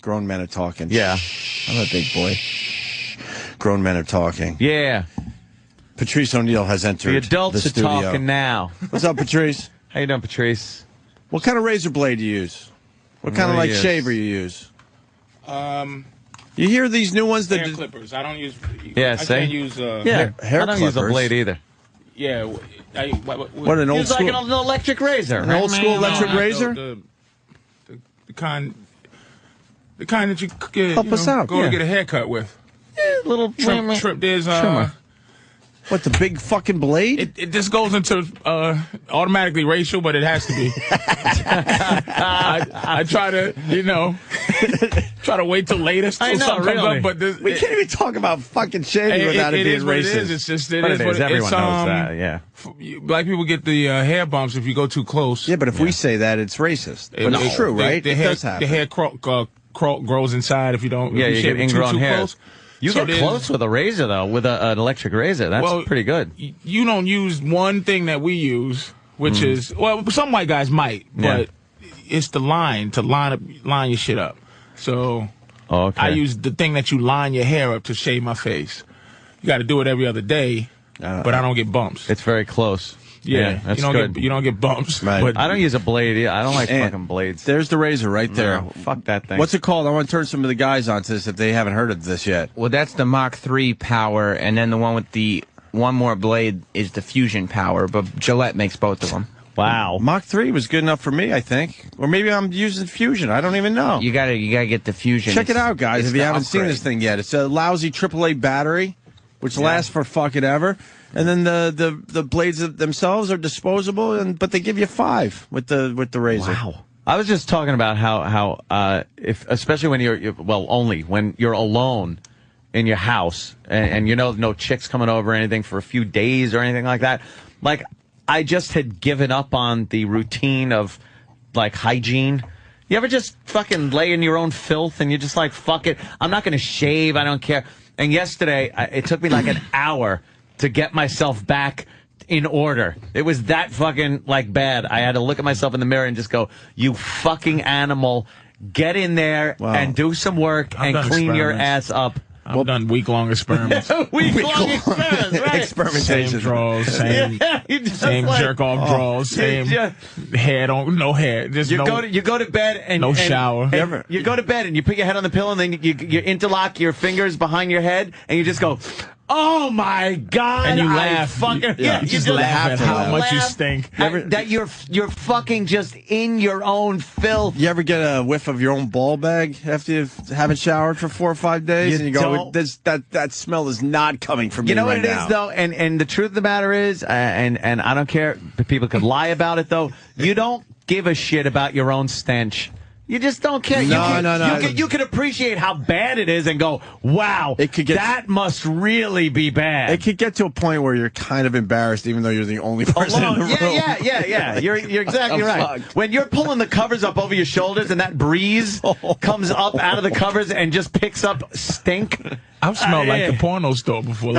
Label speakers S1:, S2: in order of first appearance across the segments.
S1: Grown men are talking.
S2: Yeah.
S1: Shh. I'm a big boy. Grown men are talking.
S2: Yeah.
S1: Patrice O'Neal has entered
S2: the adults
S1: the studio.
S2: are talking now.
S1: What's up, Patrice?
S2: How you doing, Patrice?
S1: What kind of razor blade do you use? What kind of like shaver you use? You hear these new ones that
S3: hair clippers. I don't use.
S2: Yeah,
S3: I can't use.
S1: hair
S2: I don't
S1: clippers.
S2: use a blade either.
S3: Yeah.
S1: What an old
S2: Use
S1: school,
S2: like an electric razor.
S1: an old school electric razor.
S3: The kind that you get,
S1: Help us out.
S3: Go to get a haircut with.
S2: Little
S3: Trim. There's
S2: trimmer.
S1: What, the big fucking blade?
S3: It just goes into automatically racial, but it has to be. I try to, try to wait till later till something comes up. But
S1: we can't even talk about fucking shaving without it being racist.
S3: It is. It's just it is.
S2: Everyone knows that. Yeah.
S3: Black people get the hair bumps if you go too close.
S1: Yeah, but if we say that, it's racist. But it's true, right?
S3: The
S1: it
S3: hair,
S1: does happen.
S3: The hair grows inside if you don't.
S2: Yeah,
S3: if
S2: you
S3: shave
S2: get
S3: it
S2: ingrown
S3: too
S2: hair.
S3: close.
S2: You get close with a razor, though, with an electric razor. That's pretty good.
S3: You don't use one thing that we use, which is, well, some white guys might, but it's the line to line your shit up. So I use the thing that you line your hair up to shave my face. You got to do it every other day, but I don't get bumps.
S2: It's very close.
S3: Yeah,
S2: that's
S3: good.
S2: good.
S3: You don't get bumps.
S1: Right.
S3: But
S2: I don't use a blade either. I don't like fucking blades.
S1: There's the razor right there.
S2: No, fuck that thing.
S1: What's it called? I want to turn some of the guys onto this if they haven't heard of this yet.
S4: Well, that's the Mach 3 power, and then the one with the one more blade is the Fusion power, but Gillette makes both of them.
S2: Wow.
S1: Mach 3 was good enough for me, I think. Or maybe I'm using Fusion. I don't even know.
S4: You gotta get the Fusion.
S1: Check it out, guys, if you haven't seen this thing yet. It's a lousy AAA battery, which lasts for fucking ever. And then the blades themselves are disposable, but they give you 5 with the razor.
S2: Wow. I was just talking about how if especially when only when you're alone in your house and no chicks coming over or anything for a few days or anything like that. Like I just had given up on the routine of like hygiene. You ever just fucking lay in your own filth and you're just like, fuck it, I'm not going to shave, I don't care. And yesterday it took me like an hour to get myself back in order. It was that fucking, bad. I had to look at myself in the mirror and just go, you fucking animal, get in there and do some work and clean your ass up.
S3: I've done week-long experiments.
S2: Week-long experiments, right?
S1: Experimentation.
S3: Same draws, same jerk-off draws, same hair, no hair. Just
S2: you go to bed and
S3: no shower.
S2: You go to bed and you put your head on the pillow and then you interlock your fingers behind your head and you just go, oh my God!
S3: And you laugh.
S2: You
S3: just laugh at how much you stink.
S2: That you're fucking just in your own filth.
S1: You ever get a whiff of your own ball bag after you haven't showered for 4 or 5 days, and you go, "That smell is not coming from me."
S2: You know
S1: right
S2: what it
S1: now.
S2: is, though, and the truth of the matter is, and I don't care. People could lie about it, though. You don't give a shit about your own stench. You just don't care.
S1: No.
S2: You can appreciate how bad it is and go, wow, that must really be bad.
S1: It could get to a point where you're kind of embarrassed, even though you're the only person in the room.
S2: Yeah. You're exactly right. When you're pulling the covers up over your shoulders and that breeze comes up out of the covers and just picks up stink.
S3: I've smelled like the porno store before.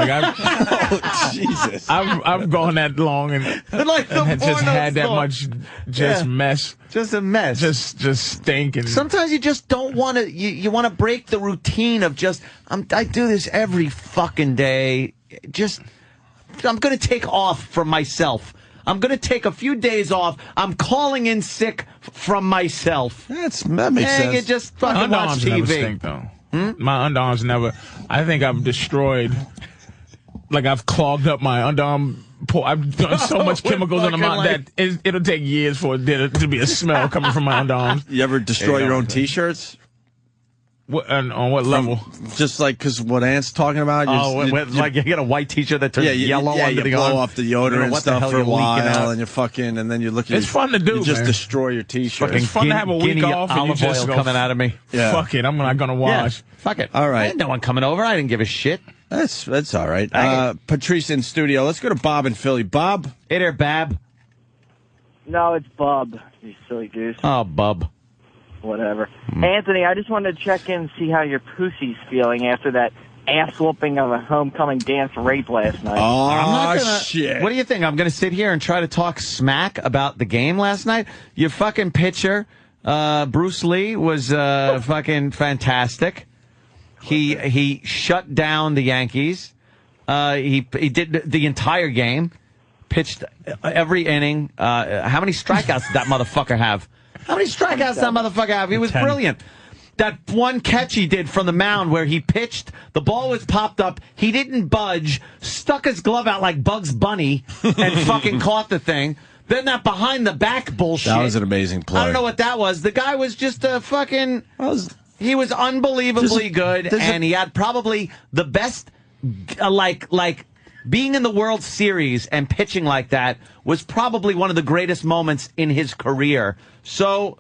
S1: Jesus.
S3: I've gone that long and just had that much mess.
S2: Just a mess.
S3: Just stinking.
S2: Sometimes you just don't want to. You want to break the routine of just. I do this every fucking day. I'm going to take off from myself. I'm going to take a few days off. I'm calling in sick from myself.
S1: That makes sense.
S2: You just fucking watch TV.
S3: Never stink, though. My underarms never. I think I've destroyed. I've clogged up my underarm. I've done so much chemicals in them that it'll take years for there to be a smell coming from my underarms.
S1: You ever destroy your own T-shirts?
S3: On what level?
S1: Just because what Ant's talking about.
S2: You get a white T-shirt that turns yellow under the arm.
S1: Blow off the deodorant and stuff for a while, and and then you look at
S3: it's fun to do.
S1: You just destroy your T-shirt.
S3: It's fun to have a week off and you just
S2: go coming out of me.
S1: Yeah.
S3: Fuck it, I'm not gonna wash.
S2: Yeah, fuck it.
S1: All right.
S2: I had no one coming over. I didn't give a shit.
S1: That's all right. Patrice in studio. Let's go to Bob in Philly. Bob.
S2: Hey there, Bab.
S5: No, it's Bub. You silly goose.
S2: Oh, Bub.
S5: Whatever. Anthony, I just wanted to check in and see how your pussy's feeling after that ass-whooping of a homecoming dance rape last night.
S1: Oh, shit.
S2: What do you think? I'm going to sit here and try to talk smack about the game last night? Your fucking pitcher Bruce Lee was fucking fantastic. He shut down the Yankees. He did the entire game, pitched every inning. How many strikeouts did that motherfucker have? How many strikeouts did that motherfucker have? He was
S6: 10.
S2: brilliant. That one catch he did from the mound where he pitched, the ball was popped up, he didn't budge, stuck his glove out like Bugs Bunny, and fucking caught the thing. Then that behind the back bullshit.
S1: That was an amazing play.
S2: I don't know what that was. The guy was just a fucking... He was unbelievably good, and he had probably the best, like being in the World Series and pitching like that was probably one of the greatest moments in his career. So,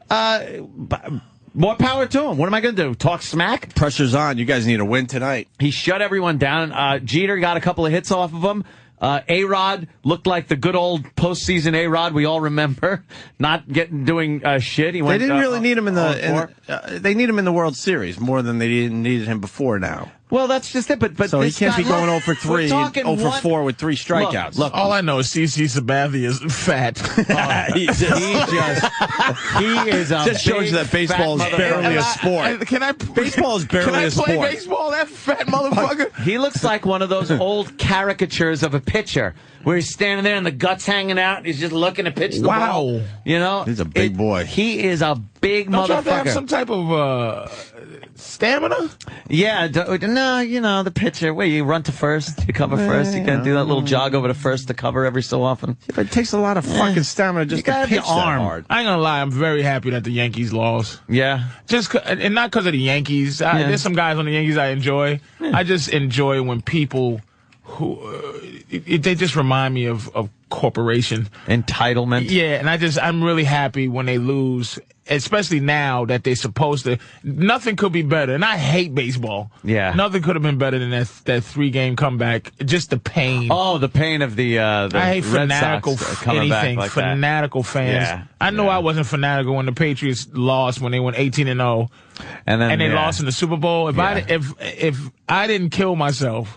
S2: more power to him. What am I going to do? Talk smack?
S1: Pressure's on. You guys need a win tonight.
S2: He shut everyone down. Jeter got a couple of hits off of him. A-Rod looked like the good old postseason A-Rod we all remember, not doing shit. They
S1: didn't really need him they need him in the World Series more than they needed him before now.
S2: Well, that's just it. But
S1: so he can't be going 0 for 3 and 0 for 4 with 3 strikeouts.
S3: Look, all I know is CC Sabathia is fat.
S2: He is a
S1: just shows you that baseball is barely a sport. Baseball is barely a sport.
S3: Can I play baseball, that fat motherfucker?
S2: He looks like one of those old caricatures of a pitcher where he's standing there and the guts hanging out and he's just looking to pitch the ball. You know?
S1: He's a big boy.
S2: He is a big
S3: Don't
S2: motherfucker.
S3: you have to have some type of stamina?
S2: Yeah, no, you know, the pitcher, where you run to first, you cover first, you can do that little jog over to first to cover every so often.
S1: Yeah, but it takes a lot of fucking stamina just to pitch that hard.
S3: I ain't gonna lie, I'm very happy that the Yankees lost.
S2: Yeah.
S3: And not because of the Yankees. There's some guys on the Yankees I enjoy. Yeah. I just enjoy when people who, they just remind me of corporation.
S2: Entitlement.
S3: Yeah, and I'm really happy when they lose. Especially now that they're supposed to. Nothing could be better. And I hate baseball.
S2: Yeah.
S3: Nothing could have been better than that 3-game comeback. Just the pain.
S2: Oh, the pain of the
S3: I hate
S2: Red
S3: fanatical
S2: Sox coming back like
S3: fanatical
S2: that.
S3: fans.
S2: Yeah.
S3: I know I wasn't fanatical when the Patriots lost when they went 18-0. And they lost in the Super Bowl. If I didn't kill myself,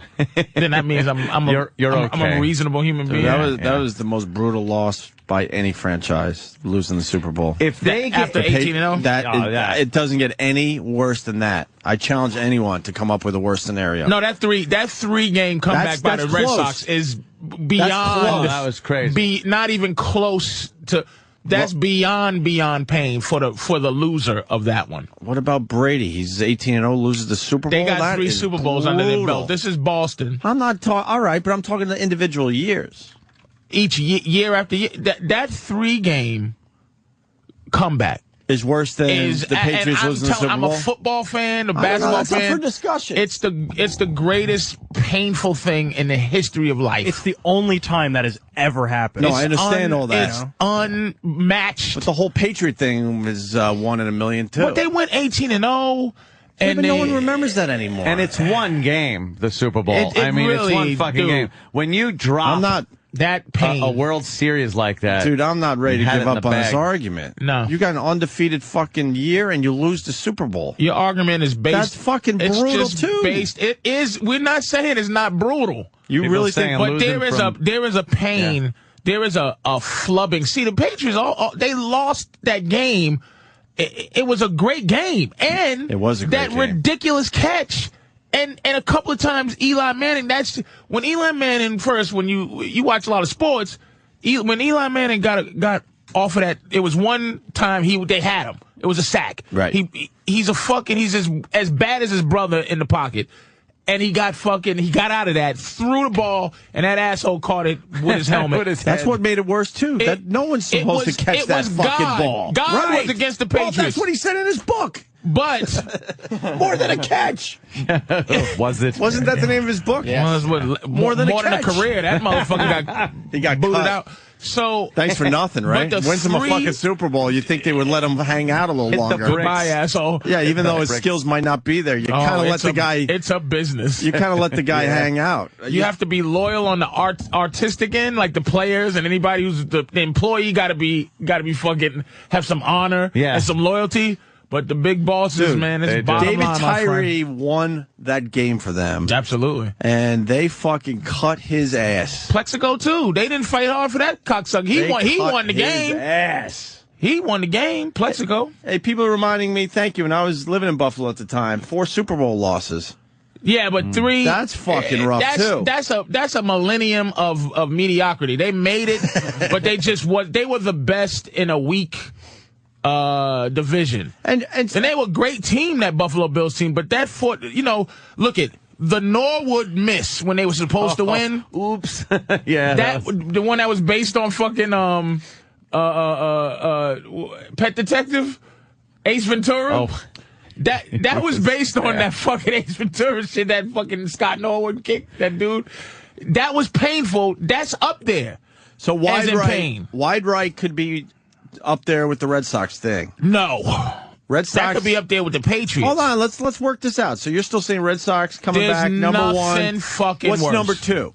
S3: then that means I'm a reasonable human being.
S1: That was the most brutal loss by any franchise, losing the Super Bowl.
S3: If they get after 18-0,
S1: it doesn't get any worse than that. I challenge anyone to come up with a worse scenario.
S3: No, that 3-game comeback by the Red Sox is beyond.
S2: That was crazy.
S3: Not even close to. That's beyond pain for the loser of that one.
S1: What about Brady? He's 18-0, loses the Super Bowl.
S3: They got 3 Super Bowls under their belt. This is Boston.
S1: I'm not talking. All right, but I'm talking the individual years.
S3: Each year after year, that 3-game comeback
S1: is worse than the Patriots losing the Super Bowl.
S3: I'm a football fan, a basketball fan.
S1: That's up for discussion.
S3: It's the greatest painful thing in the history of life.
S6: It's the only time that has ever happened.
S1: No, I understand all that.
S3: It's unmatched.
S1: But the whole Patriot thing was 1 in a million too.
S3: But they went 18-0.
S1: And no one remembers that anymore.
S2: And it's one game, the Super Bowl.
S3: It really,
S2: it's one fucking game. When you drop
S3: that pain.
S2: A World Series like that.
S1: Dude, I'm not ready to give up on this argument.
S3: No.
S1: You got an undefeated fucking year and you lose the Super Bowl.
S3: Your argument is based.
S1: That's fucking brutal
S3: it's just
S1: too.
S3: It is. We're not saying it's not brutal.
S1: You
S2: People
S1: really think?
S3: But there is a pain. Yeah. There is a flubbing. See, the Patriots, they lost that game. It was a great game. And
S1: it was a great
S3: game. Ridiculous catch. And a couple of times Eli Manning, when Eli Manning first, when you watch a lot of sports, when Eli Manning got off of that, it was one time they had him. It was a sack.
S1: Right.
S3: He's as bad as his brother in the pocket. And he got out of that, threw the ball, and that asshole caught it with his helmet.
S1: That's what made it worse, too. That no one's supposed to catch that fucking ball.
S3: God was against the Patriots.
S1: Well, that's what he said in his book.
S3: But
S1: more than a catch.
S2: Was it?
S1: Wasn't that the name of his book?
S3: Yeah. More than a career. That motherfucker got booted out. So
S1: thanks for nothing, right? Wins him a fucking Super Bowl. You think they would let him hang out a little longer?
S3: Goodbye, asshole.
S1: Yeah, even though his skills might not be there, you kind of let the guy.
S3: It's a business.
S1: You kind of let the guy hang out.
S3: You have to be loyal on the artistic end, like the players and anybody who's the employee. Got to be fucking have some honor and some loyalty. But the big bosses, man, it's bottom
S1: David
S3: line,
S1: Tyree won that game for them.
S3: Absolutely.
S1: And they fucking cut his ass.
S3: Plexico, too. They didn't fight hard for that cocksucker. He won the game.
S1: His ass.
S3: He won the game, Plexico.
S1: Hey, people are reminding me, thank you, and I was living in Buffalo at the time, 4 Super Bowl losses.
S3: Yeah, but 3.
S1: That's fucking rough, too.
S3: That's a millennium of mediocrity. They made it, but they were the best in a weak division. And they were a great team, that Buffalo Bills team, but look at the Norwood miss when they were supposed to win.
S2: Oops. Yeah.
S3: The one that was based on fucking Pet Detective, Ace Ventura.
S2: Oh.
S3: That was based on that fucking Ace Ventura shit, that fucking Scott Norwood kick, that dude. That was painful. That's up there.
S1: So wide right could be up there with the Red Sox thing.
S3: No.
S1: Red Sox
S3: that could be up there with the Patriots.
S1: Hold on, let's work this out. So you're still saying Red Sox coming back number 1.
S3: Nothing fucking
S1: What's
S3: worse.
S1: number 2?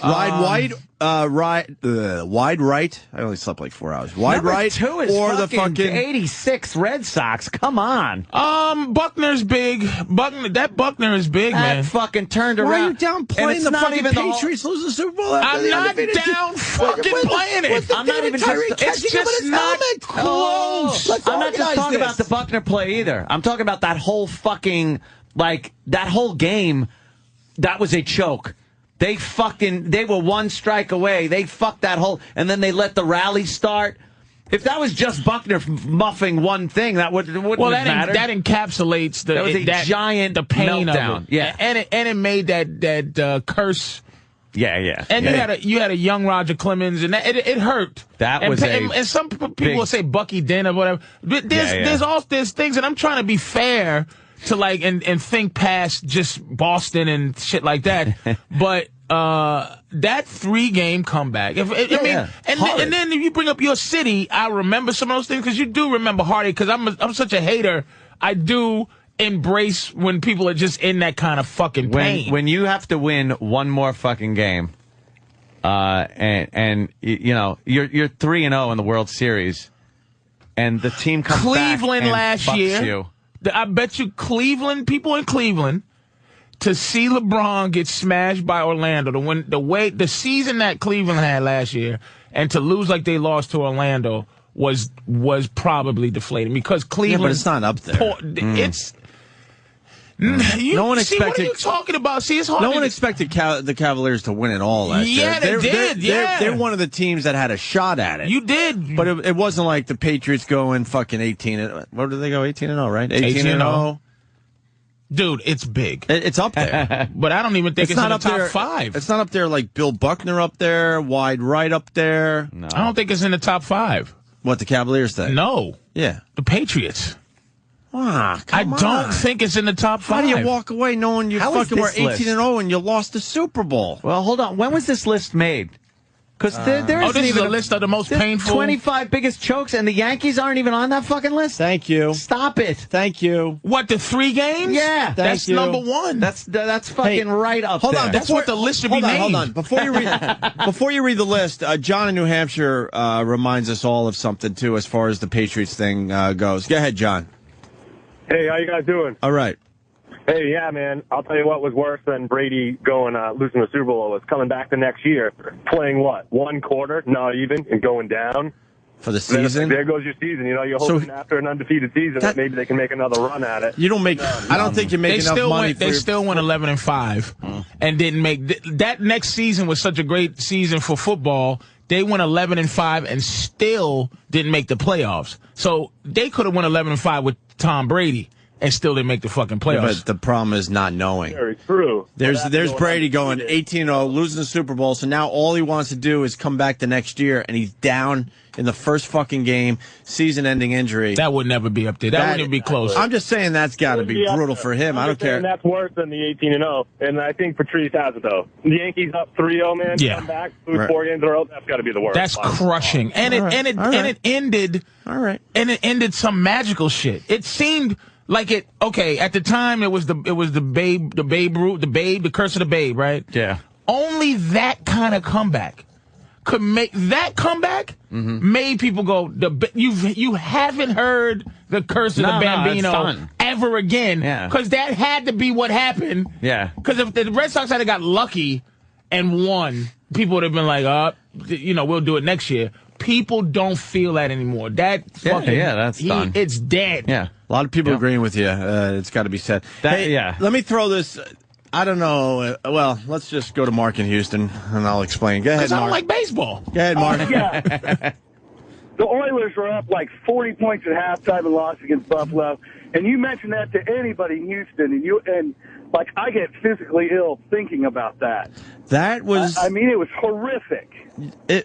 S1: Wide right. I only slept like 4 hours. Wide
S2: number
S1: right
S2: 2 is
S1: or the fucking
S2: 86 Red Sox. Come on.
S3: Buckner's big. Buckner is big, man.
S2: That fucking turned around.
S1: Why are you downplaying the fucking Patriots losing the Super Bowl?
S3: I'm not down fucking playing it.
S1: I'm not even
S3: It's just not close.
S2: I'm not just talking about the Buckner play either. I'm talking about that whole fucking, that whole game. That was a choke. They were 1 strike away. They fucked that whole, and then they let the rally start. If that was just Buckner muffing one thing, that wouldn't matter.
S3: That encapsulates the
S2: giant
S3: pain
S2: meltdown.
S3: of it.
S2: Yeah,
S3: and it made that curse.
S2: Yeah.
S3: And you had a young Roger Clemens, and it hurt. And some people will say Bucky Dent or whatever. But there's things, and I'm trying to be fair to and think past just Boston and shit like that. But that 3-game comeback. And then if you bring up your city, I remember some of those things, because you do remember heartache. Because I'm such a hater. I do embrace when people are just in that kind of fucking pain.
S2: When you have to win one more fucking game, and you're 3-0 in the World Series, and the team comes
S3: Cleveland
S2: back and
S3: last
S2: fucks
S3: year.
S2: You.
S3: I bet you people in Cleveland, to see LeBron get smashed by Orlando, to win the season that Cleveland had last year, and to lose like they lost to Orlando was probably deflating, because Cleveland.
S1: Yeah, but it's not up there.
S3: It's.
S1: No one expected.
S3: What are you talking about? See, it's hard.
S1: No one expected the Cavaliers to win it all last year.
S3: Yeah, they did.
S1: They're one of the teams that had a shot at it.
S3: You did,
S1: but it wasn't like the Patriots going fucking 18. What did they go 18-0? Right, 18-0.
S3: Dude, it's big.
S1: It's up there,
S3: but I don't even think it's in the top 5.
S1: It's not up there like Bill Buckner up there, wide right up there.
S3: No. I don't think it's in the top 5.
S1: What, the Cavaliers think?
S3: No.
S1: Yeah,
S3: the Patriots.
S1: I
S3: don't think it's in the top 5.
S1: How do you walk away knowing you fucking were 18-0 and you lost the Super Bowl?
S2: Well, hold on. When was this list made? Because there isn't
S3: this
S2: even
S3: is a list of the most painful
S2: 25 biggest chokes, and the Yankees aren't even on that fucking list.
S1: Thank you.
S2: Stop it.
S1: Thank you.
S3: What, the 3 games?
S2: Yeah,
S3: that's number 1.
S2: That's fucking right up there.
S1: Hold on,
S3: that's what the list should be made.
S1: Hold on, before you read the list, John in New Hampshire reminds us all of something too, as far as the Patriots thing goes. Go ahead, John.
S7: Hey, how you guys doing?
S1: All right.
S7: Hey, yeah, man. I'll tell you what was worse than Brady losing the Super Bowl was coming back the next year, playing what, 1 quarter, not even, and going down.
S1: For the season?
S7: There goes your season. You're hoping after an undefeated season that maybe they can make another run at it.
S1: You don't make. I don't think you make enough money.
S3: They still went 11-5, and didn't make that next season was such a great season for football. They went 11-5 and still didn't make the playoffs. So they could have went 11-5 with Tom Brady and still didn't make the fucking playoffs.
S1: Yeah, but the problem is not knowing.
S7: Very true.
S1: There's Brady going 18-0, losing the Super Bowl, so now all he wants to do is come back the next year, and he's down in the first fucking game, season-ending injury.
S3: That would never be up there. That wouldn't even be close.
S1: I'm just saying that's got to be brutal for him. I don't care.
S7: That's worse than the 18-0, and I think Patrice has it, though. The Yankees up 3-0, man.
S3: Yeah.
S7: Come back, lose 4 games in a row. That's got to be the worst.
S3: That's crushing. And it ended.
S1: All right.
S3: And it ended some magical shit. It seemed like it. Okay, at the time it was the curse of the babe, right?
S2: Yeah.
S3: Only that kind of comeback could make that comeback. Made people go. You haven't heard the curse of the Bambino ever again.
S2: Yeah.
S3: Because that had to be what happened.
S2: Yeah.
S3: Because if the Red Sox had got lucky and won, people would have been like, we'll do it next year. People don't feel that anymore. That fucking
S2: that's done.
S3: It's dead.
S2: Yeah,
S1: a lot of people agreeing with you. It's got to be said. Let me throw this. I don't know. Well, let's just go to Mark in Houston, and I'll explain. Go ahead, Mark.
S3: I don't like baseball.
S1: Go ahead, Mark.
S8: The Oilers were up like 40 points at halftime and lost against Buffalo. And you mentioned that to anybody in Houston, and I get physically ill thinking about that.
S1: That was...
S8: I mean, it was horrific.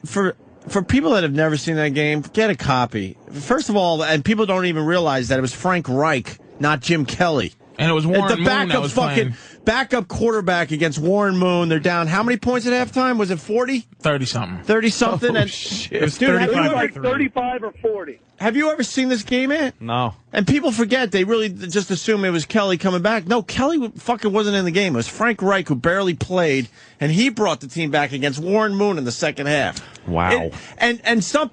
S1: For people that have never seen that game, get a copy. First of all, and people don't even realize that it was Frank Reich, not Jim Kelly.
S3: And it was Warren Moon that was playing.
S1: Backup quarterback against Warren Moon. They're down how many points at halftime? Was it 40?
S3: 30-something.
S1: 30-something?
S3: Oh,
S1: and
S3: shit.
S1: It was
S8: 35 or 40.
S1: Have you ever seen this game, man?
S2: No.
S1: And people forget. They really just assume it was Kelly coming back. No, Kelly fucking wasn't in the game. It was Frank Reich who barely played, and he brought the team back against Warren Moon in the second half.
S2: Wow.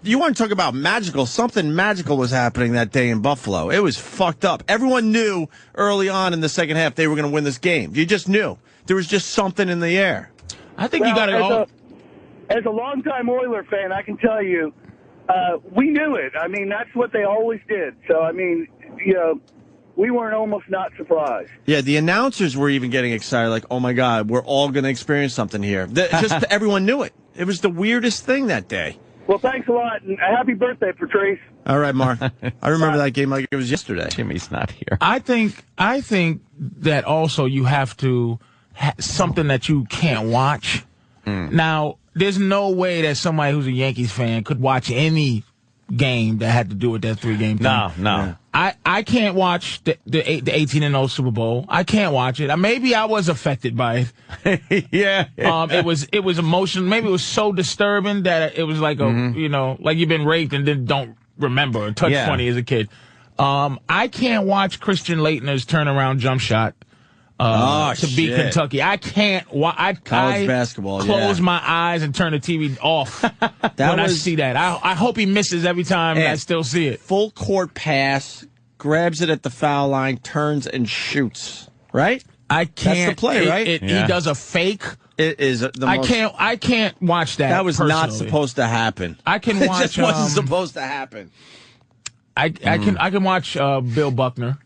S1: You want to talk about magical? Something magical was happening that day in Buffalo. It was fucked up. Everyone knew early on in the second half they were going to win this game. You just knew. There was just something in the air.
S3: I think you got to...
S8: As a longtime Oiler fan, I can tell you, we knew it. I mean, that's what they always did. So, I mean, we weren't almost not surprised.
S1: Yeah, the announcers were even getting excited, like, oh, my God, we're all going to experience something here. Just everyone knew it. It was the weirdest thing that day.
S8: Well, thanks a lot, and happy birthday, Patrice.
S1: All right, Mark. I remember that game like it was yesterday.
S2: Jimmy's not here.
S3: I think that also you have to something that you can't watch. Now, there's no way that somebody who's a Yankees fan could watch any game that had to do with that 3-game thing.
S2: No.
S3: Yeah. I can't watch the 18-0 Super Bowl. I can't watch it. Maybe I was affected by it.
S2: Yeah.
S3: It was emotional. Maybe it was so disturbing that it was like like you've been raped and then don't remember. Touch 20 as a kid. I can't watch Christian Laettner's turnaround jump shot. To beat Kentucky. I can't.
S1: College basketball.
S3: Close my eyes and turn the TV off I see that. I hope he misses every time. I still see it.
S1: Full court pass, grabs it at the foul line, turns and shoots. Right?
S3: I can't.
S1: That's the play, right?
S3: He does a fake.
S1: It is
S3: I can't watch that.
S1: That was
S3: personally.
S1: Not supposed to happen.
S3: I can watch.
S1: It just wasn't supposed to happen.
S3: I can watch Bill Buckner.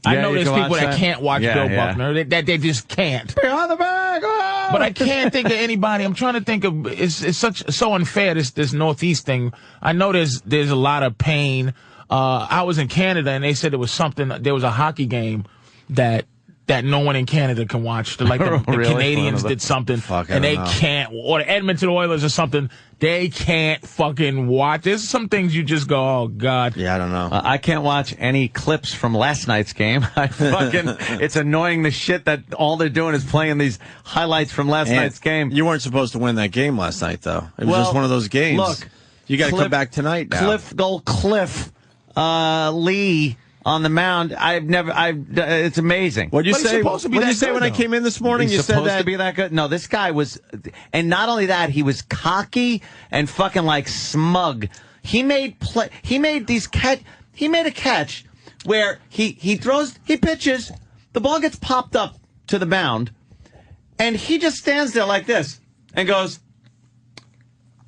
S3: I know there's people that can't watch Bill Buckner. That they just can't.
S1: Behind the bag. Oh!
S3: But I can't think of anybody. I'm trying to think of. It's so unfair. This Northeast thing. I know there's a lot of pain. I was in Canada and they said there was a hockey game that no one in Canada can watch. Like the Canadians did something and they can't, or the Edmonton Oilers or something. They can't fucking watch. There's some things you just go, oh God.
S1: Yeah, I don't know.
S2: I can't watch any clips from last night's game. It's annoying the shit that all they're doing is playing these highlights from last night's game.
S1: You weren't supposed to win that game last night, though. It was just one of those games.
S2: Look,
S1: you got to come back tonight now.
S2: Cliff Lee on the mound. It's amazing.
S1: What'd you say? What'd you say when I came in this morning?
S2: He's
S1: you said
S2: supposed to be that good. No, this guy was, and not only that, he was cocky and fucking like smug. He made a catch where he pitches, the ball gets popped up to the mound, and he just stands there like this and goes,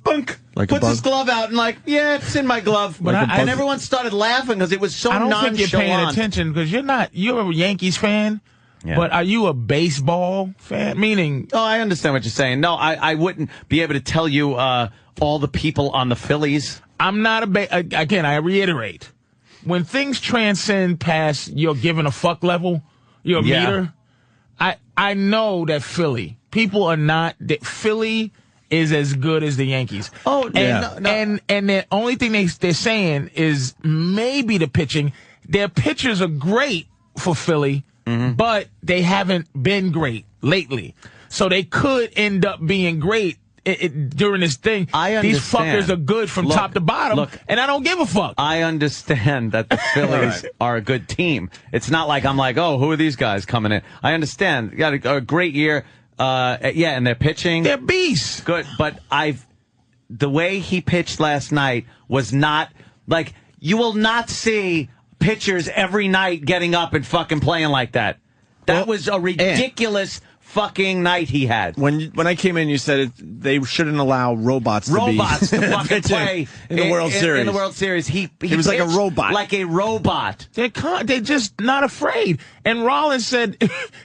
S2: bunk. Puts his glove out and it's in my glove. And everyone started laughing because it was so nonchalant.
S3: I don't think you're paying attention because you're a Yankees fan, but are you a baseball fan? Meaning...
S2: Oh, I understand what you're saying. No, I wouldn't be able to tell you all the people on the Phillies.
S3: I'm not again, I reiterate. When things transcend past your giving a fuck level, your meter, I know that Philly is as good as the Yankees.
S2: Oh,
S3: and the only thing they're saying is maybe the pitching. Their pitchers are great for Philly, but they haven't been great lately. So they could end up being great during this thing.
S2: I understand.
S3: These fuckers are good from top to bottom, and I don't give a fuck.
S2: I understand that the Phillies are a good team. It's not like I'm like, oh, who are these guys coming in? I understand. You got a great year. And they're pitching.
S3: They're beasts.
S2: Good, but the way he pitched last night was not, you will not see pitchers every night getting up and fucking playing like that. That was a ridiculous fucking night he had.
S1: When I came in, you said they shouldn't allow robots to
S2: fucking play
S1: in the World Series.
S2: In the World Series, he
S1: was like a robot.
S2: Like a robot.
S3: They're just not afraid. And Rollins said,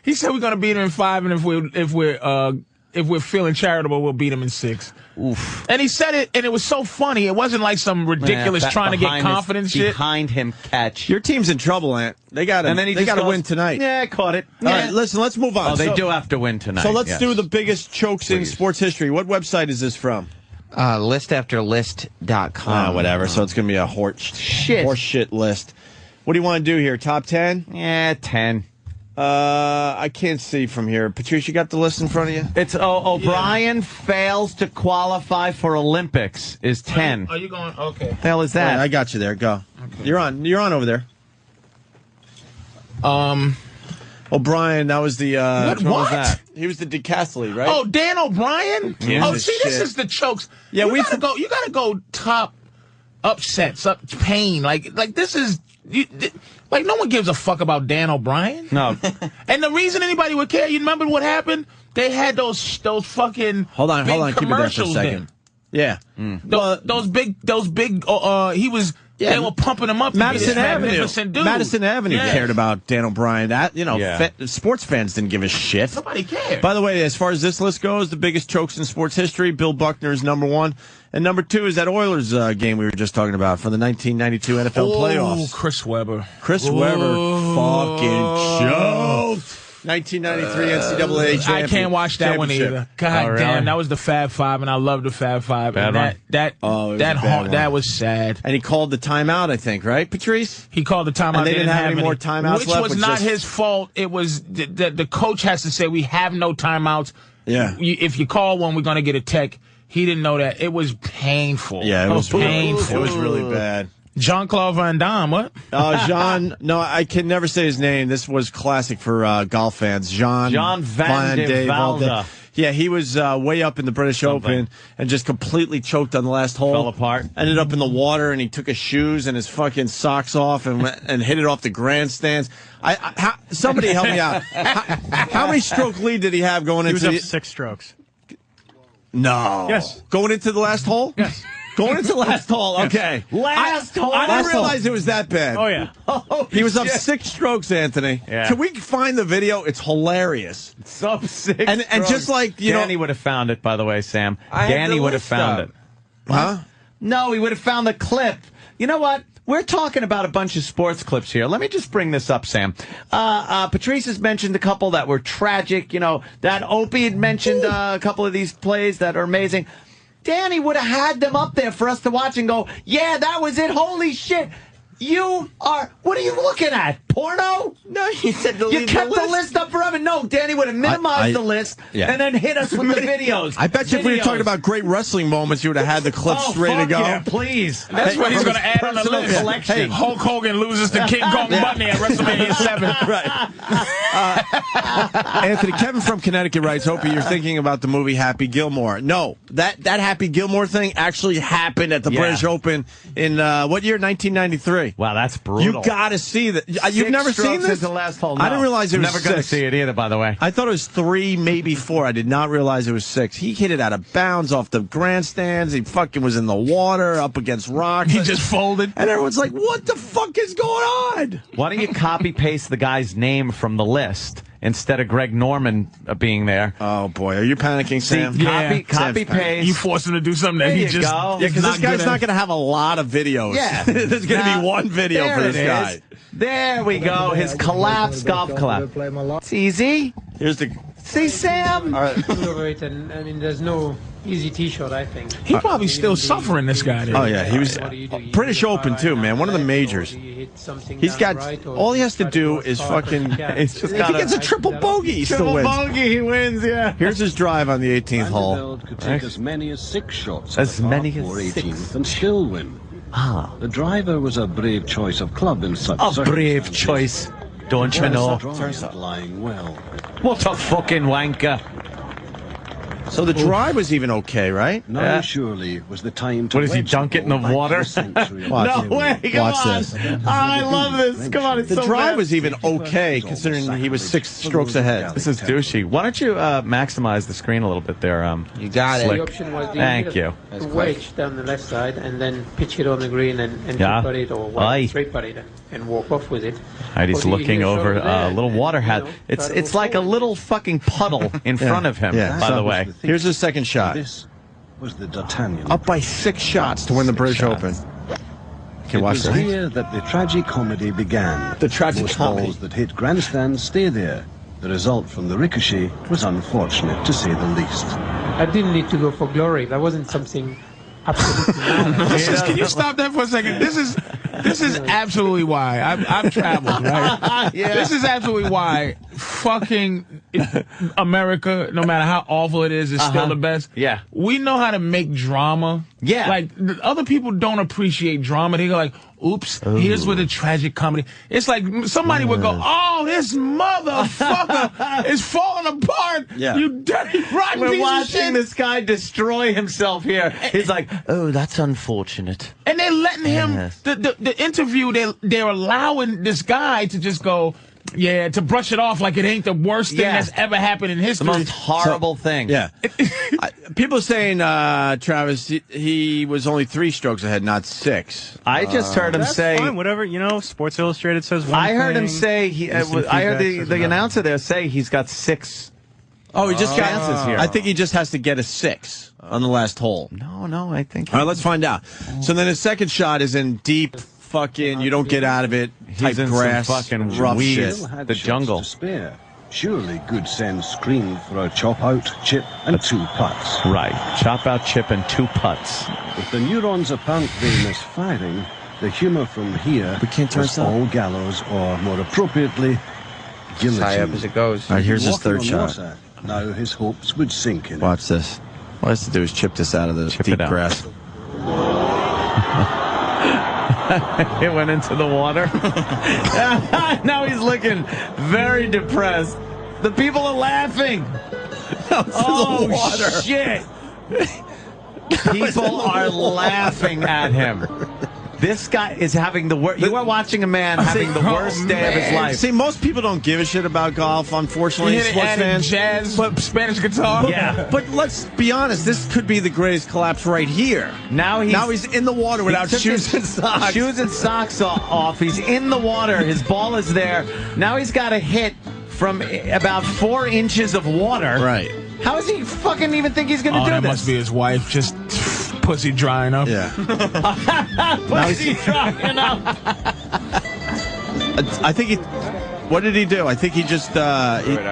S3: he said we're going to beat them in 5, and if we're feeling charitable, we'll beat them in 6.
S2: Oof.
S3: And he said it, and it was so funny. It wasn't like some ridiculous trying to get confidence shit.
S2: Behind him catch.
S1: Your team's in trouble, Ant. They got to win tonight.
S2: Yeah, I caught it.
S1: All right, listen, let's move on.
S2: Oh, they do have to win tonight.
S1: So let's do the biggest chokes in sports history. What website is this from?
S4: Listafterlist.com.
S1: Whatever. So it's going to be a horse shit list. What do you want to do here? Top 10?
S2: Yeah, 10.
S1: I can't see from here. Patrice, you got the list in front of you?
S2: It's O'Brien fails to qualify for Olympics is 10.
S3: Are you going? Okay.
S2: The hell is that?
S1: Right, I got you there. Go. Okay. You're on over there. O'Brien, that was the
S3: what was that?
S1: He was the decathlete, right?
S3: Oh, Dan O'Brien?
S1: Yeah.
S3: This is the chokes.
S1: Yeah,
S3: you gotta go top upsets, pain. Like this is like no one gives a fuck about Dan O'Brien.
S2: No.
S3: And the reason anybody would care, you remember what happened? They had those fucking
S1: hold on, keep it there for a second.
S3: Then.
S1: Yeah.
S3: Those big he was they were pumping him up.
S1: Madison Avenue. Madison Avenue
S3: yes.
S1: cared about Dan O'Brien. That sports fans didn't give a shit.
S3: Nobody cared.
S1: By the way, as far as this list goes, the biggest chokes in sports history, Bill Buckner is number 1. And number 2 is that Oilers game we were just talking about from the 1992 NFL playoffs.
S3: Oh, Chris Webber.
S1: Fucking choked. 1993 NCAA championship.
S3: I can't watch that one either. God damn, that was the Fab Five, and I love the Fab Five.
S2: Bad
S3: That was sad.
S1: And he called the timeout, I think, right, Patrice?
S3: He called the timeout.
S1: And they didn't have any more timeouts
S3: which
S1: left.
S3: Which was not his fault. It was the coach has to say we have no timeouts.
S1: Yeah.
S3: If you call one, we're going to get a tech. He didn't know that. It was painful.
S1: Yeah, it was
S3: painful.
S1: It was really bad.
S3: Jean-Claude Van Damme, what?
S1: Jean, no, I can never say his name. This was classic for golf fans. Jean
S2: Van de Valde.
S1: Yeah, he was way up in the British Open and just completely choked on the last hole.
S2: Fell apart.
S1: Ended up in the water, and he took his shoes and his fucking socks off and hit it off the grandstands. Somebody help me out. How many stroke lead did he have going into
S6: He was up 6 strokes.
S1: No.
S6: Yes.
S1: Going into the last hole?
S6: Yes.
S1: Going into the last hole, okay.
S2: Last hole?
S1: I didn't realize it was that bad.
S6: Oh, yeah.
S1: He was up 6 strokes, Anthony.
S2: Yeah.
S1: Can we find the video? It's hilarious.
S2: It's up 6
S1: and just like,
S2: Danny would have found it, by the way, Sam. Danny would have found it.
S1: Huh?
S2: No, he would have found the clip. You know what? We're talking about a bunch of sports clips here. Let me just bring this up, Sam. Patrice has mentioned a couple that were tragic. You know, that Opie had mentioned a couple of these plays that are amazing. Danny would have had them up there for us to watch and go, yeah, that was it. Holy shit. What are you looking at? Porno?
S1: No, you said
S2: you kept the list up forever. No, Danny would have minimized the list and then hit us with the videos.
S1: I bet you if we were talking about great wrestling moments, you would have had the clips ready to go.
S2: Yeah, please.
S3: That's what he's going to add on the list.
S2: Collection.
S3: Hey, Hulk Hogan loses to King Kong Bundy at WrestleMania 7.
S1: Right. Anthony, Kevin from Connecticut writes, Opie, you're thinking about the movie Happy Gilmore. No, that Happy Gilmore thing actually happened at the British Open in, what year? 1993.
S2: Wow, that's brutal.
S1: You got to see that. You've never seen this?
S2: The last hole. No.
S1: I didn't realize it was
S2: never going to see it either, by the way.
S1: I thought it was 3, maybe 4. I did not realize it was 6. He hit it out of bounds off the grandstands. He fucking was in the water, up against rocks.
S3: He just folded.
S1: And everyone's like, what the fuck is going on?
S2: Why don't you copy-paste the guy's name from the list instead of Greg Norman being there?
S1: Oh, boy. Are you panicking, Sam?
S2: Copy-paste.
S3: You forced him to do something that he just...
S1: Yeah, because this guy's not going to have a lot of videos.
S2: Yeah.
S1: There's going to be one video for this guy.
S2: There we go. His collapse, golf collapse. It's easy.
S1: Here's the...
S2: See, Sam?
S1: All right.
S9: I mean, there's no easy T-shot, I think.
S3: He probably still suffering, this guy.
S1: Oh, yeah. He was British Open, too, man. One of the majors. He's got... All he has to do is fucking...
S2: It's just
S1: if he gets a triple bogey, he still wins.
S2: Triple bogey, he wins, yeah.
S1: Here's his drive on the 18th hole.
S10: Could take as many as 6 shots
S2: as many as
S10: 18th and still win.
S2: Ah.
S10: The driver was a brave choice of club in such
S2: A brave choice, don't you know?
S10: Lying well.
S2: What a fucking wanker.
S1: So the drive was even okay, right?
S10: Now surely was the time to...
S2: What does he dunk it in the water? No way! Come on!
S1: This.
S2: Oh, I love this. Come on, it's
S1: the
S2: so
S1: drive
S2: bad.
S1: was even okay, considering he was 6 strokes ahead.
S2: This is douchey. Why don't you maximize the screen a little bit there?
S4: You got
S2: Slick.
S4: it.
S9: The option was
S2: Thank you.
S9: to wedge down the left side and then pitch it on the green and two-putt it or straight-putt it and walk off with it.
S2: Right, he's looking over a little water hat. It's like a little fucking puddle in front of him, by the way.
S1: Here's the second shot.
S10: This was the D'Artagnan.
S1: Up by 6 shots to win the British Open. Okay,
S10: It
S1: watch
S10: was
S1: this.
S10: here that the tragic comedy began.
S1: The tragic
S10: Most
S1: comedy.
S10: balls that hit grandstands stay there. The result from the ricochet was unfortunate, to say the least.
S9: I didn't need to go for glory. That wasn't something absolutely mad.
S3: Can you stop that for a second? This is absolutely why I've traveled, right? This is absolutely why fucking America, no matter how awful it is still the best.
S2: Yeah.
S3: We know how to make drama.
S2: Yeah.
S3: Like, other people don't appreciate drama. They go like, oops, here's where the tragic comedy. It's like somebody would go, oh, this motherfucker is falling apart.
S1: Yeah.
S3: You dirty, rotten
S2: We're
S3: piece of
S2: watching
S3: shit.
S2: this guy destroy himself here. He's like, oh, that's unfortunate.
S3: And they're letting him,
S2: Yes.
S3: the interview, they're allowing this guy to just go, to brush it off like it ain't the worst thing that's ever happened in history.
S2: The most horrible thing.
S1: Yeah. People are saying, Travis, he was only 3 strokes ahead, not 6.
S2: I just heard him
S6: That's
S2: say...
S6: fine, whatever, Sports Illustrated says one
S2: I heard him
S6: thing,
S2: say... I heard the announcer there say he's got 6
S1: Oh, he just got
S2: chances here.
S1: I think he just has to get a 6 on the last hole.
S2: No, I think...
S1: All right, let's find out. So then his second shot is in deep fucking, you don't get out of it, type
S2: He's in
S1: grass,
S2: some fucking
S1: rough
S2: weeds.
S1: shit.
S10: Still had
S2: The
S10: shots
S2: jungle.
S10: to spare. Surely good sense screamed for a chop out, chip, and 2 putts.
S2: Right. Chop out, chip, and 2 putts.
S10: With the neurons apparently misfiring, the humour from here
S1: We can't turn
S10: was
S1: this up.
S10: all gallows, or more appropriately, guillotine.
S4: High up as it goes.
S1: All right, here's his
S10: Walking
S1: third
S10: on
S1: shot.
S10: water, now his hopes would sink in.
S1: Watch this. All he has to do is chip this out of the
S2: Chip
S1: deep
S2: it out.
S1: grass.
S2: It went into the water. Now he's looking very depressed. The people are laughing. Oh, shit. People are laughing at him. This guy is having the worst. You are watching a man having the worst day of his life.
S1: See, most people don't give a shit about golf, unfortunately, sports fans.
S3: Jazz, Spanish guitar.
S2: Yeah.
S1: But let's be honest, this could be the greatest collapse right here.
S2: Now he's
S1: in the water without
S2: took
S1: shoes
S2: his
S1: and socks.
S2: Shoes and socks off. He's in the water. His ball is there. Now he's got a hit from about 4 inches of water.
S1: Right.
S2: How does he fucking even think he's going to do
S3: that
S2: this?
S3: must be his wife, just pussy drying up.
S1: Yeah.
S2: Pussy drying up.
S1: I think he... What did he do? I think he just...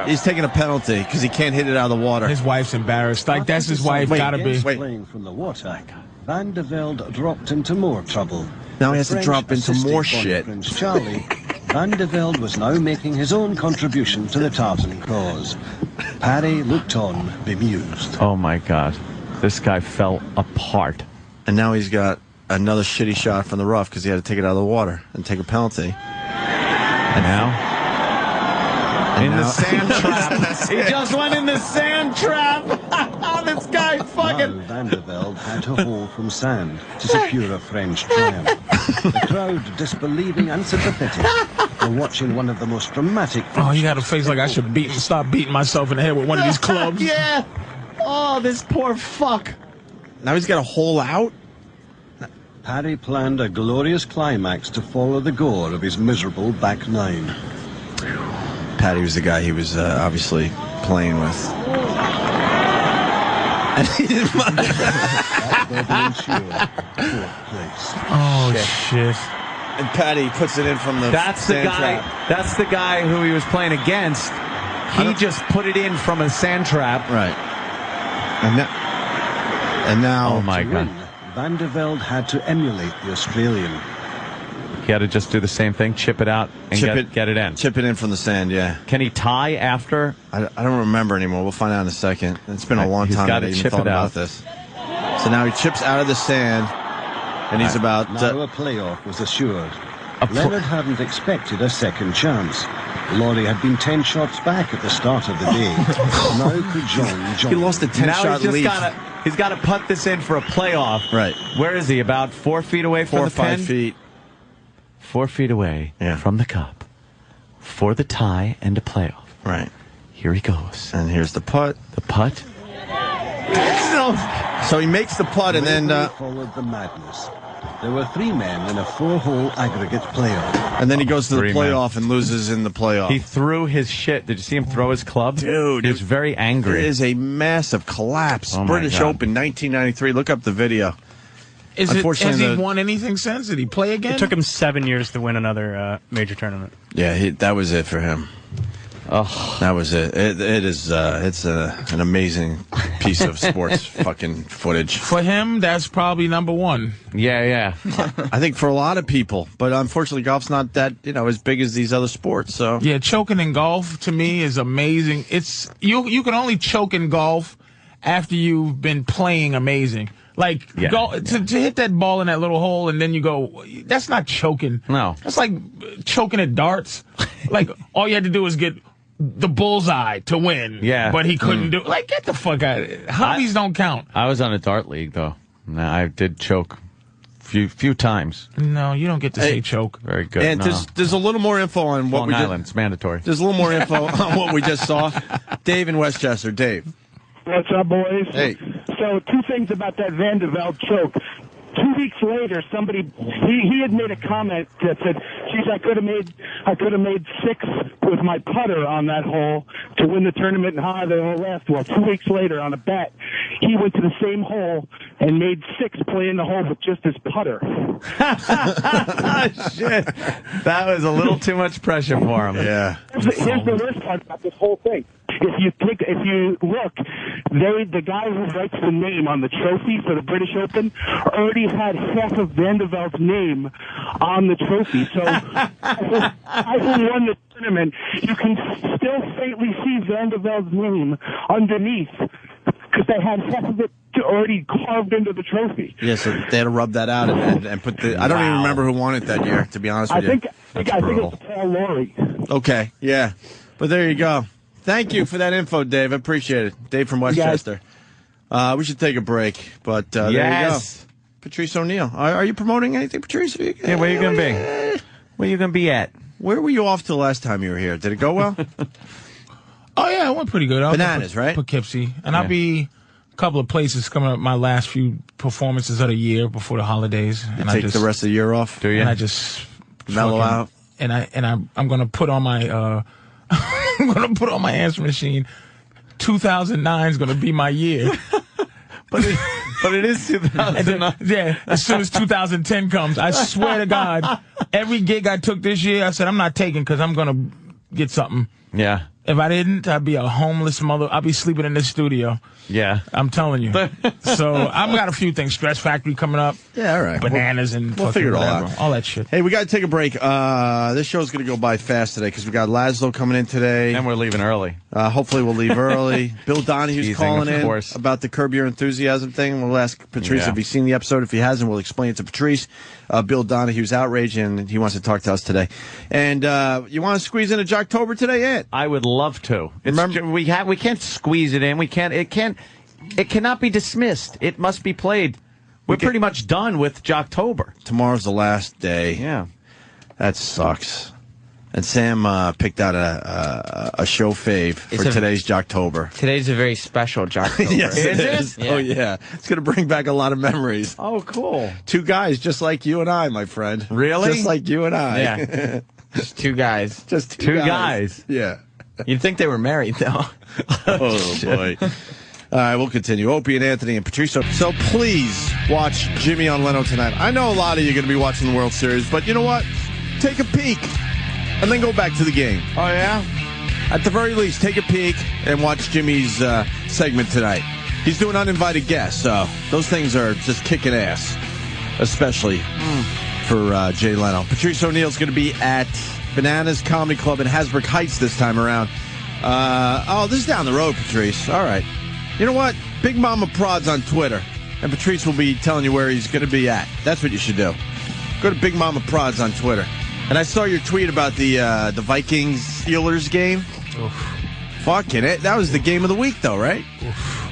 S1: he's taking a penalty because he can't hit it out of the water.
S3: His wife's embarrassed. Like, that's his wife. Gotta be.
S1: Wait.
S10: Playing from the water, Van de Velde dropped into more trouble.
S1: Now he
S10: The
S1: has to
S10: French
S1: drop into
S10: assisted
S1: more
S10: Bonnie
S1: shit.
S10: Prince Charlie, Van de Velde was now making his own contribution to the Tartan cause. Parry looked on, bemused.
S2: Oh, my God. This guy fell apart.
S1: And now he's got another shitty shot from the rough because he had to take it out of the water and take a penalty.
S2: And now? In the sand trap. He just went in the sand trap. This guy fucking...
S10: Now Van de Velde had to haul from sand to secure a French triumph. The crowd, disbelieving and sympathetic, were watching one of the most dramatic...
S3: Oh, you got a face like I should stop beating myself in the head with one of these clubs.
S2: Yeah. Oh, this poor fuck.
S1: Now he's got a hole out?
S10: Parry planned a glorious climax to follow the gore of his miserable back 9.
S1: Patty was the guy he was obviously playing with. And he didn't mind.
S3: Oh, shit.
S1: And Patty puts it in from the
S2: That's the
S1: sand
S2: guy.
S1: trap.
S2: That's the guy who he was playing against. He just put it in from a sand trap.
S1: Right. And now
S2: Oh my
S10: To
S2: God.
S10: win, Van de Velde had to emulate the Australian.
S2: He had to just do the same thing, chip it out, and get it in.
S1: Chip it in from the sand, yeah.
S2: Can he tie after?
S1: I don't remember anymore. We'll find out in a second. It's been a long
S2: He's
S1: time
S2: gotta
S1: that I even
S2: chip
S1: thought
S2: it
S1: about
S2: out.
S1: this. So now he chips out of the sand, and he's about...
S10: Now a playoff was assured. Leonard hadn't expected a second chance. Laurie had been 10 shots back at the start of the day. Now could join.
S1: He lost a 10-shot lead.
S2: He's got to putt this in for a playoff.
S1: Right.
S2: Where is he? About 4 feet away from the pin? 4 or 5 feet. 4 feet away from the cup for the tie and a playoff.
S1: Right.
S2: Here he goes.
S1: And here's the putt.
S2: The putt.
S1: So he makes the putt and then...
S10: followed the madness. There were 3 men in a 4-hole aggregate playoff.
S1: And then he goes to the playoff and loses in the playoff.
S2: He threw his shit. Did you see him throw his club?
S1: Dude.
S2: He was very angry.
S1: It is a massive collapse. British Open, 1993. Look up the video.
S3: Has he won anything since? Did he play again?
S6: It took him 7 years to win another major tournament.
S1: Yeah, that was it for him. Oh, that was it. It's an amazing piece of sports fucking footage.
S3: For him, that's probably number one.
S2: Yeah.
S1: I think for a lot of people, but unfortunately, golf's not that as big as these other sports. So
S3: yeah, choking in golf to me is amazing. It's you can only choke in golf after you've been playing amazing. Like, to hit that ball in that little hole and then you go, that's not choking.
S2: No.
S3: That's like choking at darts. Like, all you had to do was get the bullseye to win.
S2: Yeah.
S3: But he couldn't do it. Like, get the fuck out of it. Hobbies don't count.
S2: I was on a dart league, though. I did choke few times.
S3: No, you don't get to say choke.
S2: Very good.
S1: And there's a little more info on what
S2: Long Island. It's mandatory.
S1: There's a little more info on what we just saw. Dave in Westchester. Dave.
S11: What's up, boys?
S1: Hey.
S11: So, 2 things about that Van de Velde choke. 2 weeks later, he had made a comment that said, "Geez, I could have made 6 with my putter on that hole to win the tournament, and how they all left." Well, 2 weeks later, on a bet, he went to the same hole and made 6 playing the hole with just his putter.
S2: Shit, that was a little too much pressure for him.
S1: Yeah.
S11: Here's the worst part about this whole thing. If you look, the guy who writes the name on the trophy for the British Open already had half of Van de Velde's name on the trophy. So, I who won the tournament, you can still faintly see Van de Velde's name underneath because they had half of it already carved into the trophy.
S1: Yeah, so they had to rub that out and put the... I don't even remember who won it that year, to be honest with you.
S11: I think it was Paul Laurie.
S1: Okay, yeah. But there you go. Thank you for that info, Dave. I appreciate it. Dave from Westchester. We should take a break, but there you go. Patrice O'Neal. Are you promoting anything, Patrice?
S2: Yeah, where are you going to be? Where are you going to be at?
S1: Where were you off to last time you were here? Did it go well?
S3: Oh, yeah, it went pretty good.
S1: Bananas, right?
S3: Poughkeepsie. And I'll be a couple of places coming up my last few performances of the year before the holidays.
S1: And take the rest of the year off?
S2: Do you?
S3: And I just...
S1: mellow out?
S3: And I'm going to put on my... I'm going to put on my answer machine. 2009 is going to be my year.
S2: But it is 2009.
S3: Yeah, as soon as 2010 comes, I swear to God, every gig I took this year, I said, I'm not taking because I'm going to get something.
S2: Yeah.
S3: If I didn't, I'd be a homeless mother. I'd be sleeping in this studio.
S2: Yeah.
S3: I'm telling you. So I've got a few things. Stress Factory coming up.
S1: Yeah, all right.
S3: Bananas and
S1: we'll figure it all out.
S3: All that shit.
S1: Hey, we got to take a break. This show's going to go by fast today because we got Laszlo coming in today.
S2: And we're leaving early.
S1: Hopefully we'll leave early. Bill Donahue's calling in about the Curb Your Enthusiasm thing. We'll ask Patrice if he's seen the episode. If he hasn't, we'll explain it to Patrice. Bill Donahue's outraged, and he wants to talk to us today. And you want to squeeze in a Jocktober today, Ant?
S2: I would love to. Remember, we can't squeeze it in. It cannot be dismissed. It must be played. We're pretty much done with Jocktober.
S1: Tomorrow's the last day.
S2: Yeah.
S1: That sucks. And Sam picked out a show fave for today's Jocktober.
S4: Today's a very special Jocktober.
S1: Yes, it is.
S4: Yeah.
S1: Oh, yeah. It's going to bring back a lot of memories.
S2: Oh, cool.
S1: 2 guys just like you and I, my friend.
S2: Really?
S1: Just like you and I.
S4: Yeah. Just 2 guys.
S1: Just
S2: two guys.
S1: Yeah.
S4: You'd think they were married, though.
S1: Oh, boy. All right, we'll continue. Opie and Anthony and Patrice. So please watch Jimmy on Leno tonight. I know a lot of you are going to be watching the World Series, but you know what? Take a peek and then go back to the game.
S2: Oh, yeah?
S1: At the very least, take a peek and watch Jimmy's segment tonight. He's doing uninvited guests, so those things are just kicking ass, especially for Jay Leno. Patrice O'Neal's going to be at Bananas Comedy Club in Hasbrook Heights this time around. This is down the road, Patrice. All right. You know what? Big Mama Prod's on Twitter, and Patrice will be telling you where he's going to be at. That's what you should do. Go to Big Mama Prod's on Twitter. And I saw your tweet about the Vikings Steelers game.
S3: Oof.
S1: Fucking it. That was the game of the week, though, right?
S3: Oof.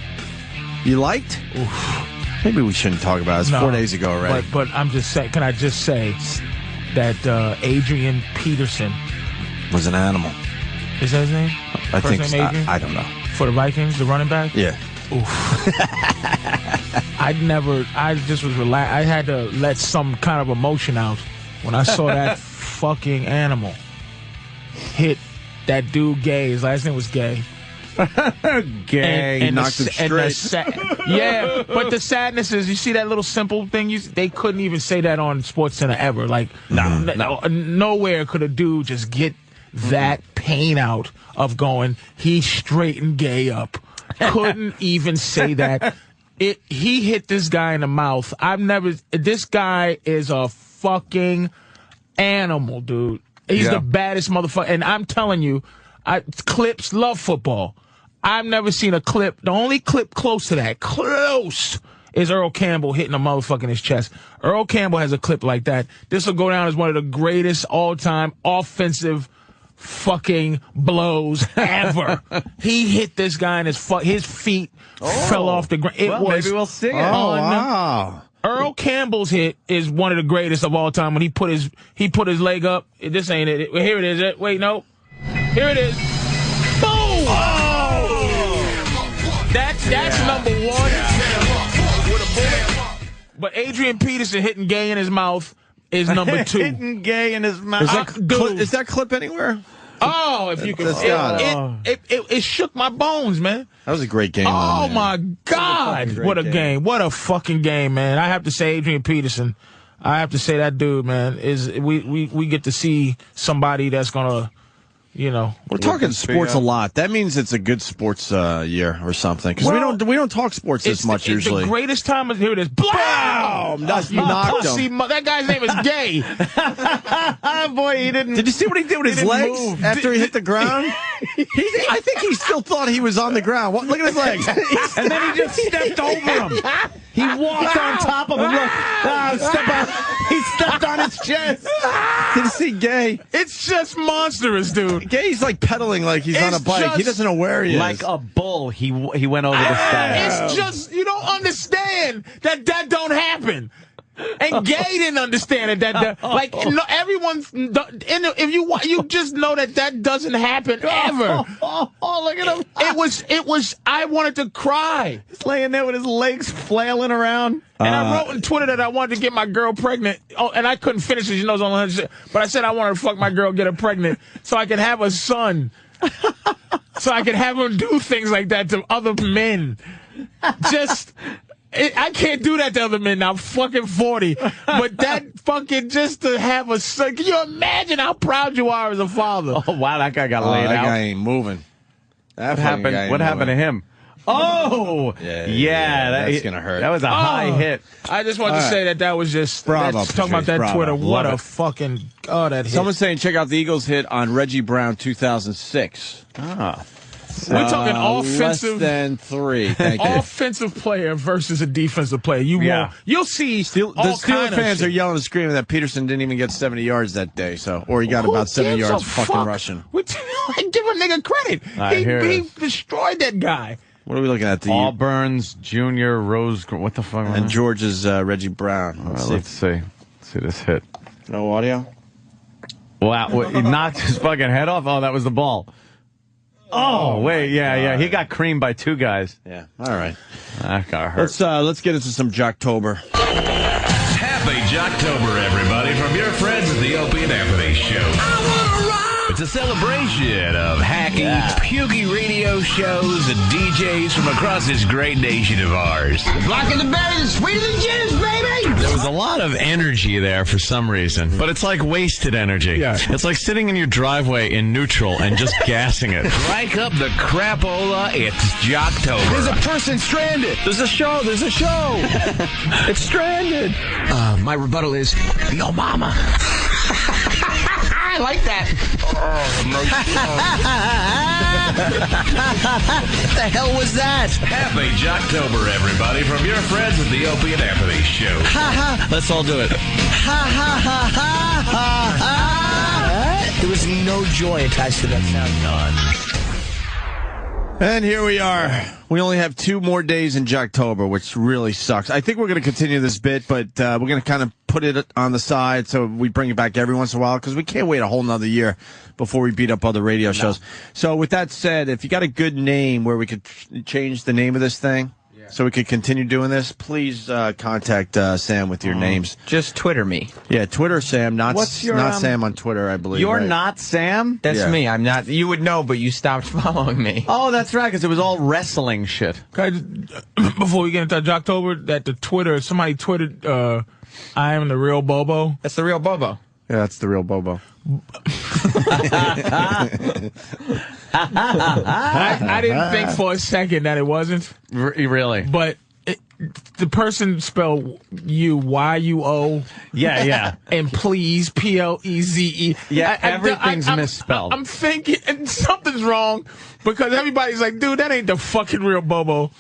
S1: You liked?
S3: Oof.
S1: Maybe we shouldn't talk about it. It's 4 days ago already.
S3: But I'm just saying, can I just say that Adrian Peterson
S1: was an animal.
S3: Is that his name?
S1: I think
S3: so.
S1: I don't know.
S3: For the Vikings, the running back?
S1: Yeah.
S3: Oof. I just was relaxed. I had to let some kind of emotion out when I saw that fucking animal hit that dude Gay. His last name was Gay.
S1: Gay. And knocked him straight.
S3: Yeah, but the sadness is, you see that little simple thing? They couldn't even say that on SportsCenter ever. Like, nowhere could a dude just get that pain out of going, he straightened Gay up. Couldn't even say that. He hit this guy in the mouth. This guy is a fucking animal, dude. He's the baddest motherfucker. And I'm telling you, clips love football. I've never seen a clip. The only clip close to that, is Earl Campbell hitting a motherfucker in his chest. Earl Campbell has a clip like that. This will go down as one of the greatest all-time offensive fucking blows ever. He hit this guy and his feet fell off the ground.
S2: Maybe we'll see it.
S1: Wow.
S3: Earl Campbell's hit is one of the greatest of all time when he put his leg up. This ain't it. Here it is. Wait, no. Here it is. Boom! Oh! That's number one. But Adrian Peterson hitting Gay in his mouth is number 2.
S2: Hitting Gay in his mouth.
S1: Is that clip anywhere?
S3: Oh, if you could see it shook my bones, man.
S1: That was a great game.
S3: Oh, my God. What a game. What a fucking game, man. I have to say Adrian Peterson. I have to say that dude, man, we get to see somebody that's going to,
S1: We're talking sports a lot. That means it's a good sports year or something. Because we don't talk sports this much usually.
S3: The greatest time is, here it is. Blam!
S1: That's knocked him.
S3: That guy's name is Gay.
S2: Boy, he didn't.
S1: Did you see what he did with his legs after he hit the ground? I think he still thought he was on the ground. Look at his legs.
S2: And then he just stepped over him. He walked on top of him. Look. He stepped on his chest.
S1: Did you see Gay?
S3: It's just monstrous, dude.
S1: Gay's like pedaling like he's on a bike. He doesn't know where he is.
S2: Like a bull, he went over the side.
S3: It's just, you don't understand that don't happen. And Gay didn't understand it. Everyone, if you just know that doesn't happen ever.
S2: Oh, look at him.
S3: It was. I wanted to cry.
S2: He's laying there with his legs flailing around.
S3: And I wrote on Twitter that I wanted to get my girl pregnant. Oh, and I couldn't finish it. She knows all that. But I said I wanted to fuck my girl, get her pregnant, so I could have a son. So I could have him do things like that to other men. I can't do that to other men now. I'm fucking 40. But that fucking just to have a son. Can you imagine how proud you are as a father?
S2: Oh, wow, that guy got laid out.
S1: That guy ain't moving.
S2: What happened to him? Oh! Yeah,
S1: that's going to hurt.
S2: That was a high hit.
S3: I just wanted to say that was just...
S1: Bravo,
S3: talking about that Twitter. What a fucking... Oh, that hit.
S1: Someone's saying check out the Eagles hit on Reggie Brown 2006.
S3: We're talking offensive.
S1: Less than 3. Thank you.
S3: Offensive player versus a defensive player. You'll see.
S1: The Steelers fans are yelling and screaming that Peterson didn't even get 70 yards that day, or he got about 70 yards fucking rushing.
S3: Give a nigga credit. He destroyed that guy.
S1: What are we looking at?
S2: Auburn's Junior Rose. What the fuck?
S1: And George's Reggie Brown.
S2: Let's see. Let's see this hit.
S1: No audio.
S2: Wow! He knocked his fucking head off. Oh, that was the ball. Oh, wait, yeah. He got creamed by 2 guys.
S1: Yeah, all right.
S2: That got hurt.
S1: Let's get into some Jocktober.
S12: Happy Jocktober, everybody, from your friends at the Opie and Anthony Show. I wanna rock! It's a celebration of hacky, pukey radio shows and DJs from across this great nation of ours.
S13: The blacker the berry, the sweeter the juice, baby!
S12: There was a lot of energy there for some reason, but it's like wasted energy. Yeah. It's like sitting in your driveway in neutral and just gassing it. Strike up the crapola, it's Jocktober.
S13: There's a person stranded.
S12: There's a show.
S13: It's stranded. My rebuttal is, yo mama. I like that. What the hell was that?
S12: Happy Jocktober, everybody, from your friends at the Opie and Anthony Show.
S13: Ha ha.
S2: Let's all do it.
S13: Ha ha ha ha ha ha. There was no joy attached to that sound. None.
S1: And here we are. We only have 2 more days in Jocktober, which really sucks. I think we're going to continue this bit, but we're going to kind of put it on the side so we bring it back every once in a while because we can't wait a whole nother year before we beat up other radio shows. So with that said, if you got a good name where we could change the name of this thing so we could continue doing this, please contact Sam with your names.
S4: Just Twitter me.
S1: Yeah, Twitter Sam, not
S2: What's your,
S1: Sam on Twitter, I believe.
S2: You're
S1: right?
S2: not Sam?
S4: That's me. I'm not. You would know, but you stopped following me.
S2: Oh, that's right, because it was all wrestling shit.
S3: Before we get into Jocktober, that the Twitter, somebody tweeted, I am the real Bobo.
S4: That's the real Bobo.
S1: Yeah, that's the real Bobo.
S3: I didn't think for a second that it wasn't.
S2: Really?
S3: But the person spelled you Y-U-O.
S2: Yeah.
S3: And please, P-L-E-Z-E.
S2: Yeah, everything's misspelled.
S3: I'm thinking and something's wrong because everybody's like, dude, that ain't the fucking real Bobo.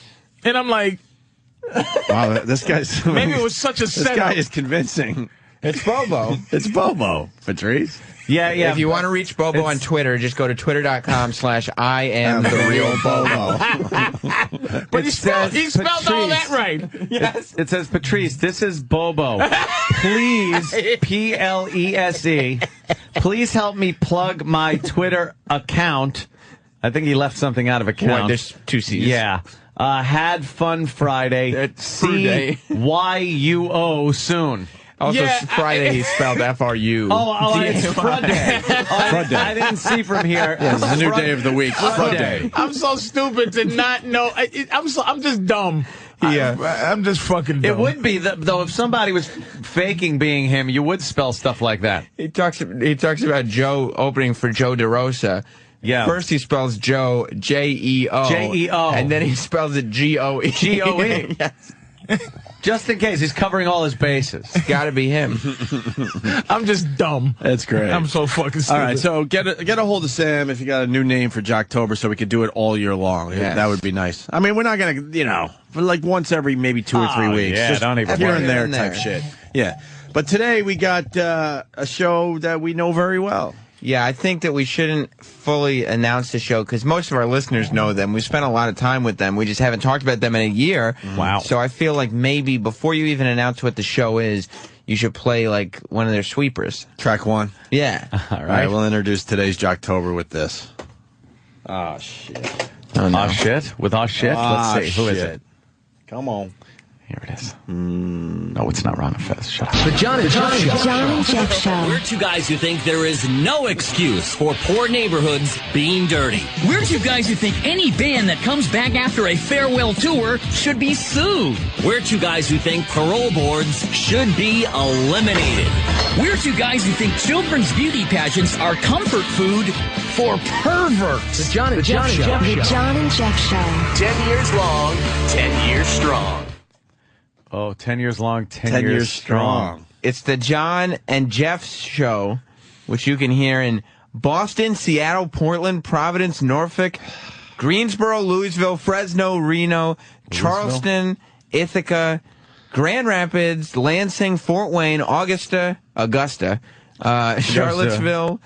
S3: And I'm like,
S1: wow, this guy's...
S3: Maybe it was such a setup.
S1: This guy is convincing.
S4: It's Bobo.
S1: It's Bobo. Patrice?
S2: Yeah.
S4: If you want to reach Bobo on Twitter, just go to twitter.com/I am the real Bobo.
S3: But he spelled all that right.
S2: Yes. It says, Patrice, this is Bobo. Please, P-L-E-S-E, please help me plug my Twitter account. I think he left something out of account.
S4: What, there's 2 C's.
S2: Yeah. Had Fun Friday. C-Y-U-O soon.
S4: Also, Friday he spelled F-R-U.
S2: Oh, it's Friday. I didn't see from here.
S1: Yeah, it's a new day of the week.
S2: Friday.
S3: I'm so stupid to not know. I'm just dumb.
S4: Yeah.
S3: I'm just fucking dumb.
S2: It would be, though, if somebody was faking being him, you would spell stuff like that.
S4: He talks about Joe opening for Joe DeRosa.
S2: Yeah.
S4: First he spells Joe, J-E-O.
S2: J-E-O.
S4: And then he spells it G-O-E.
S2: G-O-E.
S4: Yes.
S2: Just in case, he's covering all his bases.
S4: It's got to be him.
S3: I'm just dumb.
S1: That's great.
S3: I'm so fucking stupid.
S1: All right, so get a hold of Sam if you got a new name for Jocktober so we could do it all year long.
S4: Yes.
S1: That would be nice. I mean, we're not going to, for like once every maybe 2 or 3 weeks.
S2: Yeah,
S1: just
S2: don't even
S1: here
S2: worry.
S1: and there type shit. Yeah. But today we got a show that we know very well.
S4: Yeah, I think that we shouldn't fully announce the show because most of our listeners know them. We spent a lot of time with them. We just haven't talked about them in a year.
S2: Wow.
S4: So I feel like maybe before you even announce what the show is, you should play like one of their sweepers.
S1: Track 1.
S4: Yeah.
S1: All right, we'll introduce today's Jocktober with this. Oh, shit.
S4: Oh, no.
S2: Oh, shit? With our shit? Let's see. Who is it?
S1: Come on.
S2: Here it is. No, it's not Ron and Fez. Shut up.
S14: The John and Jeff Show.
S15: John and Jeff Show.
S14: We're 2 guys who think there is no excuse for poor neighborhoods being dirty. We're 2 guys who think any band that comes back after a farewell tour should be sued. We're 2 guys who think parole boards should be eliminated. We're 2 guys who think children's beauty pageants are comfort food for perverts.
S15: The John and Jeff Show. The John and Jeff Show.
S14: 10 years long, 10 years strong.
S2: Oh, 10 years long, 10 years strong.
S4: It's the John and Jeff Show, which you can hear in Boston, Seattle, Portland, Providence, Norfolk, Greensboro, Louisville, Fresno, Reno, Charleston, Ithaca, Grand Rapids, Lansing, Fort Wayne, Augusta, Charlottesville,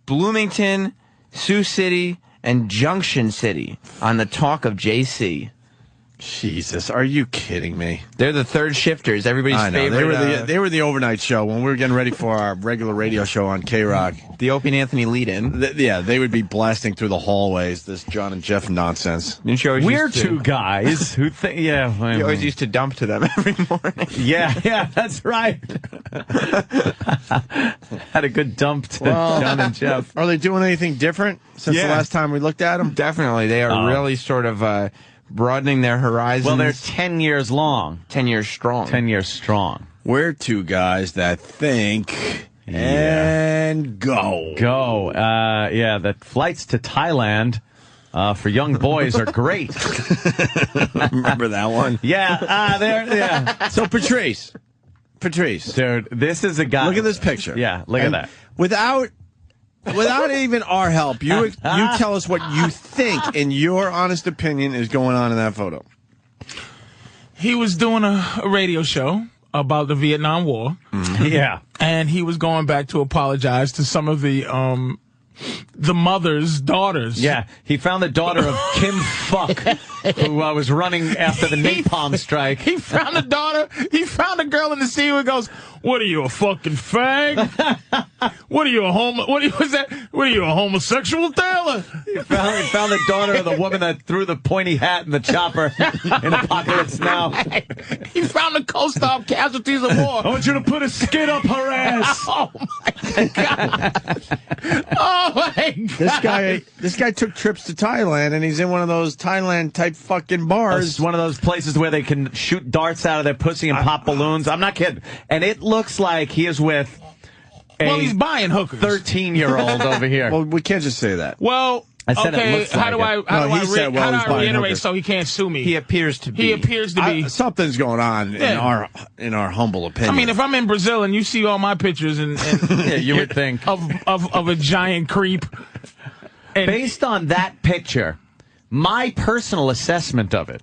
S4: Bloomington, Sioux City, and Junction City on the Talk of JC.
S1: Jesus, are you kidding me?
S4: They're the third shifters, everybody's favorite.
S1: They were the overnight show when we were getting ready for our regular radio show on K-Rock.
S4: The Opie and Anthony lead-in.
S1: Yeah, they would be blasting through the hallways, this John and Jeff nonsense.
S2: We're 2 guys who think,
S4: You always used to dump to them every morning.
S2: Yeah, that's right. Had a good dump to John and Jeff.
S1: Are they doing anything different since the last time we looked at them?
S4: Definitely. They are really sort of broadening their horizons.
S2: Well, they're 10 years long.
S4: 10 years strong.
S2: 10 years strong.
S1: We're 2 guys that think and go.
S2: Go. The flights to Thailand for young boys are great.
S1: Remember that one?
S2: Yeah.
S1: So, Patrice.
S2: Dude, this is a guy.
S1: Look at this picture.
S2: Yeah, look at that.
S1: Without even our help, you tell us what you think, in your honest opinion, is going on in that photo.
S3: He was doing a radio show about the Vietnam War.
S2: Mm-hmm. Yeah.
S3: and he was going back to apologize to some of the mother's daughters.
S2: Yeah, he found the daughter of Kim Fuck, who was running after the napalm strike.
S3: He found the daughter. He found a girl in the scene who goes, "What are you, a fucking fag? What are you, a homosexual, Taylor?"
S2: He found the daughter of the woman that threw the pointy hat in the chopper in Apocalypse Now.
S3: He found the co-star casualties of war.
S2: I want you to put a skid up her ass.
S3: Oh my God! Oh my God!
S1: This guy took trips to Thailand, and he's in one of those Thailand type fucking bars.
S2: It's one of those places where they can shoot darts out of their pussy and pop balloons. I'm not kidding. And it looks like he is with
S3: he's buying hookers.
S2: 13-year-old over here.
S1: Well, we can't just say that.
S3: Well,
S2: I said
S3: okay,
S2: it looks like
S3: how do I reiterate
S1: hookers.
S3: so he can't sue me?
S4: He appears to be.
S1: Something's going on in our humble opinion.
S3: I mean, if I'm in Brazil and you see all my pictures and
S2: yeah, you would think
S3: of a giant creep.
S2: Based on that picture, my personal assessment of it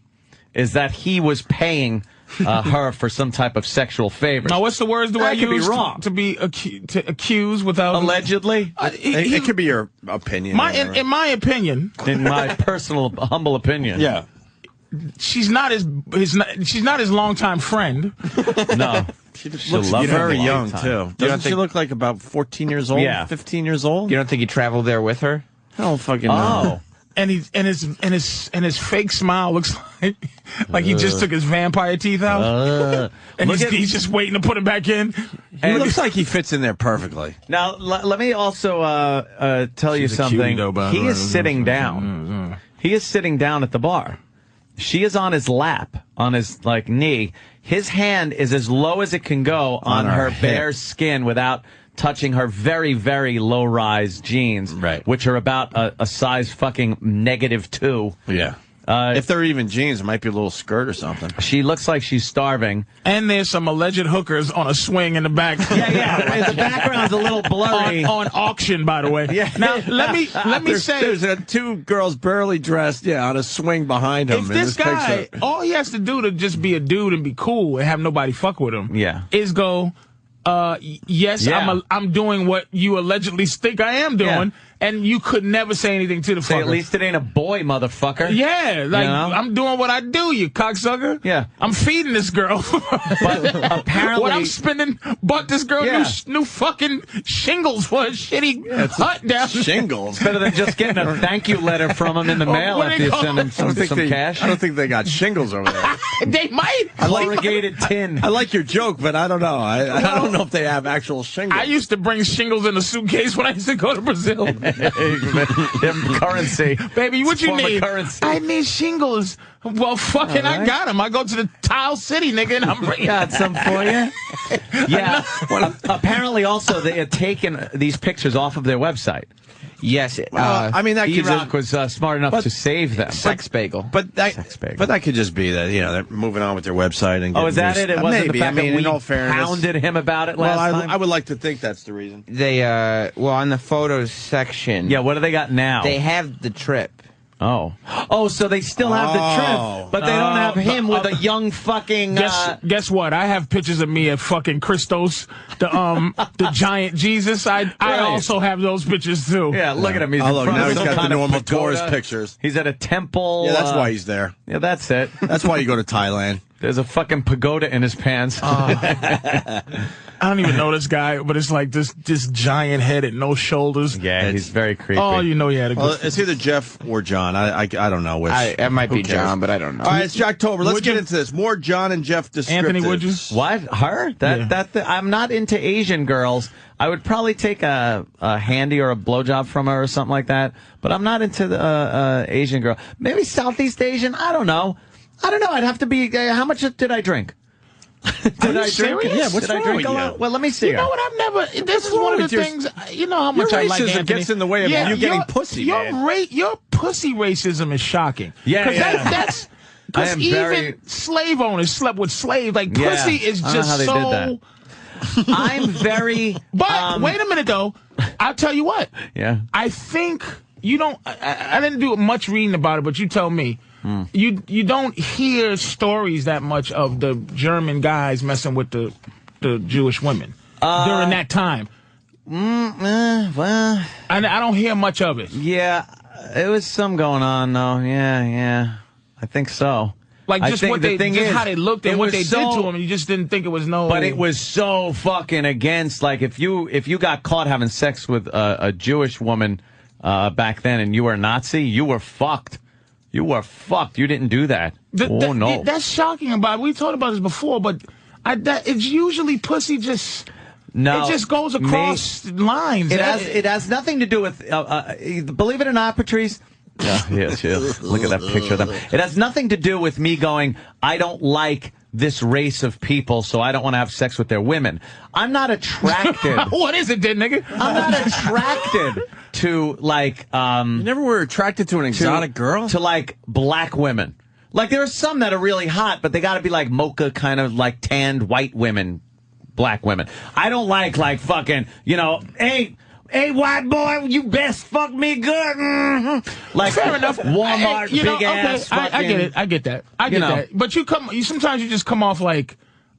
S2: is that he was paying her for some type of sexual favor.
S3: Now, what's the words do I use?
S2: Be wrong.
S3: To accuse without
S2: allegedly.
S1: It could be your opinion.
S3: In my opinion,
S2: in my personal humble opinion,
S1: yeah,
S3: she's not his longtime friend.
S2: No.
S1: She looks very young, too. Doesn't she look like about 14 years old?
S2: Yeah.
S1: 15 years old?
S4: You don't think he traveled there with her?
S1: I don't fucking know.
S3: And his fake smile looks like he just took his vampire teeth out. And he's just waiting to put it back in.
S1: It looks like he fits in there perfectly.
S2: Now, let me also tell you something. He is sitting down. He is sitting down at the bar. She is on his lap, on his knee. His hand is as low as it can go on her bare skin without touching her very, very low-rise jeans,
S1: right,
S2: which are about a size fucking -2.
S1: Yeah. If they're even jeans, it might be a little skirt or something.
S2: She looks like she's starving.
S3: And there's some alleged hookers on a swing in the back.
S2: Yeah. The background's a little blurry.
S3: On auction, by the way.
S1: Yeah.
S3: Now, let me say.
S1: There's two girls barely dressed, on a swing behind him.
S3: If this guy, all he has to do to just be a dude and be cool and have nobody fuck with him, is go, yes, I'm doing what you allegedly think I am doing, and you could never say anything to the fucker.
S2: At least it ain't a boy, motherfucker.
S3: Yeah, I'm doing what I do, you cocksucker.
S2: Yeah.
S3: I'm feeding this girl.
S2: But apparently...
S3: what I'm spending, bought this girl new fucking shingles for a shitty hut down.
S1: Shingles?
S2: It's better than just getting a thank you letter from him in the mail after you send him some cash.
S1: I don't think they got shingles over there.
S3: They might.
S2: Corrugated tin.
S1: I like your joke, but I don't know. I don't know if they have actual shingles.
S3: I used to bring shingles in a suitcase when I used to go to Brazil.
S2: Currency.
S3: Baby, what you need?
S2: Currency.
S3: I need shingles. Well, fucking, I got them. I go to the Tile City, nigga, and I'm bringing
S2: got some for you. Yeah. Well, apparently, also, they had taken these pictures off of their website.
S4: Yes.
S1: I mean, that
S2: E-Rock was smart enough to save them.
S4: Sex bagel.
S1: But that could just be that, they're moving on with their website. And
S2: is that it? It wasn't the fact that we
S1: in all fairness,
S2: hounded him about it last time?
S1: I would like to think that's the reason.
S4: They, on the photos section.
S2: Yeah, what do they got now?
S4: They have the trip.
S2: Oh, so they still have the trip, but they don't have him with a young fucking...
S3: Guess what? I have pictures of me at fucking Christos, the giant Jesus. I also have those pictures, too.
S2: Yeah, look at him. He's
S1: now he's got the normal tourist pictures.
S2: He's at a temple.
S1: Yeah, that's why he's there.
S2: Yeah, that's it.
S1: That's why you go to Thailand.
S2: There's a fucking pagoda in his pants.
S3: I don't even know this guy, but it's like this giant head and no shoulders.
S2: Yeah, he's very creepy.
S3: Oh, you know he had a good...
S1: it's either Jeff or John. I don't know which.
S4: It might be John, but I don't know.
S1: All right, it's Jocktober. Let's get into this. More John and Jeff descriptives.
S3: Anthony, would you?
S2: What? Her? I'm not into Asian girls. I would probably take a handy or a blowjob from her or something like that, but I'm not into the Asian girl. Maybe Southeast Asian? I don't know. I'd have to be... how much did I drink?
S3: Did I drink?
S1: Yeah, what's wrong with you?
S2: Well, let me see.
S3: You know what? I've never... This is one of the things... You know how much I like Anthony.
S1: Gets in the way of you getting pussy, man.
S3: Your pussy racism is shocking.
S2: Yeah.
S3: That's... Because even slave owners slept with slaves. Like, pussy is just so...
S2: I'm very...
S3: But, wait a minute, though. I'll tell you what.
S2: Yeah.
S3: I think you don't... I didn't do much reading about it, but you tell me. You don't hear stories that much of the German guys messing with the Jewish women. during that time?
S2: Well,
S3: I don't hear much of it.
S2: Yeah, it was some going on though. Yeah, I think so.
S3: Like just what they, just how they looked and what they did to him, and you just didn't think it was no.
S2: But it was so fucking against. Like if you got caught having sex with a Jewish woman back then, and you were a Nazi, you were fucked. You were fucked. You didn't do that. No.
S3: That's shocking about it. We talked about this before, but it's usually pussy just.
S2: No,
S3: it just goes across lines.
S2: It has nothing to do with. Believe it or not, Patrice. Yes. Look at that picture of them. It has nothing to do with me going, I don't like this race of people, so I don't want to have sex with their women. I'm not attracted.
S3: What is it, then, nigga?
S2: I'm not attracted to, like...
S1: you never were attracted to an exotic girl?
S2: To, like, black women. Like, there are some that are really hot, but they got to be, like, mocha kind of, like, tanned white women, black women. I don't like fucking, hey, white boy, you best fuck me good. Mm-hmm. Like,
S3: fair enough.
S2: Walmart, big ass.
S3: Okay, I get it. I get that. That. But sometimes you just come off like,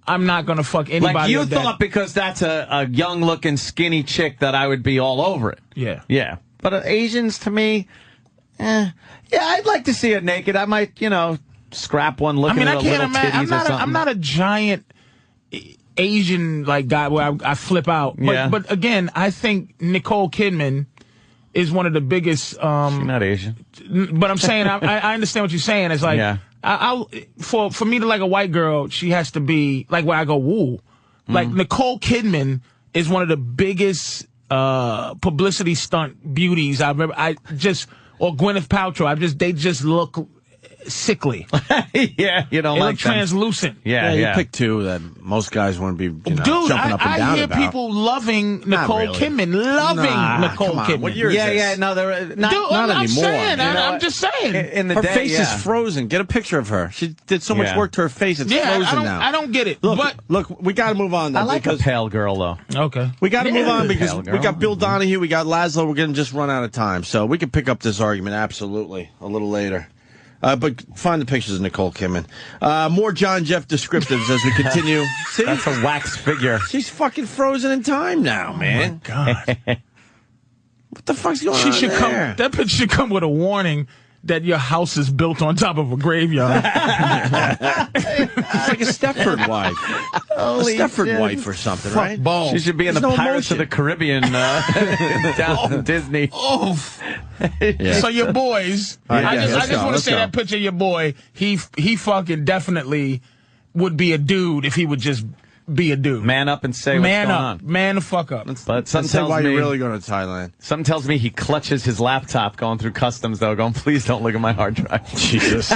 S3: I'm not going to fuck anybody.
S2: Like you thought because that's a young looking skinny chick that I would be all over it.
S3: Yeah.
S2: Yeah. But Asians to me, yeah, I'd like to see it naked. I might, scrap one looking at a little titties or something.
S3: I'm not a giant Asian like guy where I flip out. But again, I think Nicole Kidman is one of the biggest. She's
S2: not Asian.
S3: But I'm saying I understand what you're saying. It's like for me to like a white girl, she has to be like where I go woo. Like Nicole Kidman is one of the biggest publicity stunt beauties I've ever. Or Gwyneth Paltrow. They just look sickly.
S2: Yeah, you don't
S3: they
S2: like
S3: look translucent.
S1: Yeah, you pick two that most guys wouldn't be jumping up and down
S3: I hear
S1: about.
S3: people loving Nicole Kidman. Nicole Kidman.
S1: What year is this?
S2: Yeah, no, not
S3: I'm
S1: anymore.
S3: Saying, I'm just saying.
S2: In the
S1: her
S2: day,
S1: face is frozen. Get a picture of her. She did so much work to her face. It's frozen now.
S3: I don't get it.
S1: Look, we got to move on. Though,
S2: I like a pale girl, though.
S3: Okay.
S1: We got to move on because we got Bill Donahue, we got Laszlo. We're going to just run out of time. So we can pick up this argument absolutely a little later. But find the pictures of Nicole Kidman. More John Jeff descriptives as we continue. See?
S2: That's a wax figure.
S1: She's fucking frozen in time now, man.
S3: Oh, my God.
S1: What the fuck's going on there?
S3: That picture should come with a warning that your house is built on top of a graveyard.
S1: It's like a Stepford wife. A Stepford wife or something, right?
S3: Balls.
S2: She should be in the Pirates of the Caribbean down in Disney.
S3: Oh. Yeah. So your boys, I just want to say that picture of your boy, he fucking definitely would be a dude if he would just be a dude.
S2: Man up and say what's going on.
S3: Man the fuck up.
S2: But something tells
S1: why
S2: me
S1: you're really going to Thailand.
S2: Something tells me he clutches his laptop going through customs, though, going, please don't look at my hard drive.
S1: Jesus.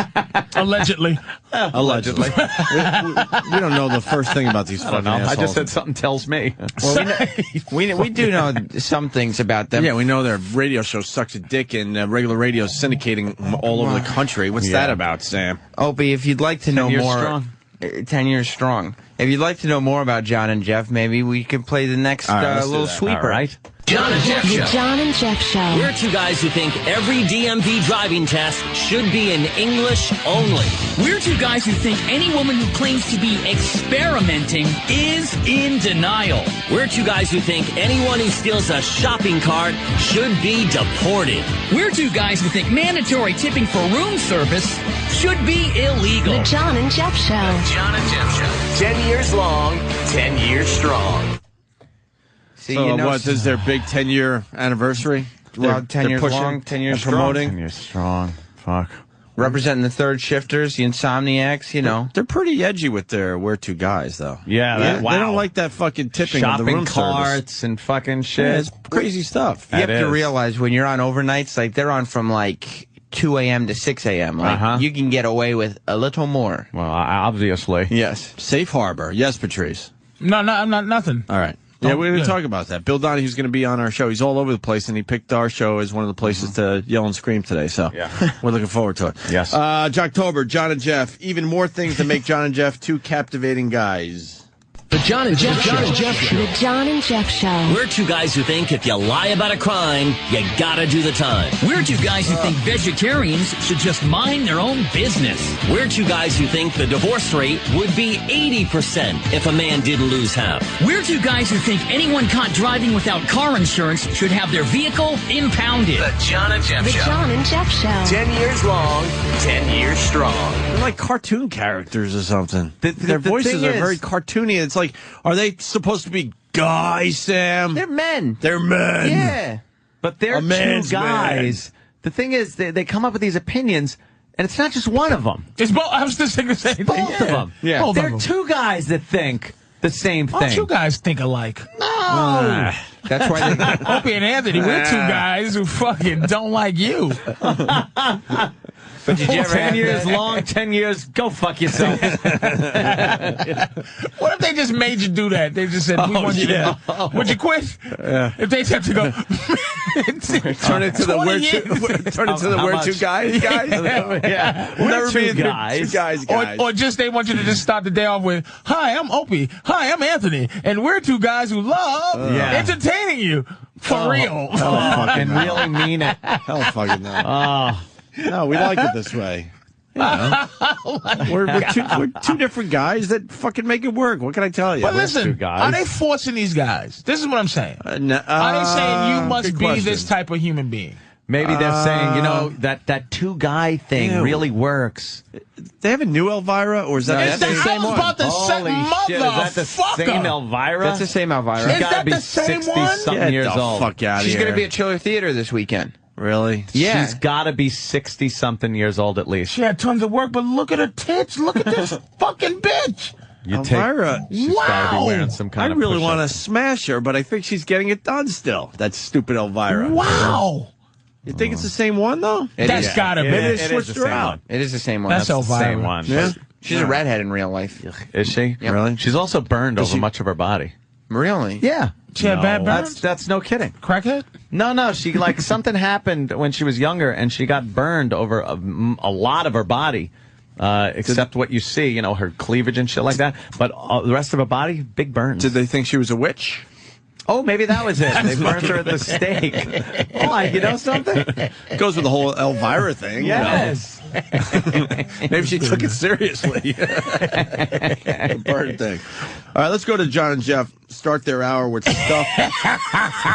S3: Allegedly.
S1: Allegedly. we don't know the first thing about these fucking assholes.
S2: I just said something tells me.
S4: Well, we do know some things about them.
S1: Yeah, we know their radio show sucks a dick and regular radio is syndicating all over the country. What's that about, Sam?
S4: Opie, if you'd like to know more...
S2: strong.
S4: 10 years strong. If you'd like to know more about John and Jeff, maybe we could play the next little sweeper.
S2: All right.
S12: John and Jeff
S15: The
S12: Show.
S15: John and Jeff Show.
S14: We're two guys who think every DMV driving test should be in English only. We're two guys who think any woman who claims to be experimenting is in denial. We're two guys who think anyone who steals a shopping cart should be deported. We're two guys who think mandatory tipping for room service should be illegal.
S15: The John and Jeff Show.
S12: John and Jeff Show. 10 years long, 10 years strong.
S4: See,
S1: So what is their big 10-year anniversary?
S4: Well, 10 years
S1: pushing
S4: long, 10 years
S1: and
S4: strong.
S1: promoting.
S2: 10 years strong. Fuck.
S4: Representing the third shifters, the insomniacs,
S1: They're pretty edgy with their We're Two Guys, though.
S2: Yeah, wow.
S1: They don't like that fucking tipping of the
S2: Shopping
S1: room
S2: carts
S1: service.
S2: and fucking shit.
S1: Yeah, it's crazy stuff.
S4: You have to realize when you're on overnights, like they're on from like 2 a.m. to 6 a.m. Like you can get away with a little more.
S2: Well, obviously.
S4: Yes.
S1: Safe harbor. Yes, Patrice.
S3: No, I'm not nothing.
S1: All right. Yeah, we're going to talk about that. Bill Donahue's going to be on our show. He's all over the place, and he picked our show as one of the places to yell and scream today. So we're looking forward to it.
S2: Yes.
S1: Jocktober, John and Jeff. Even more things that make John and Jeff two captivating guys.
S14: The John and Jeff Show.
S15: The John and Jeff Show.
S14: We're two guys who think if you lie about a crime, you gotta do the time. We're two guys who think vegetarians should just mind their own business. We're two guys who think the divorce rate would be 80% if a man didn't lose half. We're two guys who think anyone caught driving without car insurance should have their vehicle impounded.
S12: The John and Jeff
S15: The
S12: Show.
S15: John and Jeff Show.
S12: 10 years long, 10 years strong.
S1: They're like cartoon characters or something. Their
S4: the
S1: voices
S4: thing
S1: are
S4: is-
S1: very cartoony. It's like, are they supposed to be guys, Sam?
S4: They're men.
S1: They're men.
S4: Yeah.
S2: But they're
S1: A
S2: two
S1: man's
S2: guys. The thing is, they come up with these opinions, and it's not just one of them.
S3: It's both. I was just thinking the same thing.
S2: Both of them.
S4: Yeah.
S3: Both of
S2: They're
S3: them.
S2: two guys that think the same
S3: Why don't
S2: thing.
S3: you guys think alike?
S2: No.
S4: That's why they...
S3: Opie and Anthony, we're two guys who fucking don't like you.
S4: But did you ever
S2: 10
S4: have
S2: years
S4: that?
S2: long, 10 years, go fuck yourself.
S3: What if they just made you do that? They just said, we want you to go. Would you quit? If they had to go,
S1: Turn it to the
S3: 20
S1: we're
S3: years.
S1: we're two guys, guys.
S2: Yeah.
S1: We'll never
S2: two
S1: be
S2: guys.
S1: two guys.
S3: Or just they want you to just start the day off with, hi, I'm Opie. Hi, I'm Anthony. And we're two guys who love entertaining you. For real.
S2: And really mean it.
S1: Hell fucking no. No, we like it this way. You know? we're two different guys that fucking make it work. What can I tell you?
S3: But
S1: We're
S3: listen,
S1: two guys.
S3: are they forcing these guys? This is what I'm saying. Are they saying you must
S1: good
S3: be
S1: question.
S3: this type of human being?
S2: Maybe they're saying, you know, that two-guy thing
S1: Ew.
S2: really works.
S1: They have a new Elvira, or is that
S3: Is that I was about to say,
S2: Holy shit, is that the same Elvira?
S4: That's the same Elvira.
S2: She's got to be 60-something years old.
S1: Fuck out of
S4: She's
S1: here.
S4: going to be at Chiller Theater this weekend.
S1: Really?
S4: Yeah.
S2: She's got to be 60-something years old at least.
S3: She had tons of work, but look at her tits. Look at this fucking bitch.
S1: Elvira.
S2: She's got to be wearing some kind
S1: I
S2: of
S1: really
S2: push-up.
S1: want to smash her, but I think she's getting it done still. That stupid Elvira.
S3: Wow.
S1: You think it's the same one, though?
S3: That's gotta be.
S1: Maybe they
S2: It is
S1: switched
S2: the
S1: her
S2: same
S1: out.
S2: one.
S4: It is the same one.
S3: That's
S2: the
S3: Elvira.
S2: same one.
S1: Yeah?
S4: She's a redhead in real life.
S2: Is she?
S4: Yep.
S1: Really?
S2: She's also burned
S1: Does
S2: over
S1: she-
S2: much of her body.
S4: Really?
S2: Yeah.
S3: She had bad burns?
S2: That's no kidding.
S3: Crackhead?
S2: No, she like something happened when she was younger, and she got burned over a lot of her body, except what you see, you know, her cleavage and shit like that. But the rest of her body, big burns.
S1: Did they think she was a witch?
S2: Oh, maybe that was it. They burned her at the stake. Oh, you know something?
S1: Goes with the whole Elvira thing.
S2: Yes.
S1: You know? Maybe she took it seriously. The burn thing. All right, let's go to John and Jeff. Start their hour with stuff.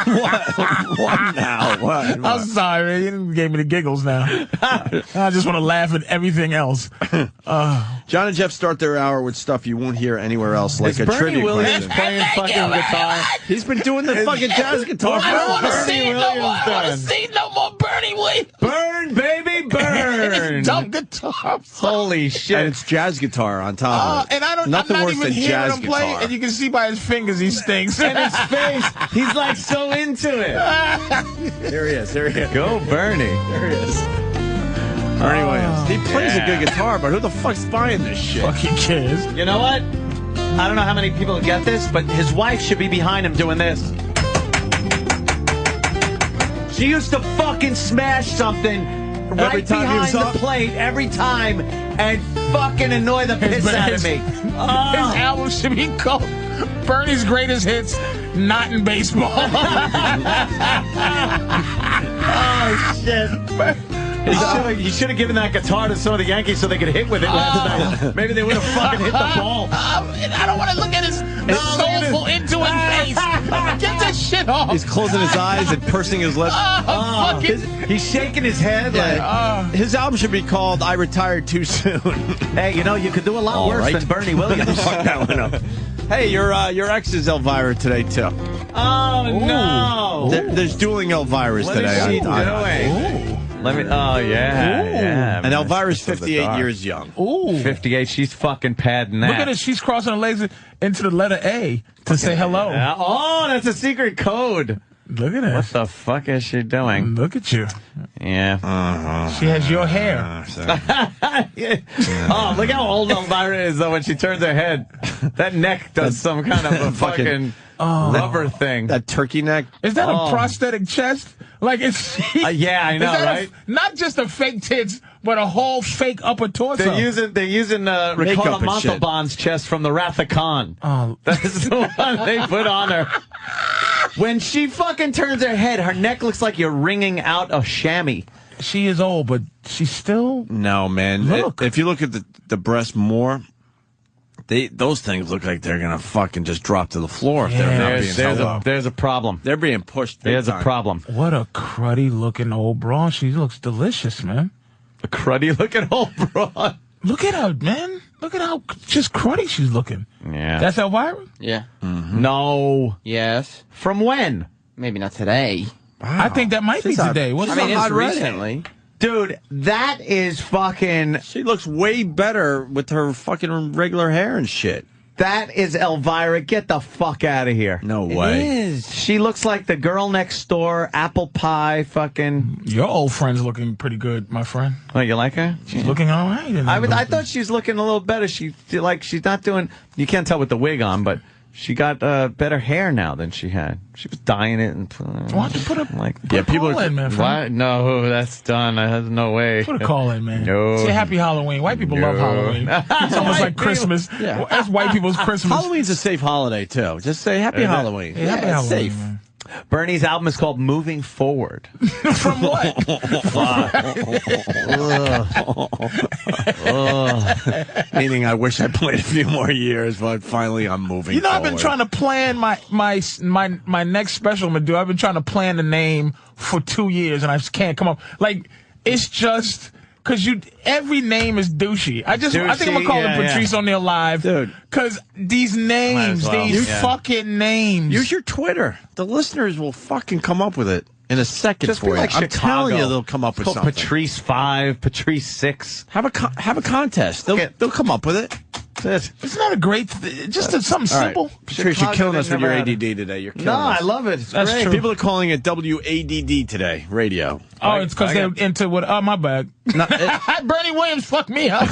S1: What now? What?
S3: I'm sorry, man. You gave me the giggles now. I just want to laugh at everything else.
S1: John and Jeff start their hour with stuff you won't hear anywhere else, like
S2: Is
S1: a
S2: Bernie
S1: trivia
S2: Williams
S1: question.
S2: playing fucking guitar?
S1: He's been doing the fucking jazz guitar.
S3: I don't want to
S2: Bernie
S3: see no more. I want to
S2: Williams
S3: see no more Bernie Williams.
S2: Burn, baby, burn!
S3: Dumb guitar.
S2: Holy
S1: And
S2: shit!
S1: it's jazz guitar on top of it.
S3: And I'm
S1: Nothing
S3: not
S1: worse
S3: even
S1: than
S3: hearing
S1: jazz
S3: him play,
S1: guitar.
S3: and you can see by his fingers he stinks.
S2: And his face, he's like so into it.
S1: There he is. There he is.
S2: Go, Bernie.
S1: There he is. Bernie Williams. He plays a good guitar, but who the fuck's buying this shit?
S3: Fucking kids.
S2: You know what? I don't know how many people get this, but his wife should be behind him doing this. She used to fucking smash something
S1: Every
S2: right
S1: time he
S2: behind
S1: was
S2: the
S1: up?
S2: plate every time and fucking annoy the piss out of me.
S3: His album should be called Bernie's Greatest Hits, Not in Baseball.
S2: Oh, shit. He should have given that guitar to some of the Yankees so they could hit with it last night. Maybe they would have fucking hit the ball.
S3: I don't want to look at his soulful into his face. Get this shit off.
S1: He's closing his eyes and pursing his lips.
S2: He's shaking his head like...
S1: His album should be called I Retired Too Soon.
S2: Hey, you know, you could do a lot
S1: All
S2: worse
S1: right.
S2: than Bernie Williams.
S1: Fuck that one up. Hey, your ex is Elvira today, too.
S2: Oh, no.
S1: There's dueling Elviras
S2: What
S1: today.
S2: is she doing? Let me... Oh, yeah.
S1: And Elvira's
S2: Mistress of the
S1: 58
S2: Dark.
S1: years young.
S3: Ooh.
S2: 58, she's fucking padding that.
S3: Look at it. She's crossing her legs into the letter A to say hello.
S2: Oh, that's a secret code.
S3: Look at it.
S2: What the fuck is she doing?
S3: Look at you.
S2: Yeah.
S3: She has your hair.
S2: Oh, look how old Elvira is, though, when she turns her head. That neck does some kind of a fucking rubber thing.
S1: That turkey neck.
S3: Is that a prosthetic chest? Like it's
S2: yeah, I know, right?
S3: Not just a fake tits, But a whole fake upper torso.
S2: They're using Ricotta Montalban's chest from the Wrath of Khan.
S3: Oh,
S2: that's the one they put on her. When she fucking turns her head, her neck looks like you're wringing out a chamois.
S3: She is old, but she's still...
S1: No, man. If you look at the breast more, those things look like they're going to fucking just drop to the floor if they're not being held up.
S2: There's a problem.
S1: They're being pushed.
S2: There's a problem.
S3: What a cruddy-looking old broad. She looks delicious, man.
S2: A cruddy-looking old broad.
S3: Look at her, man. Look at how just cruddy she's looking.
S2: Yeah.
S3: That's Elvira?
S4: Yeah.
S2: Mm-hmm. No.
S4: Yes.
S2: From when?
S4: Maybe not today.
S3: Wow. I think that might be today.
S4: It's recently.
S2: Dude, that is fucking...
S1: She looks way better with her fucking regular hair and shit.
S2: That is Elvira. Get the fuck out of here.
S1: No way.
S4: It is.
S2: She looks like the girl next door, apple pie, fucking...
S3: Your old friend's looking pretty good, my friend.
S2: Oh, you like her?
S3: She's looking all right.
S2: I thought she was looking a little better. She's not doing... You can't tell with the wig on, but... She got better hair now than she had. She was dyeing it and
S3: why don't you put a
S2: people
S3: call in, man?
S2: What? No, that's done. There's no way.
S3: Put a call in, man.
S2: No.
S3: Say Happy Halloween. White people love Halloween. It's almost like Christmas.
S1: Yeah.
S3: That's white people's Christmas.
S1: Halloween's a safe holiday too. Just say Happy Halloween.
S3: Yeah, Happy Halloween.
S1: Safe.
S3: Man.
S2: Bernie's album is called Moving Forward.
S3: From what?
S1: Meaning, I wish I played a few more years, but finally I'm moving.
S3: I've been trying to plan my next special I'm gonna do. I've been trying to plan the name for 2 years, and I just can't come up. Like, it's just. Because every name is douchey. I think I'm going to call it Patrice O'Neal Live.
S1: Dude.
S3: Because these names, fucking names.
S1: Use your Twitter. The listeners will fucking come up with it in a second
S2: Just
S1: for
S2: be
S1: you.
S2: like
S1: I'm
S2: Chicago.
S1: telling you they'll come up with something.
S2: Patrice 5, Patrice 6.
S1: Have a contest. They'll come up with it.
S3: It's not a great just something simple.
S1: Right. Patrice, you're killing us with your ADD today. You're killing us.
S2: I love it.
S3: That's
S2: great.
S3: true.
S1: People are calling it WADD today, radio.
S3: Oh, it's because they're into what? Oh, my bad. Bernie Williams fucked me up.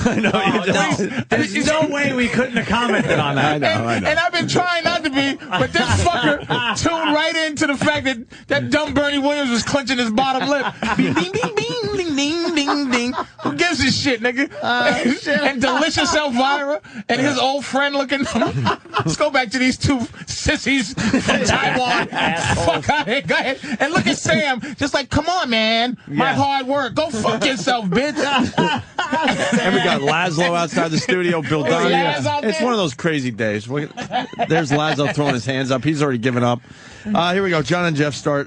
S2: There's no way we couldn't have commented on that.
S1: I know.
S3: And I've been trying not to be, but this fucker tuned right into the fact that dumb Bernie Williams was clenching his bottom lip. Ding, ding, ding, ding, ding, ding, ding, ding. Who gives a shit, nigga? And delicious Elvira and his old friend looking. Let's go back to these two sissies from Taiwan. Fuck out here. Go ahead. And look at Sam. Just like, come on, man. My hard work. Go fuck yourself, bitch.
S1: And we got Laszlo outside the studio, Bill Donahue. It's one of those crazy days. There's Laszlo throwing his hands up. He's already given up. Here we go. John and Jeff start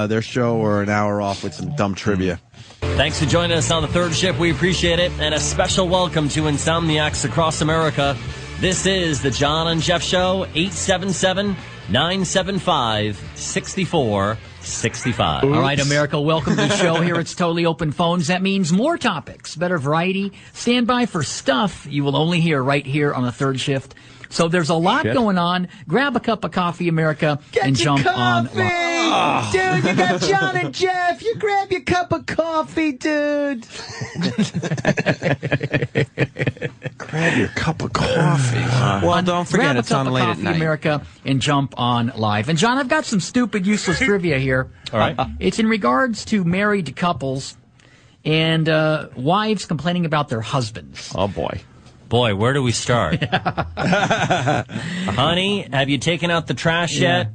S1: their show or an hour off with some dumb trivia.
S16: Thanks for joining us on the third shift. We appreciate it. And a special welcome to insomniacs across America. This is the John and Jeff Show, 877-975-6465.
S17: All right, America, welcome to the show. Here it's totally open phones. That means more topics, better variety. Stand by for stuff you will only hear right here on the third shift. So there's a lot going on. Grab a cup of coffee, America, and jump on.
S2: Oh.
S17: Dude, you got John and Jeff. You grab your cup of coffee, dude.
S1: Grab your cup of coffee.
S4: Well, don't forget, it's on late at
S17: coffee,
S4: night.
S17: America, and jump on live. And John, I've got some stupid, useless trivia here.
S2: All right.
S17: It's in regards to married couples and wives complaining about their husbands.
S2: Oh, boy.
S16: Boy, where do we start? Honey, have you taken out the trash yet?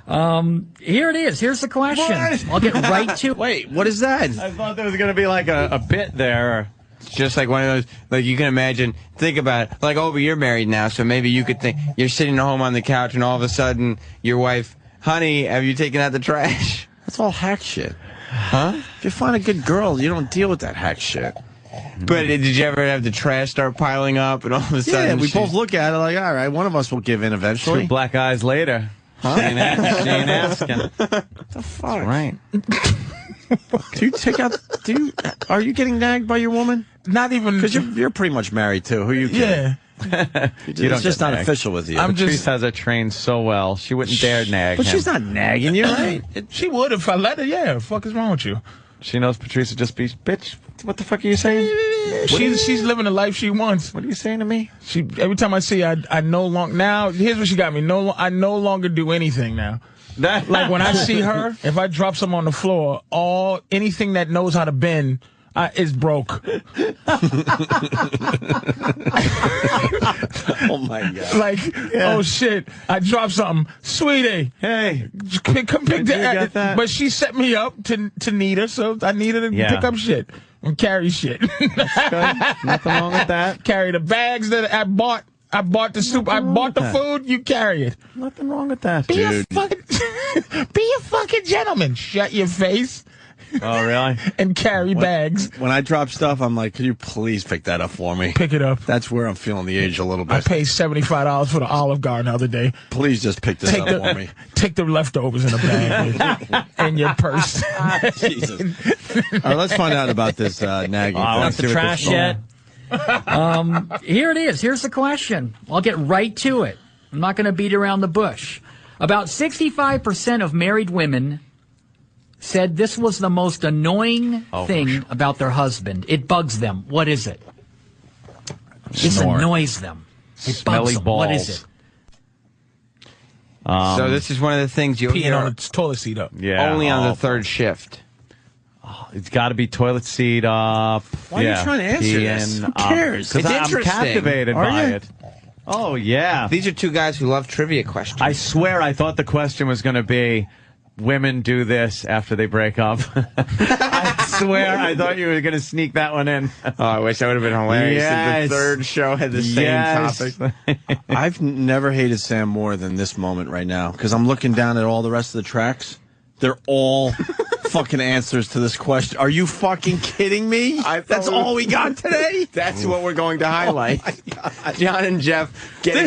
S17: Here it is. Here's the question. I'll get right to it.
S1: Wait, what is that?
S2: I thought there was going to be like a bit there.
S4: It's just like one of those, like you can imagine, think about it. Like, Opie, you're married now, so maybe you could think, you're sitting at home on the couch and all of a sudden your wife, honey, have you taken out the trash?
S1: That's all hack shit.
S4: Huh?
S1: If you find a good girl, you don't deal with that hack shit.
S4: But did you ever have the trash start piling up and all of a sudden?
S1: Yeah, we both look at it like, all right, one of us will give in eventually.
S2: 2 black eyes later.
S1: Huh?
S2: She ain't asking.
S1: What the fuck?
S2: Right.
S1: Do you take out? Are you getting nagged by your woman?
S3: Not even
S1: because you're pretty much married too. Who are you kidding?
S3: Yeah.
S1: It's just not official with you.
S2: Patrice has her trained so well. She wouldn't dare nag
S1: But
S2: him.
S1: she's not nagging you, right?
S3: She would if I let her. Yeah. What the fuck is wrong with you?
S2: She knows Patrice would just be, bitch, what the fuck are you saying?
S3: She's living the life she wants.
S2: What are you saying to me?
S3: Every time I see her, I no longer, now, here's what she got me. I no longer do anything now. Like when I see her, if I drop something on the floor, anything that knows how to bend, It's broke.
S1: Oh my God!
S3: Like, oh shit! I dropped something, sweetie.
S2: Hey,
S3: come pick that. But she set me up to need her, so I needed to pick up shit and carry shit.
S2: Nothing wrong with that.
S3: Carry the bags that I bought. I bought the soup. I bought the food. You carry it.
S2: Nothing wrong with that,
S3: be
S2: dude.
S3: Be a fucking gentleman. Shut your face.
S2: Oh, really?
S3: And carry bags.
S1: When I drop stuff, I'm like, could you please pick that up for me?
S3: Pick it up.
S1: That's where I'm feeling the age a little bit.
S3: I paid $75 for the Olive Garden the other day.
S1: Please just pick this up for me.
S3: Take the leftovers in a bag and your purse.
S1: Jesus. All right, let's find out about this nagging.
S16: Not the trash yet.
S17: Here it is. Here's the question. I'll get right to it. I'm not going to beat around the bush. About 65% of married women said this was the most annoying thing about their husband. It bugs them. What is it? This annoys them. It bugs them. What is it?
S4: So this is one of the things you'll hear
S3: on the toilet seat up.
S2: Yeah,
S4: only on the third shift.
S2: It's got to be toilet seat up.
S1: Why are you trying to answer this? Who cares?
S4: It's interesting.
S2: I'm captivated by it. Oh, yeah.
S4: These are two guys who love trivia questions.
S2: I swear I thought the question was going to be, women do this after they break up. I swear I thought you were going to sneak that one in.
S4: Oh, I wish that would have been hilarious if the third show had the same topic.
S1: I've never hated Sam more than this moment right now, because I'm looking down at all the rest of the tracks. They're all fucking answers to this question. Are you fucking kidding me? That's all we got today?
S4: That's what we're going to highlight.
S1: Oh
S4: John and Jeff getting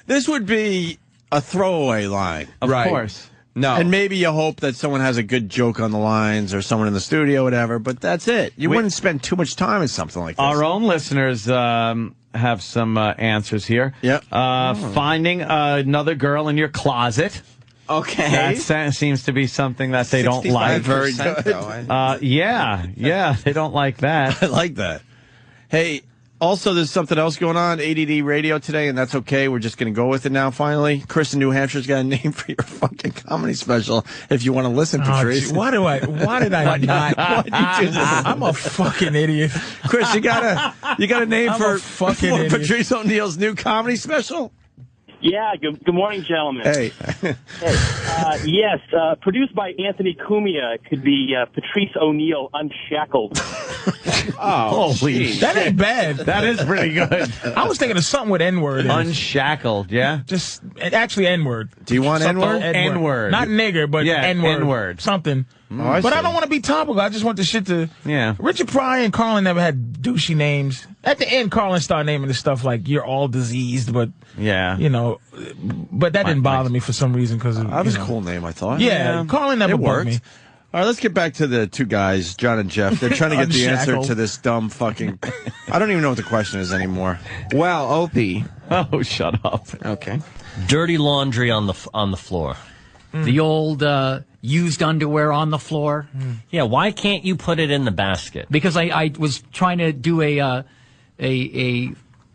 S1: This would be a throwaway line.
S2: Of course.
S4: No.
S1: And maybe you hope that someone has a good joke on the lines or someone in the studio, whatever, but that's it. You wouldn't spend too much time in something like this.
S2: Our own listeners have some answers here.
S1: Yep.
S2: Finding another girl in your closet.
S4: Okay.
S2: That seems to be something that they don't like.
S1: Very good.
S2: Yeah, they don't like that.
S1: I like that. Hey, also, there's something else going on, ADD Radio today, and that's okay. We're just going to go with it now, finally. Chris in New Hampshire's got a name for your fucking comedy special if you want to listen, Patrice.
S3: Why did I not?
S1: Why'd you do this?
S3: I'm a fucking idiot.
S1: Chris, you got a name for
S3: idiot.
S1: Patrice O'Neal's new comedy special?
S18: Yeah, good morning, gentlemen.
S1: Hey.
S18: Yes, produced by Anthony Cumia. Could be Patrice O'Neal Unshackled.
S2: Holy shit.
S3: That ain't bad.
S2: That is pretty good.
S3: I was thinking of something with N-word.
S2: Unshackled, yeah?
S3: Just, actually N-word.
S1: Do you want N-word?
S2: N-word.
S3: Not nigger, but N-word.
S2: N-word.
S3: Something. But I don't want to be topical. I just want the shit to...
S2: Yeah.
S3: Richard Pryor and Carlin never had douchey names. At the end, Carlin started naming the stuff like, you're all diseased, but...
S2: Yeah.
S3: You know, but that didn't bother me for some reason because
S1: that was a cool name, I thought.
S3: Yeah, Carlin never bugged me.
S1: All right, let's get back to the two guys, John and Jeff. They're trying to get the answer to this dumb fucking... I don't even know what the question is anymore.
S4: Well, Opie.
S2: Oh, shut up.
S4: Okay.
S16: Dirty laundry on the floor.
S17: The old used underwear on the floor.
S16: Yeah, why can't you put it in the basket?
S17: Because I was trying to do a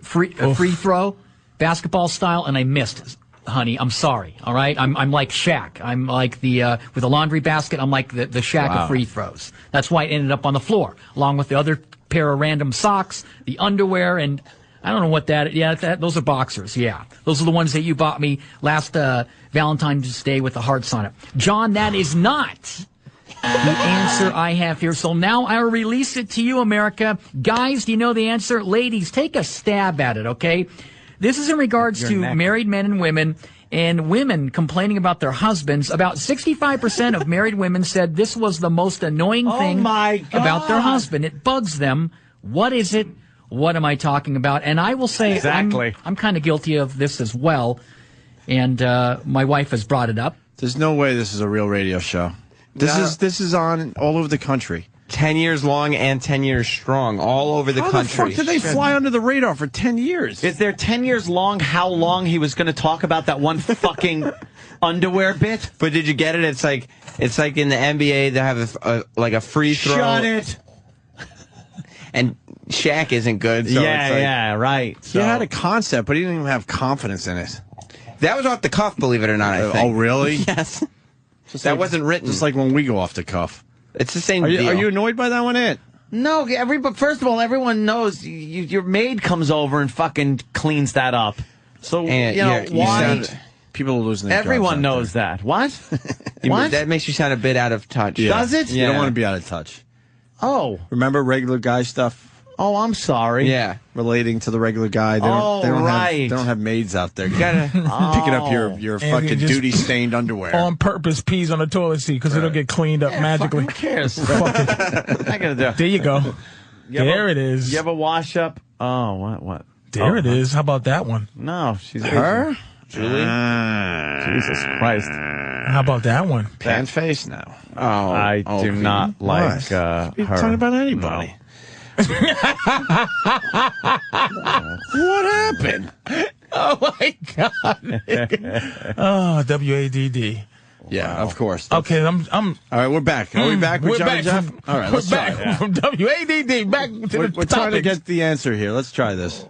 S17: free throw, basketball style, and I missed. Honey, I'm sorry. All right, I'm like Shaq. I'm like the with a laundry basket. I'm like the Shaq of free throws. That's why it ended up on the floor, along with the other pair of random socks, the underwear, and I don't know what that. Yeah, those are boxers. Yeah, those are the ones that you bought me last Valentine's Day with the hearts on it. John, that is not the answer I have here. So now I will release it to you, America. Guys, do you know the answer? Ladies, take a stab at it. Okay. This is in regards to married men and women complaining about their husbands. About 65% of married women said this was the most annoying thing about their husband. It bugs them. What is it? What am I talking about? And I will say I'm kind of guilty of this as well. And my wife has brought it up.
S1: There's no way this is a real radio show. This is on all over the country.
S4: 10 years long and 10 years strong, all over the country.
S1: How the fuck did they fly under the radar for 10 years?
S2: Is there 10 years long how long he was going to talk about that one fucking underwear bit?
S4: But did you get it? It's like in the NBA, they have a free throw.
S2: Shut it!
S4: And Shaq isn't good. So
S2: right.
S1: So. He had a concept, but he didn't even have confidence in it.
S4: That was off the cuff, believe it or not, I think.
S1: Oh, really?
S4: Yes. That wasn't written.
S1: Just like when we go off the cuff.
S4: It's the same
S1: deal.
S4: deal.
S1: Are you annoyed by that one, Ed?
S2: No, first of all, everyone knows your maid comes over and fucking cleans that up. So, why?
S1: People are losing their
S2: Everyone
S1: jobs
S2: knows that. What?
S4: What? That makes you sound a bit out of touch.
S1: Yeah.
S2: Does it?
S1: You don't want to be out of touch.
S2: Oh.
S1: Remember regular guy stuff?
S2: Oh, I'm sorry.
S4: Yeah.
S2: Relating
S1: to the regular guy. They don't have maids out there. You gotta picking up your fucking duty-stained underwear.
S3: On purpose pees on the toilet seat because it'll get cleaned up magically.
S2: Who cares?
S3: Fuck it.
S2: I gotta do.
S3: There you go. There it is.
S2: You ever wash up? Oh, what?
S3: There it is. How about that one?
S2: No, she's
S1: her.
S2: Julie? Jesus Christ.
S3: How about that one?
S1: Pan face now.
S2: Oh, I do not like her.
S1: You're talking about anybody.
S2: No.
S1: What happened?
S3: Oh my God! Oh, WADD.
S1: Yeah, of course.
S3: Okay, I'm.
S1: All right, we're back. Are we back with John and Jeff? All right, let's try it.
S3: From WADD back to
S1: we're trying to get the answer here. Let's try this.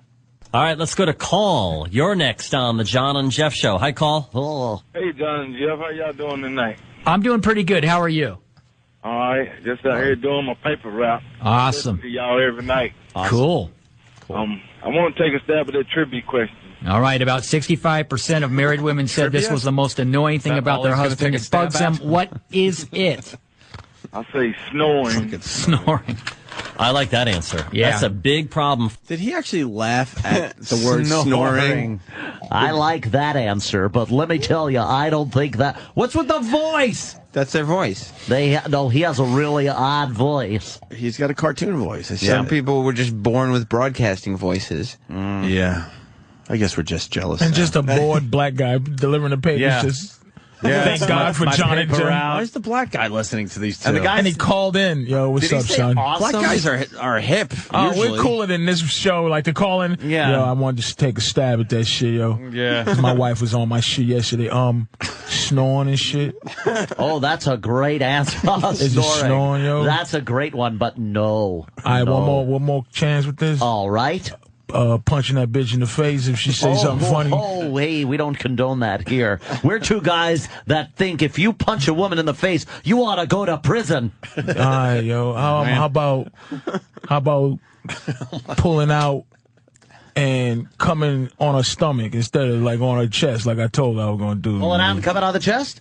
S16: All right, let's go to Call. You're next on the John and Jeff Show. Hi, Call.
S19: Oh. Hey, John and Jeff. How y'all doing tonight?
S17: I'm doing pretty good. How are you?
S19: All right, just out here doing my paper route.
S17: Awesome.
S19: Listen to y'all every night.
S17: Awesome. Cool.
S19: I want to take a stab at that trivia question.
S17: All right, about 65% of married women said this was the most annoying thing about their husband. It bugs them. What is it?
S19: I say snoring.
S17: Snoring.
S16: I like that answer.
S17: Yeah.
S16: That's a big problem.
S1: Did he actually laugh at the word snoring?
S20: I like that answer, but let me tell you, I don't think that... What's with the voice?
S4: That's their voice.
S20: No, he has a really odd voice.
S1: He's got a cartoon voice.
S4: Some people were just born with broadcasting voices.
S1: Yeah. I guess we're just jealous.
S3: And just a bored black guy delivering the papers.
S1: Yeah.
S3: Just thank God for John and Jeff.
S1: Why is the black guy listening to these two?
S3: And he called in. Yo, what's up, son?
S1: Awesome? Black guys are hip.
S3: Oh,
S1: usually.
S3: we're cooler than this show. Like to call in.
S2: Yeah.
S3: Yo, I wanted to take a stab at that shit, yo.
S2: Yeah.
S3: 'Cause my wife was on my shit yesterday. Snoring and shit.
S20: Oh, that's a great answer.
S3: Is it snoring, yo?
S20: That's a great one, but no.
S3: All right,
S20: no.
S3: one more chance with this.
S20: All right.
S3: Punching that bitch in the face if she says something funny.
S20: Oh, hey, we don't condone that here. We're two guys that think if you punch a woman in the face, you ought to go to prison.
S3: All right, yo. How about pulling out and coming on her stomach instead of like on her chest, like I told her I was going to do?
S20: Pulling out and coming out of the chest?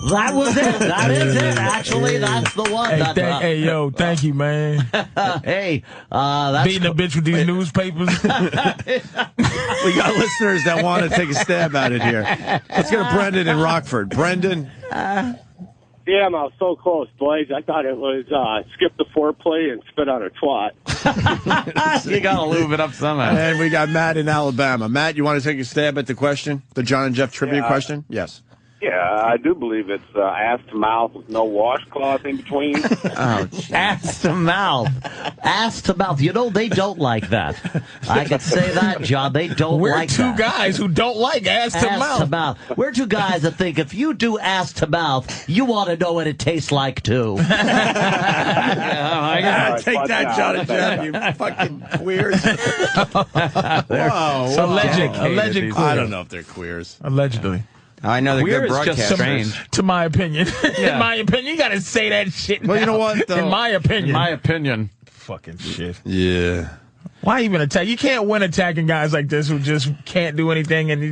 S20: That was it. That is it. Actually, that's the one.
S3: Hey, yo, thank you, man.
S20: Hey, that's
S3: beating a bitch with these newspapers.
S1: We got listeners that want to take a stab at it here. Let's go to Brendan in Rockford. Brendan.
S21: Yeah, I was so close, boys. I thought it was skip the foreplay and spit on her twat.
S2: You got to lube it up somehow.
S1: And we got Matt in Alabama. Matt, you want to take a stab at the question? The John and Jeff trivia question? Yes.
S21: Yeah, I do believe it's ass to mouth with no washcloth in between.
S2: Ass to mouth.
S20: Ass to mouth. You know, they don't like that. I can say that, John. They don't like that.
S3: We're two guys who don't like ass to mouth.
S20: We're two guys that think if you do ass to mouth, you want to know what it tastes like, too.
S1: Take that, John and Jeff, you fucking queers. Whoa.
S3: Alleged queer.
S1: I don't know if they're queers.
S3: Allegedly.
S4: I know they're
S2: Queer
S4: good
S2: is just
S4: broadcasters.
S2: strange.
S3: To my opinion.
S2: Yeah.
S3: In my opinion. You got to say that shit
S1: Well, you
S3: now.
S1: know what, though?
S3: In my opinion.
S2: In my opinion.
S3: Fucking shit.
S1: Yeah.
S3: Why even attack? You can't win attacking guys like this who just can't do anything and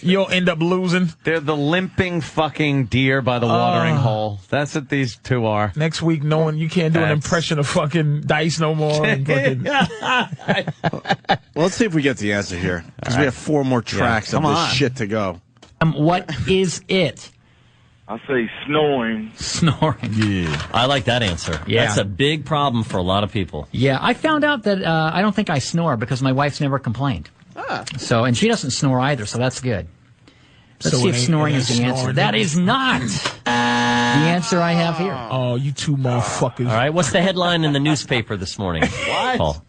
S3: you'll end up losing.
S2: They're the limping fucking deer by the watering hole. That's what these two are.
S3: Next week, knowing you can't do an impression of fucking Dice no more. And fucking...
S1: Well, let's see if we get the answer here. Because we have 4 more tracks of this shit to go.
S17: What is it?
S19: I say snoring.
S17: Snoring.
S1: Yeah.
S16: I like that answer.
S17: Yeah.
S16: That's a big problem for a lot of people.
S17: Yeah, I found out that I don't think I snore because my wife's never complained. So, and she doesn't snore either, so that's good. Let's see if snoring is the answer. That is not the answer I have here.
S3: Oh, you two motherfuckers.
S16: All right, what's the headline in the newspaper this morning?
S2: What?
S16: Paul?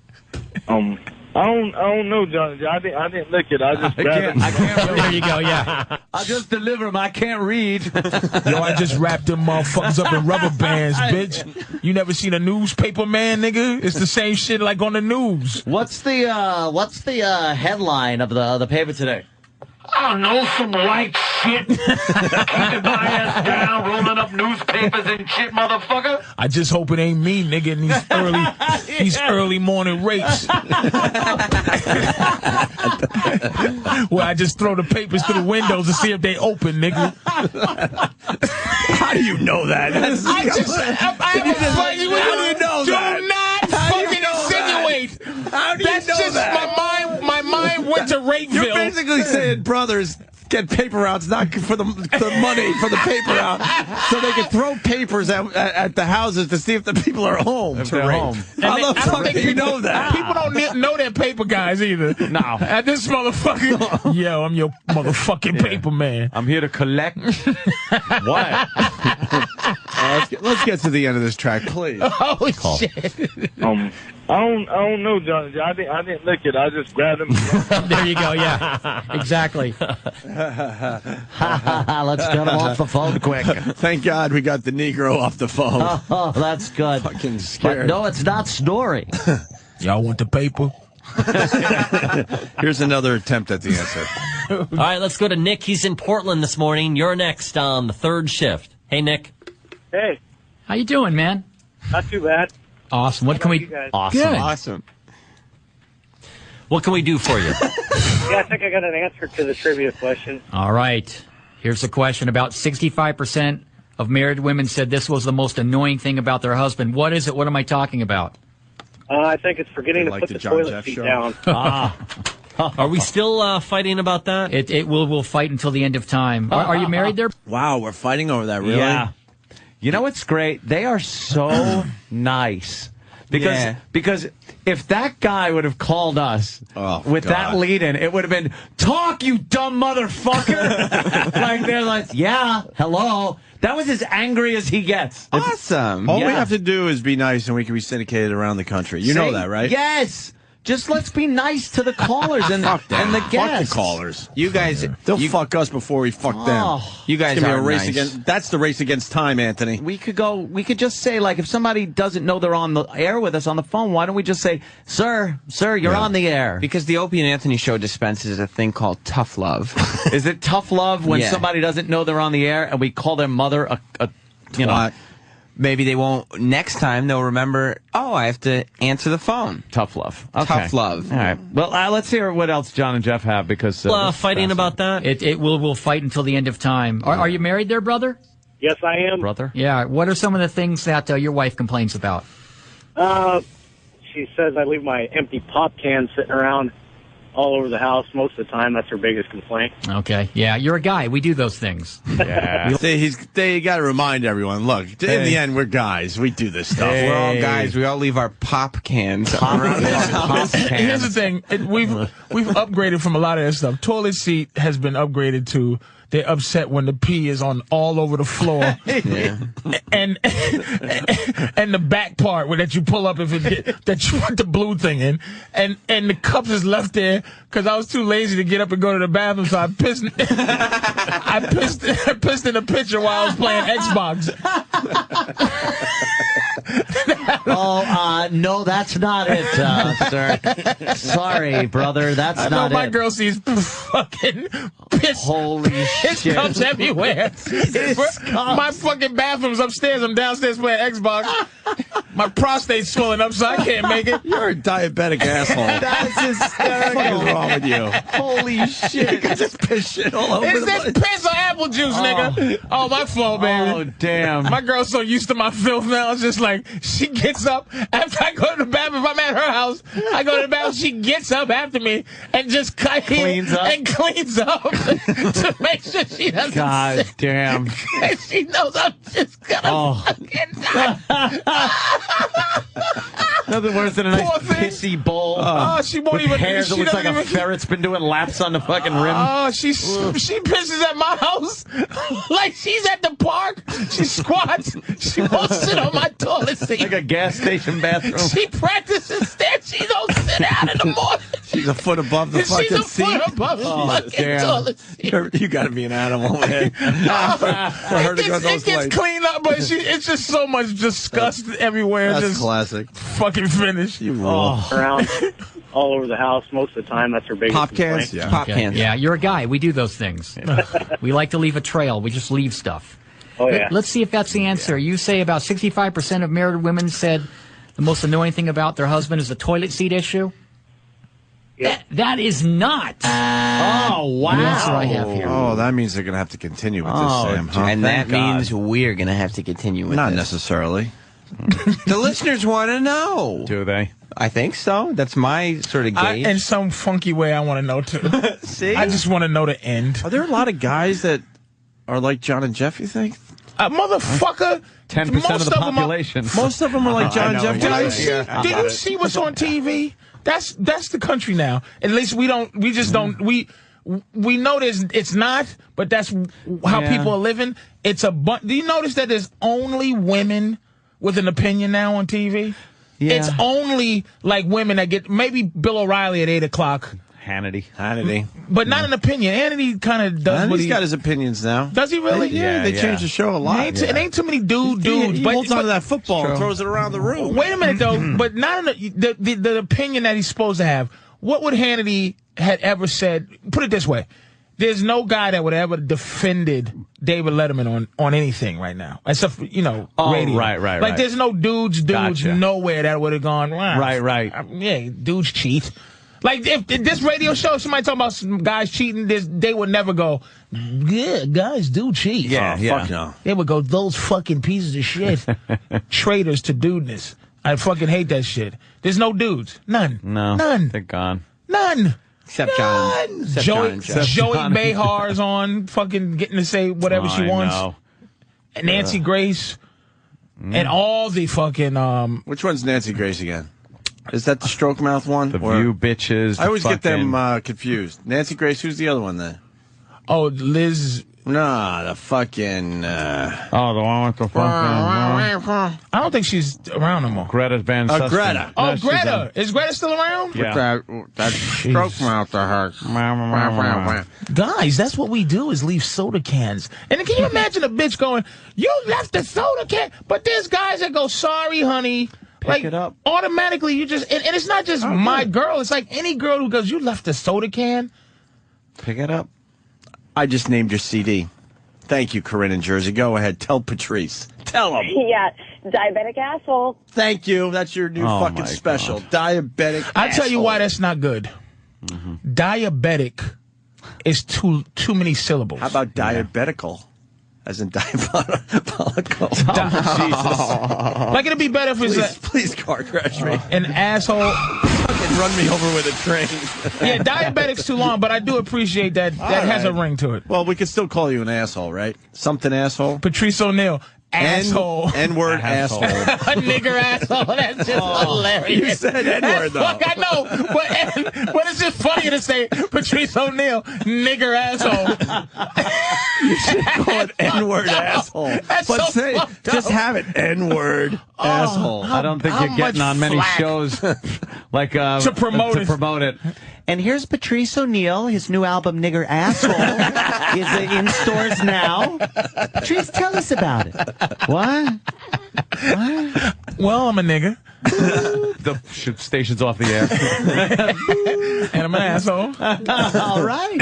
S19: I don't know, John. I didn't look it. I just grabbed it.
S2: I can't read.
S17: There you go, yeah.
S2: I just deliver them. I can't read.
S3: Yo, I just wrapped them motherfuckers up in rubber bands, bitch. You never seen a newspaper, man, nigga? It's the same shit like on the news.
S20: What's the headline of the paper today?
S11: I don't know, some white
S20: shit. Keeping my ass down, rolling up newspapers and shit, motherfucker.
S3: I just hope it ain't me, nigga, in these early morning rapes. Well, I just throw the papers through the windows to see if they open, nigga.
S1: How do you know that?
S3: How do you know that? Do not fucking insinuate.
S1: How do you
S3: That's
S1: know
S3: just
S1: that?
S3: my mind went to Rakeville.
S1: You're basically saying brothers get paper routes, not for the money for the paper route, so they can throw papers at the houses to see if the people are home.
S2: If they're home.
S1: How the fuck do you know that?
S3: People don't know they're paper guys either.
S2: No.
S3: At this motherfucker, yo, I'm your motherfucking paper man.
S2: I'm here to collect. What?
S1: Let's get to the end of this track, please.
S3: Oh shit!
S19: I don't know, Johnny. I didn't lick it. I just grabbed him.
S17: There you go. Yeah, exactly.
S20: Let's get him off the phone quick.
S1: Thank God we got the Negro off the phone.
S20: Oh, that's good.
S1: Fucking scared.
S20: But no, it's not snoring.
S3: Y'all want the paper?
S1: Here's another attempt at the answer.
S16: All right, let's go to Nick. He's in Portland this morning. You're next on the third shift. Hey, Nick.
S21: Hey,
S17: How you doing, man?
S21: not too bad.
S17: Awesome. What can we?
S21: you guys?
S2: Awesome.
S17: Good.
S4: Awesome.
S16: What can we do for you?
S21: Yeah, I think I got an answer to the trivia question.
S17: All right. Here's a question. About 65% of married women said this was the most annoying thing about their husband. What is it? What am I talking about?
S21: I think it's forgetting to
S1: Like
S21: put
S1: the
S21: the
S1: John
S21: toilet
S1: Jeff
S21: seat
S1: show.
S21: down.
S16: Are we still fighting about that?
S17: We'll fight until the end of time. Are you married there?
S1: Wow, we're fighting over that, really?
S2: Yeah. You know what's great? They are so nice. Because if that guy would have called us with that lead-in, it would have been, talk, you dumb motherfucker. Like, they're like, yeah, hello. That was as angry as he gets.
S4: Awesome.
S1: All we have to do is be nice and we can be syndicated around the country. You know that, right?
S2: Yes. Just let's be nice to the callers and the guests.
S1: Fuck the callers.
S4: You guys,
S1: They'll fuck us before we fuck them.
S4: you guys
S1: It's gonna be
S4: are
S1: a race
S4: nice.
S1: against. That's the race against time, Anthony.
S2: We could just say, like, if somebody doesn't know they're on the air with us on the phone, why don't we just say, sir, you're on the air?
S4: Because the Opie and Anthony show dispenses a thing called tough love.
S2: Is it tough love when somebody doesn't know they're on the air and we call their mother a you know?
S4: Maybe they won't. Next time they'll remember, oh, I have to answer the phone.
S2: Tough love. Okay.
S4: Tough love.
S2: All right. Well, let's hear what else John and Jeff have, because
S16: fighting about that?
S17: We'll fight until the end of time. Are you married there, brother?
S21: Yes, I am.
S2: Brother?
S17: Yeah. What are some of the things that your wife complains about?
S21: She says I leave my empty pop cans sitting around all over the house most of the time. That's her biggest complaint.
S17: Okay. Yeah, you're a guy. We do those things.
S2: Yeah.
S1: They got to remind everyone, look, in the end, we're guys. We do this stuff.
S4: We're all guys. We all leave our pop cans around the house.
S21: Here's
S3: the thing. We've upgraded from a lot of that stuff. Toilet seat has been upgraded to they're upset when the pee is on all over the floor. And the back part where that you pull up that you put the blue thing in. And the cups is left there because I was too lazy to get up and go to the bathroom, so I pissed in a pitcher while I was playing Xbox.
S20: No, that's not it, sir. Sorry, brother, that's not it.
S3: My girl sees fucking piss.
S20: Holy
S3: piss
S20: shit.
S3: cups everywhere. My fucking bathroom's upstairs. I'm downstairs playing Xbox. My prostate's swelling up, so I can't make it.
S1: You're a diabetic asshole.
S3: That's hysterical.
S1: What is wrong with you?
S3: Holy shit.
S1: You got this piss shit all over
S3: Is
S1: the
S3: this
S1: place.
S3: piss or apple juice, nigga? Oh, my fault, baby.
S2: Oh, damn.
S3: My girl's so used to my filth now. It's just like, she gets up after I go to the bathroom. If I'm at her house, I go to the bathroom. She gets up after me and just cleans up to make sure she doesn't
S2: God
S3: sit.
S2: damn.
S3: She knows I'm just gonna fucking die.
S2: Nothing worse than a nice
S3: Poor thing.
S2: pissy bowl.
S3: She won't
S2: with
S3: even.
S2: hair
S3: She
S2: that looks like
S3: doesn't
S2: a
S3: even.
S2: ferret's been doing laps on the fucking rim.
S3: Oh, she pisses at my house like she's at the park. She squats. She won't sit on my toilet seat.
S2: Like a gas station bathroom.
S3: She practices that. She don't sit down in the morning.
S1: She's a foot above the fucking seat.
S3: She's a foot above the fucking toilet seat.
S1: You got to be an animal, man. For her to go those
S3: It gets cleaned up, but it's just so much disgust everywhere.
S1: That's
S3: just
S1: classic.
S3: Fucking finish.
S1: You rule.
S21: Around all over the house most of the time. That's her biggest
S1: Pop cans?
S21: complaint.
S1: Yeah.
S4: Pop cans.
S17: Yeah, you're a guy. We do those things. We like to leave a trail. We just leave stuff.
S21: Oh, yeah.
S17: Let's see if that's the answer. You say about 65% of married women said the most annoying thing about their husband is the toilet seat issue. That is not.
S20: Oh, wow.
S17: The answer I have here.
S1: Oh, that means they're going to have to continue with this, Sam. Huh?
S4: And that
S1: Thank God.
S4: means we're going to have to continue with
S1: Not
S4: this.
S1: necessarily.
S4: The listeners want to know.
S2: Do they?
S4: I think so. That's my sort of gauge.
S3: In some funky way, I want to know, too.
S1: See?
S3: I just want to know the end.
S1: Are there a lot of guys that are like John and Jeff, you think?
S3: Motherfucker.
S2: 10% of the population.
S1: Most of them are like John and Jeff.
S3: Did you see what's on TV? That's the country now. At least we know it's not, but that's how people are living. It's do you notice that there's only women with an opinion now on TV? Yeah. It's only like women that get maybe Bill O'Reilly at 8 o'clock.
S2: Hannity.
S3: But not an opinion. Hannity kind of does what
S1: he's got his opinions now.
S3: Does he really?
S1: Yeah, they changed the show a lot.
S3: It ain't too many dudes.
S1: He holds on to that football and throws it around the room.
S3: Wait a minute, though. But not in the opinion that he's supposed to have. What would Hannity had ever said? Put it this way. There's no guy that would ever defended David Letterman on anything right now. Except for, radio. Like, there's no dudes nowhere that would have gone, wow.
S2: Right.
S3: Yeah, dudes cheat. Like, if this radio show, somebody talking about some guys cheating, they would never go, yeah, guys do cheat.
S1: Yeah, fuck no.
S3: They would go, those fucking pieces of shit. Traitors to dudeness. I fucking hate that shit. There's no dudes. None.
S2: No.
S3: None.
S2: They're gone.
S3: None.
S4: Except John.
S3: Joey Behar's on fucking getting to say whatever she wants.
S2: Know.
S3: And Nancy Grace. And all the fucking...
S1: Which one's Nancy Grace again? Is that the stroke mouth one?
S2: The View bitches.
S1: I always get them confused. Nancy Grace, who's the other one then?
S3: Oh, Liz.
S1: Nah, the fucking.
S2: The one with the fucking.
S3: I don't think she's around no more.
S2: Greta Van Susteren.
S1: Greta.
S3: Oh, Greta. Is Greta still around?
S2: Yeah.
S1: That stroke mouth of hers.
S3: Guys, that's what we do is leave soda cans. And then can you imagine a bitch going, you left the soda can? But there's guys that go, sorry, honey.
S2: Pick it up.
S3: Automatically, you just, and it's not just my girl. It's like any girl who goes, you left the soda can.
S2: Pick it up.
S1: I just named your CD. Thank you, Corinne in Jersey. Go ahead. Tell Patrice. Tell him.
S5: Yeah. Diabetic asshole.
S1: Thank you. That's your new fucking special. God. Diabetic
S3: I'll tell you why that's not good. Diabetic is too many syllables.
S1: How about diabetical? As in diabolical. Jesus.
S3: Like, it'd be better if it's
S1: please car crash me.
S3: An asshole.
S1: Fucking run me over with a train.
S3: Yeah, diabetic's too long, but I do appreciate that. That has a ring to it.
S1: Well, we could still call you an asshole, right? Something asshole.
S3: Patrice O'Neal. Asshole.
S1: N-word asshole.
S3: A nigger asshole. That's just hilarious.
S1: You said N-word, though.
S3: Fuck, I know. But it's just funnier to say Patrice O'Neal, nigger asshole.
S1: You should call it N-word asshole.
S3: That's
S1: but
S3: so
S1: just have it N-word asshole.
S2: I don't think you're getting on many shows like
S3: to promote
S2: it.
S20: And here's Patrice O'Neal. His new album, Nigger Asshole, is in stores now. Patrice, tell us about it. What?
S3: Well, I'm a nigger.
S2: The station's off the air.
S3: And I'm an asshole.
S20: All right.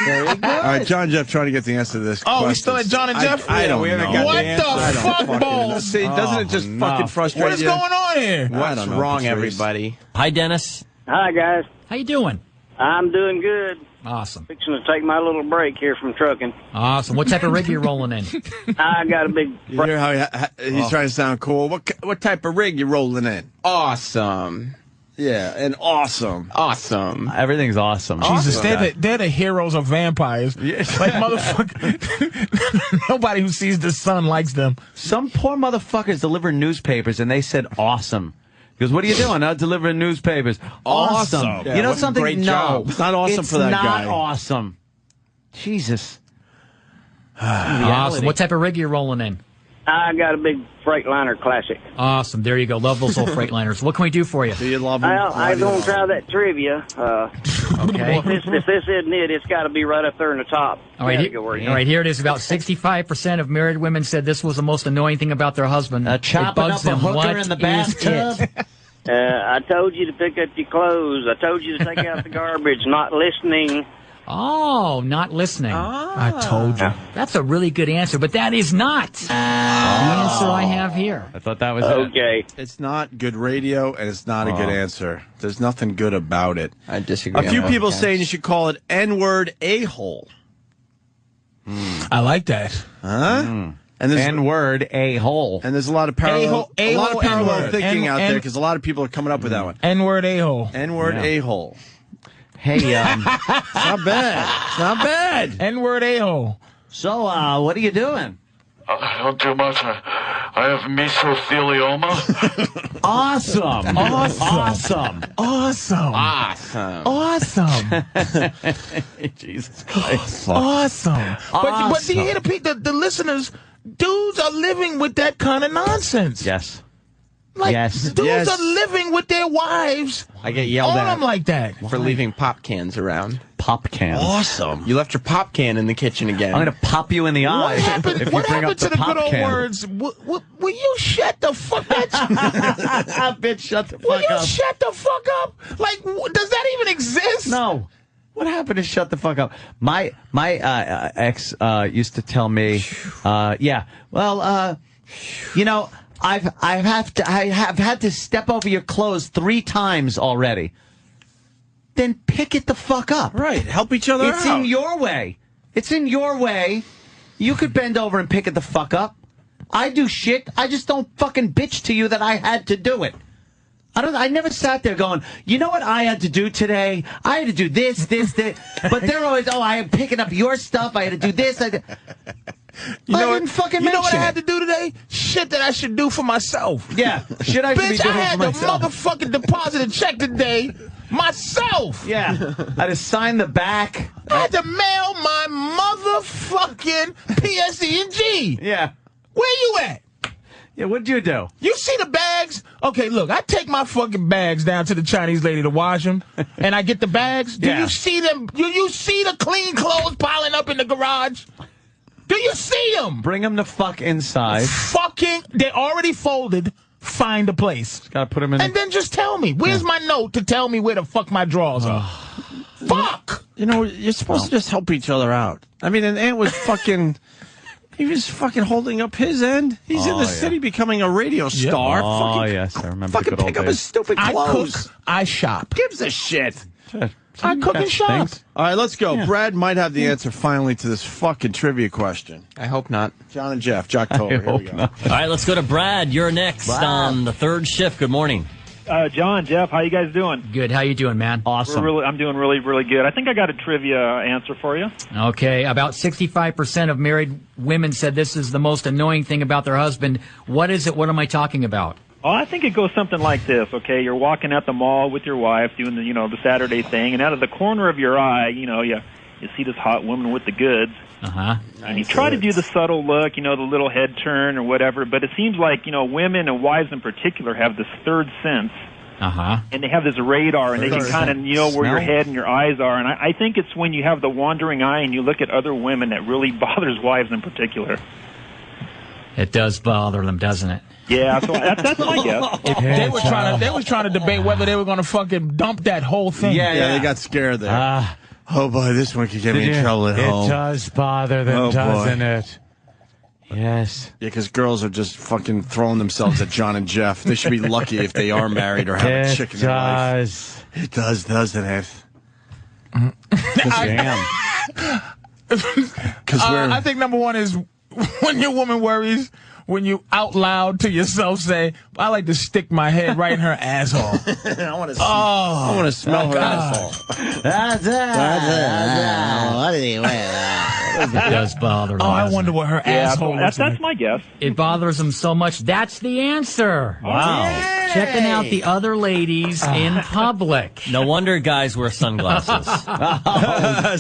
S20: Very good.
S1: All right, John and Jeff trying to get the answer to this question.
S3: We still at John and Jeff?
S1: I don't know.
S3: What the fuck, balls?
S1: See, doesn't it just fucking frustrate you?
S3: What is going on here?
S4: What's wrong, everybody?
S16: Hi, Dennis.
S21: Hi, guys.
S17: How you doing?
S21: I'm doing good.
S17: Awesome.
S21: Fixing to take my little break here from trucking.
S17: Awesome. What type of rig are you rolling in?
S21: I got a big...
S1: You hear how he's trying to sound cool? What type of rig you rolling in?
S4: Awesome.
S1: Yeah, and awesome.
S4: Awesome.
S2: Everything's awesome.
S3: Jesus, they're the heroes of vampires. Like, motherfucker, nobody who sees the sun likes them.
S2: Some poor motherfuckers deliver newspapers, and they said awesome. Because what are you doing? I'm delivering newspapers. Awesome.
S1: Yeah,
S2: you know
S1: what a
S2: something?
S1: great
S2: No.
S1: job. It's not awesome for that guy.
S2: It's not awesome. Jesus.
S17: Awesome. What type of rig are you rolling in?
S7: I got a big Freightliner Classic.
S17: Awesome. There you go. Love those old Freightliners. What can we do for you?
S1: Do you love them?
S7: Well, I'm going to try that trivia.
S17: Okay.
S7: If this isn't it, it's got to be right up there in the top
S17: All right,
S7: category.
S17: all right, here it is. About 65% of married women said this was the most annoying thing about their husband.
S20: Chopping
S17: it bugs
S20: up a
S17: them.
S20: hooker
S17: What
S20: in the
S17: is
S20: bathtub.
S17: it?
S7: I told you to pick up your clothes. I told you to take out the garbage. Not listening.
S17: Oh, not listening.
S3: I told you.
S17: That's a really good answer, but that is not the answer I have here.
S2: I thought that was
S7: Okay.
S1: It's not good radio, and it's not a good answer. There's nothing good about it.
S4: I disagree.
S1: A few people saying you should call it N-word a-hole.
S3: I like that.
S1: Huh? And there's
S2: N-word a-hole.
S1: And there's a lot of parallel,
S3: A-hole,
S1: parallel
S3: N-word.
S1: thinking out there
S3: N-
S1: because a lot of people are coming up with that one.
S3: N-word a-hole.
S1: N-word a-hole.
S2: Hey,
S1: It's not bad. It's not bad.
S3: N-word a-hole.
S20: So, what are you doing?
S22: Not too much. I have mesothelioma.
S20: Awesome.
S3: Awesome.
S20: Awesome.
S3: Awesome. Awesome.
S2: Jesus Christ.
S3: Awesome. But do you hear the listeners? Dudes are living with that kind of nonsense.
S2: Yes.
S3: Like,
S2: Yes.
S3: dudes are living with their wives.
S4: I get yelled
S3: on
S4: at
S3: them like that.
S4: for leaving pop cans around.
S2: Pop cans.
S1: Awesome.
S4: You left your pop can in the kitchen again.
S2: I'm going to pop you in the eye
S3: What happened,
S2: if you
S3: what
S2: bring up
S3: happened to
S2: the
S3: the good
S2: pop
S3: old
S2: can.
S3: words? Will you shut the fuck up?
S2: Bitch, shut the
S3: Will
S2: fuck
S3: you
S2: up.
S3: shut the fuck up? Like, does that even exist?
S2: No. What happened to shut the fuck up? My ex used to tell me, you know, I have had to step over your clothes 3 times already. Then pick it the fuck up.
S1: Right. Help each other
S2: It's
S1: out.
S2: in your way. It's in your way. You could bend over and pick it the fuck up. I do shit. I just don't fucking bitch to you that I had to do it. I never sat there going, you know what I had to do today? I had to do this. But they're always, I am picking up your stuff. I had to do this. I didn't fucking
S3: You know what I
S2: mention
S3: had to do today? Shit that I should do for myself.
S2: Yeah, shit I should be
S3: Bitch,
S2: doing
S3: I had
S2: for
S3: to
S2: myself.
S3: motherfucking deposit a check today myself.
S2: Yeah, I had to sign the back.
S3: I had to mail my motherfucking PSD&G.
S2: Yeah.
S3: Where you at?
S2: Yeah, what'd you do?
S3: You see the bags? Okay, look, I take my fucking bags down to the Chinese lady to wash them, and I get the bags. Do you see them? Do you see the clean clothes piling up in the garage? Do you see them?
S2: Bring them the fuck inside.
S3: Fucking, they're already folded. Find a place.
S2: Gotta put them in.
S3: And then just tell me. Where's my note to tell me where the fuck my drawers are? Fuck!
S1: You know, you're supposed to just help each other out. I mean, and Ant was fucking... He was fucking holding up his end. He's in the city becoming a radio star.
S2: Oh,
S1: Fucking,
S2: yes, I remember.
S1: fucking
S2: the good
S1: pick
S2: old
S1: up his
S2: days.
S1: stupid clothes.
S3: I cook, I shop.
S1: Gives a shit.
S3: I cook and shop.
S1: All right, let's go.
S2: Yeah.
S1: Brad might have the answer finally to this fucking trivia question.
S4: I hope not.
S1: John and Jeff, Jocktober. Here we go.
S16: All right, let's go to Brad. You're next on the third shift. Good morning.
S21: John, Jeff, how you guys doing?
S17: Good. How you doing, man?
S2: Awesome.
S21: I'm doing really, really good. I think I got a trivia answer for you.
S17: Okay. About 65% of married women said this is the most annoying thing about their husband. What is it? What am I talking about?
S21: Oh, I think it goes something like this, okay? You're walking at the mall with your wife doing the Saturday thing, and out of the corner of your eye, you see this hot woman with the goods.
S17: Uh-huh.
S21: And you try to do the subtle look, the little head turn or whatever, but it seems like, women and wives in particular have this third sense.
S17: Uh-huh.
S21: And they have this radar, and they can kind of know where your head and your eyes are. And I think it's when you have the wandering eye and you look at other women that really bothers wives in particular.
S17: It does bother them, doesn't it?
S21: Yeah, so that's my guess.
S3: They were trying to debate whether they were going to fucking dump that whole thing.
S1: Yeah, they got scared there. Oh, boy, this one could get me in trouble at home.
S2: It does bother them, doesn't it? Yes.
S1: Yeah, because girls are just fucking throwing themselves at John and Jeff. They should be lucky if they are married or have a chick in their life. It does, doesn't it?
S2: Damn.
S3: I think number one is when your woman worries, when you out loud to yourself say, I like to stick my head right in her asshole.
S1: I want to smell her asshole.
S20: What did he wear?
S17: It does bother them.
S3: Oh, I wonder what her asshole looks
S21: that's
S3: like.
S21: my guess.
S17: It bothers them so much. That's the answer.
S2: Wow.
S17: Checking out the other ladies in public.
S16: No wonder guys wear sunglasses.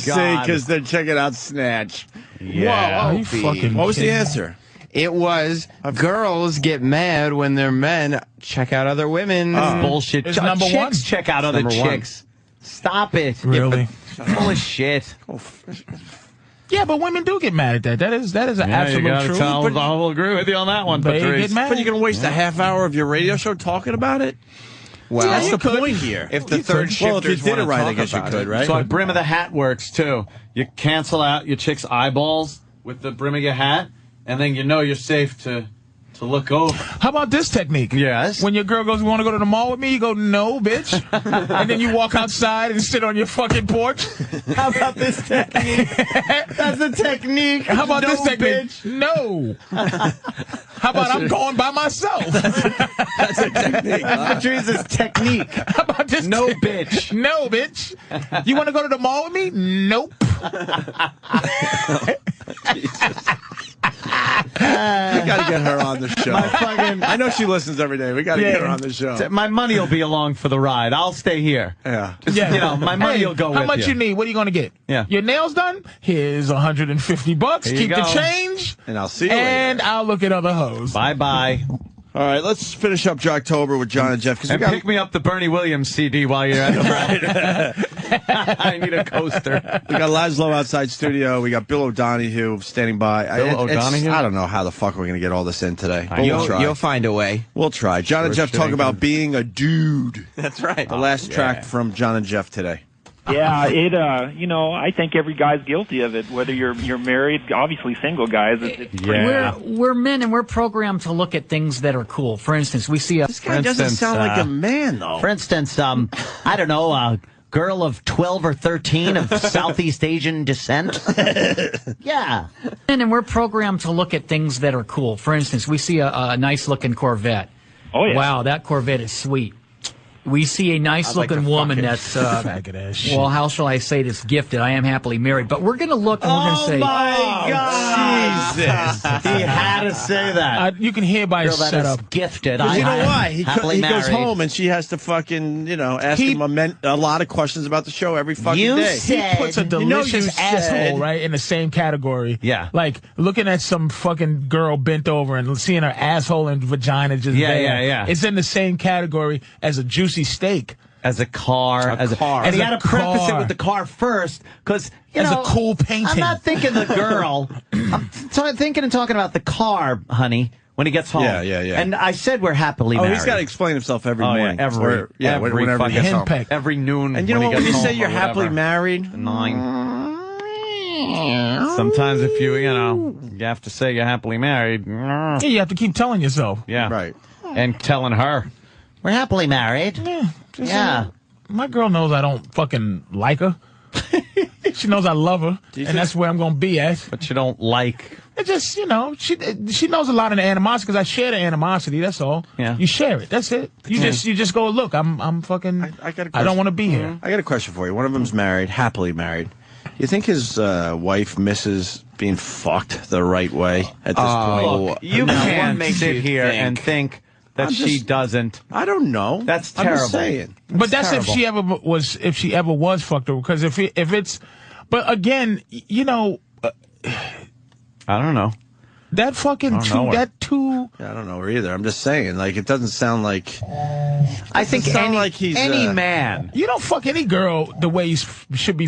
S1: See, because they're checking out Snatch.
S2: Yeah.
S3: Whoa, you fucking
S1: What was the
S3: kidding me?
S1: answer?
S4: It was girls get mad when their men check out other women.
S2: Bullshit.
S3: It's number
S2: chicks
S3: one.
S2: check out other chicks. Stop it.
S3: Really?
S2: Full of shit.
S3: Yeah, but women do get mad at that. That is an absolute truth.
S2: I will agree with you on that one,
S3: They
S2: Patrice.
S3: get mad.
S1: But you're going to waste a half hour of your radio show talking about it?
S4: Well,
S1: that's the point here.
S4: If the third shifters
S1: well, if you did it
S4: wanna
S1: right, I
S4: talk
S1: guess you
S4: about
S1: could,
S4: it.
S1: right?
S2: So a brim of the hat works, too. You cancel out your chick's eyeballs with the brim of your hat, and then you know you're safe to look over.
S3: How about this technique?
S2: Yes.
S3: When your girl goes, "You want to go to the mall with me?" You go, "No, bitch." And then you walk outside and sit on your fucking porch.
S2: How about this technique? That's a technique.
S3: How about
S2: No,
S3: this technique?
S2: bitch.
S3: No. How about I'm going by myself?
S1: That's a technique.
S2: Patrice's technique.
S3: How about this?
S2: No, bitch.
S3: No, bitch. You want to go to the mall with me? Nope.
S1: We got to get her on the show. I know she listens every day. We got to get her on the show.
S2: My money will be along for the ride. I'll stay here.
S1: Yeah.
S2: Just, you know, my money will go with you.
S3: How much you need? What are you going to get?
S2: Yeah.
S3: Your nails done? Here's $150.
S2: Here you
S3: Keep the
S2: go.
S3: change.
S1: And I'll see you
S3: And
S1: later.
S3: I'll look at other hoes.
S2: Bye-bye.
S1: All right, let's finish up Jocktober with John and Jeff.
S2: And pick me up the Bernie Williams CD while you're at the ride. I need a coaster.
S1: We got Laszlo outside studio. We got Bill O'Donohue standing by.
S2: Bill O'Donohue?
S1: I don't know how the fuck we're going to get all this in today. But we'll try.
S4: You'll find a way.
S1: We'll try. John and Jeff talk about being a dude.
S4: That's right.
S1: The last track from John and Jeff today.
S21: Yeah, I think every guy's guilty of it. Whether you're married, obviously single guys. It's
S17: We're men and we're programmed to look at things that are cool. For instance, we see
S1: This guy doesn't sound like a man, though.
S20: For instance, I don't know, a girl of 12 or 13 of Southeast Asian descent. Yeah.
S17: and we're programmed to look at things that are cool. For instance, we see a nice-looking Corvette.
S21: Oh, yeah.
S17: Wow, that Corvette is sweet. We see a nice-looking woman that's, well, how shall I say this, gifted. I am happily married. But we're going to look and we're going to say...
S2: Oh, my God. Jesus. He had to say that.
S3: You can hear by his
S20: Girl that
S3: setup.
S20: is gifted.
S1: Because you know why?
S20: Happily
S1: He goes
S20: married.
S1: home and she has to fucking, ask him a lot of questions about the show every fucking
S20: You
S1: day.
S20: said-
S3: He puts a delicious
S1: you
S3: asshole,
S1: said-
S3: right, in the same category.
S2: Yeah.
S3: Like, looking at some fucking girl bent over and seeing her asshole and vagina just there.
S2: Yeah.
S3: It's in the same category as a juicy steak.
S2: As a car.
S1: A car.
S20: And he
S3: As
S20: had
S3: a
S20: to preface it
S3: car.
S20: with the car first, because,
S3: As a cool painting.
S20: I'm not thinking the girl. I'm thinking and talking about the car, honey, when he gets home.
S1: Yeah.
S20: And I said we're happly married.
S1: He's got to explain himself every
S2: Oh,
S1: morning.
S2: yeah, every
S1: whenever he gets home.
S3: henpeck.
S2: Every noon.
S1: And you know
S2: when
S1: what?
S2: he
S1: When
S2: gets
S1: you say
S2: home
S1: you're
S2: or
S1: happily
S2: whatever.
S1: married,
S2: 9. Sometimes if you have to say you're happily married.
S3: Yeah, you have to keep telling yourself.
S2: Yeah.
S1: right?
S2: And telling her.
S20: We're happily married. Yeah.
S3: My girl knows I don't fucking like her. She knows I love her, and that's where I'm going to be at.
S2: But you don't like.
S3: It just, she knows a lot of the animosity because I share the animosity. That's all.
S2: Yeah.
S3: You share it. That's it. You just go, look, I'm fucking.
S1: I got a question.
S3: I don't want to be here.
S1: I got a question for you. One of them's married, happily married. You think his wife misses being fucked the right way at this point?
S2: Look, you can't sit here and think that she doesn't.
S1: I don't know.
S2: That's
S1: I'm
S2: terrible.
S1: just saying.
S3: But that's
S2: terrible.
S3: if she ever was fucked over. Because if it's, but again,
S2: I don't know.
S3: that fucking
S2: I don't know her.
S1: I don't know her either. I'm just saying. Like, it doesn't sound like.
S20: I think
S1: he's
S2: any man.
S3: You don't fuck any girl the way you should be.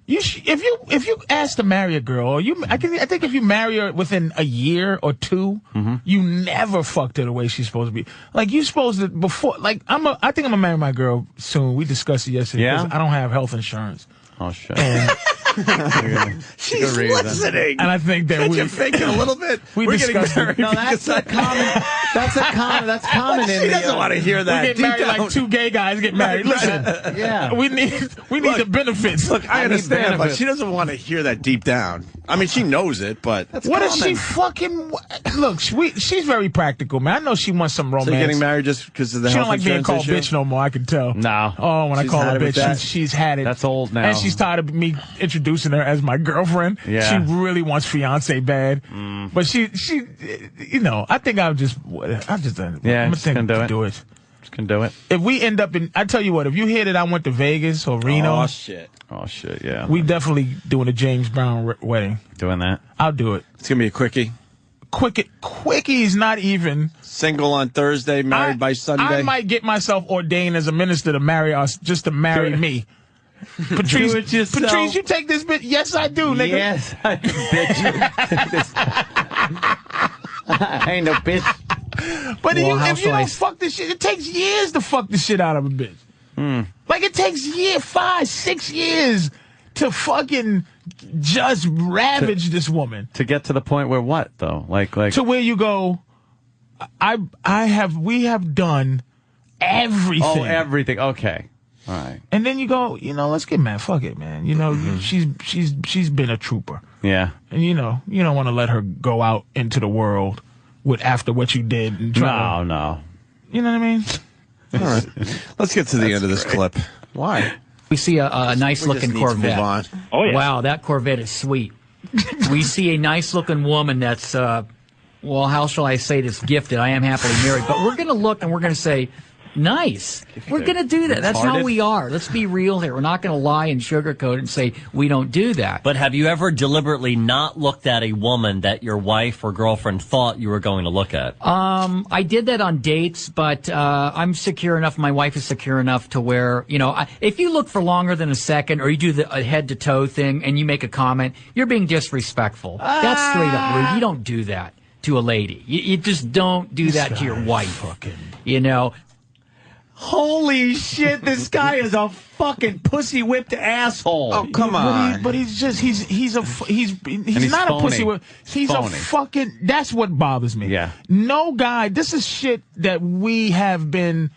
S3: If you ask to marry a girl, or I think if you marry her within a year or two, you never fucked her the way she's supposed to be. Like you supposed to before. Like I think I'm gonna marry my girl soon. We discussed it yesterday.
S2: Yeah?
S3: 'Cause I don't have health insurance.
S2: Oh shit.
S1: She's listening.
S3: And I think that
S1: You're faking a little bit.
S3: We
S1: We're getting
S3: discussed
S1: married.
S20: No, that's common. That's common in
S1: She
S20: the.
S1: doesn't want to hear that.
S3: We get
S1: Deep
S3: married
S1: down.
S3: like two gay guys get married. Listen,
S20: Yeah.
S3: we need the benefits.
S1: Look, I understand, but
S3: benefits.
S1: she doesn't want to hear that deep down. I mean, she knows it, but
S3: What is she fucking? Look, she's very practical, man. I know she wants some romance.
S1: So you're getting married just because of the
S3: She
S1: health
S3: don't like being
S1: insurance
S3: called
S1: issue?
S3: bitch no more. I can tell.
S2: No.
S3: Oh, when I
S1: She's
S3: call her
S1: had it with that?
S3: bitch, she's had it.
S2: That's old now.
S3: And she's tired of me introducing her as my girlfriend.
S2: Yeah.
S3: She really wants fiance bad. But she, I think I'm just
S2: Yeah,
S3: I'm
S2: just
S3: gonna
S2: gonna
S3: do it.
S2: Just can do it.
S3: If we end up in, I tell you what, if you hear that I went to Vegas or Reno,
S1: Oh shit!
S2: Yeah.
S3: we definitely doing a James Brown wedding.
S2: Doing that.
S3: I'll do it.
S1: It's gonna be a quickie.
S3: Quicky's not even
S1: single on Thursday, married by Sunday.
S3: I might get myself ordained as a minister to marry us, just to marry me. Patrice,
S2: Do it yourself.
S3: Patrice, you take this bit. Yes, I do, nigga.
S2: Yes, I do, bitch. I ain't no bitch.
S3: But if you don't fuck this shit, it takes years to fuck the shit out of a bitch. Like, it takes 5, 6 years to fucking just ravage this woman.
S2: To get to the point where what, though? Like
S3: to where you go, we have done everything.
S2: Oh, everything. Okay. All right.
S3: And then you go, let's get mad. Fuck it, man. She's been a trooper.
S2: Yeah.
S3: And you don't want to let her go out into the world after what you did. And
S2: No.
S3: You know what I mean?
S1: All right. Let's get to the end of this clip.
S4: Why?
S17: We see a nice-looking Corvette.
S1: Move on.
S21: Oh, yeah.
S17: Wow, that Corvette is sweet. We see a nice-looking woman that's, how shall I say this, gifted. I am happily married. But we're going to look and we're going to say, nice. We're going to do that. That's how we are. Let's be real here. We're not going to lie and sugarcoat and say we don't do that.
S16: But have you ever deliberately not looked at a woman that your wife or girlfriend thought you were going to look at?
S17: I did that on dates, but I'm secure enough. My wife is secure enough to where, if you look for longer than a second or you do the head-to-toe thing and you make a comment, you're being disrespectful. That's straight up rude. You don't do that to a lady. You just don't do that to your wife.
S2: Holy shit, this guy is a fucking pussy-whipped asshole.
S4: Oh, come on.
S3: But he's not a pussy whip. He's
S2: phony.
S3: a fucking, that's what bothers me.
S2: Yeah.
S3: No guy, this is shit that we have been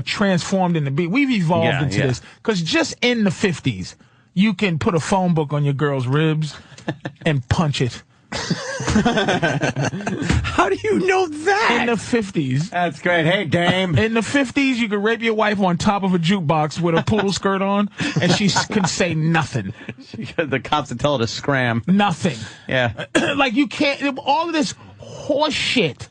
S3: transformed into. We've evolved into this. Because just in the 50s, you can put a phone book on your girl's ribs and punch it.
S2: How do you know that?
S3: In the 50s.
S2: That's great. Hey, dame.
S3: In the 50s, you could rape your wife on top of a jukebox with a poodle skirt on, and she can say nothing.
S2: The cops would tell her to scram.
S3: Nothing.
S2: Yeah.
S3: Like, you can't, all of this horse shit.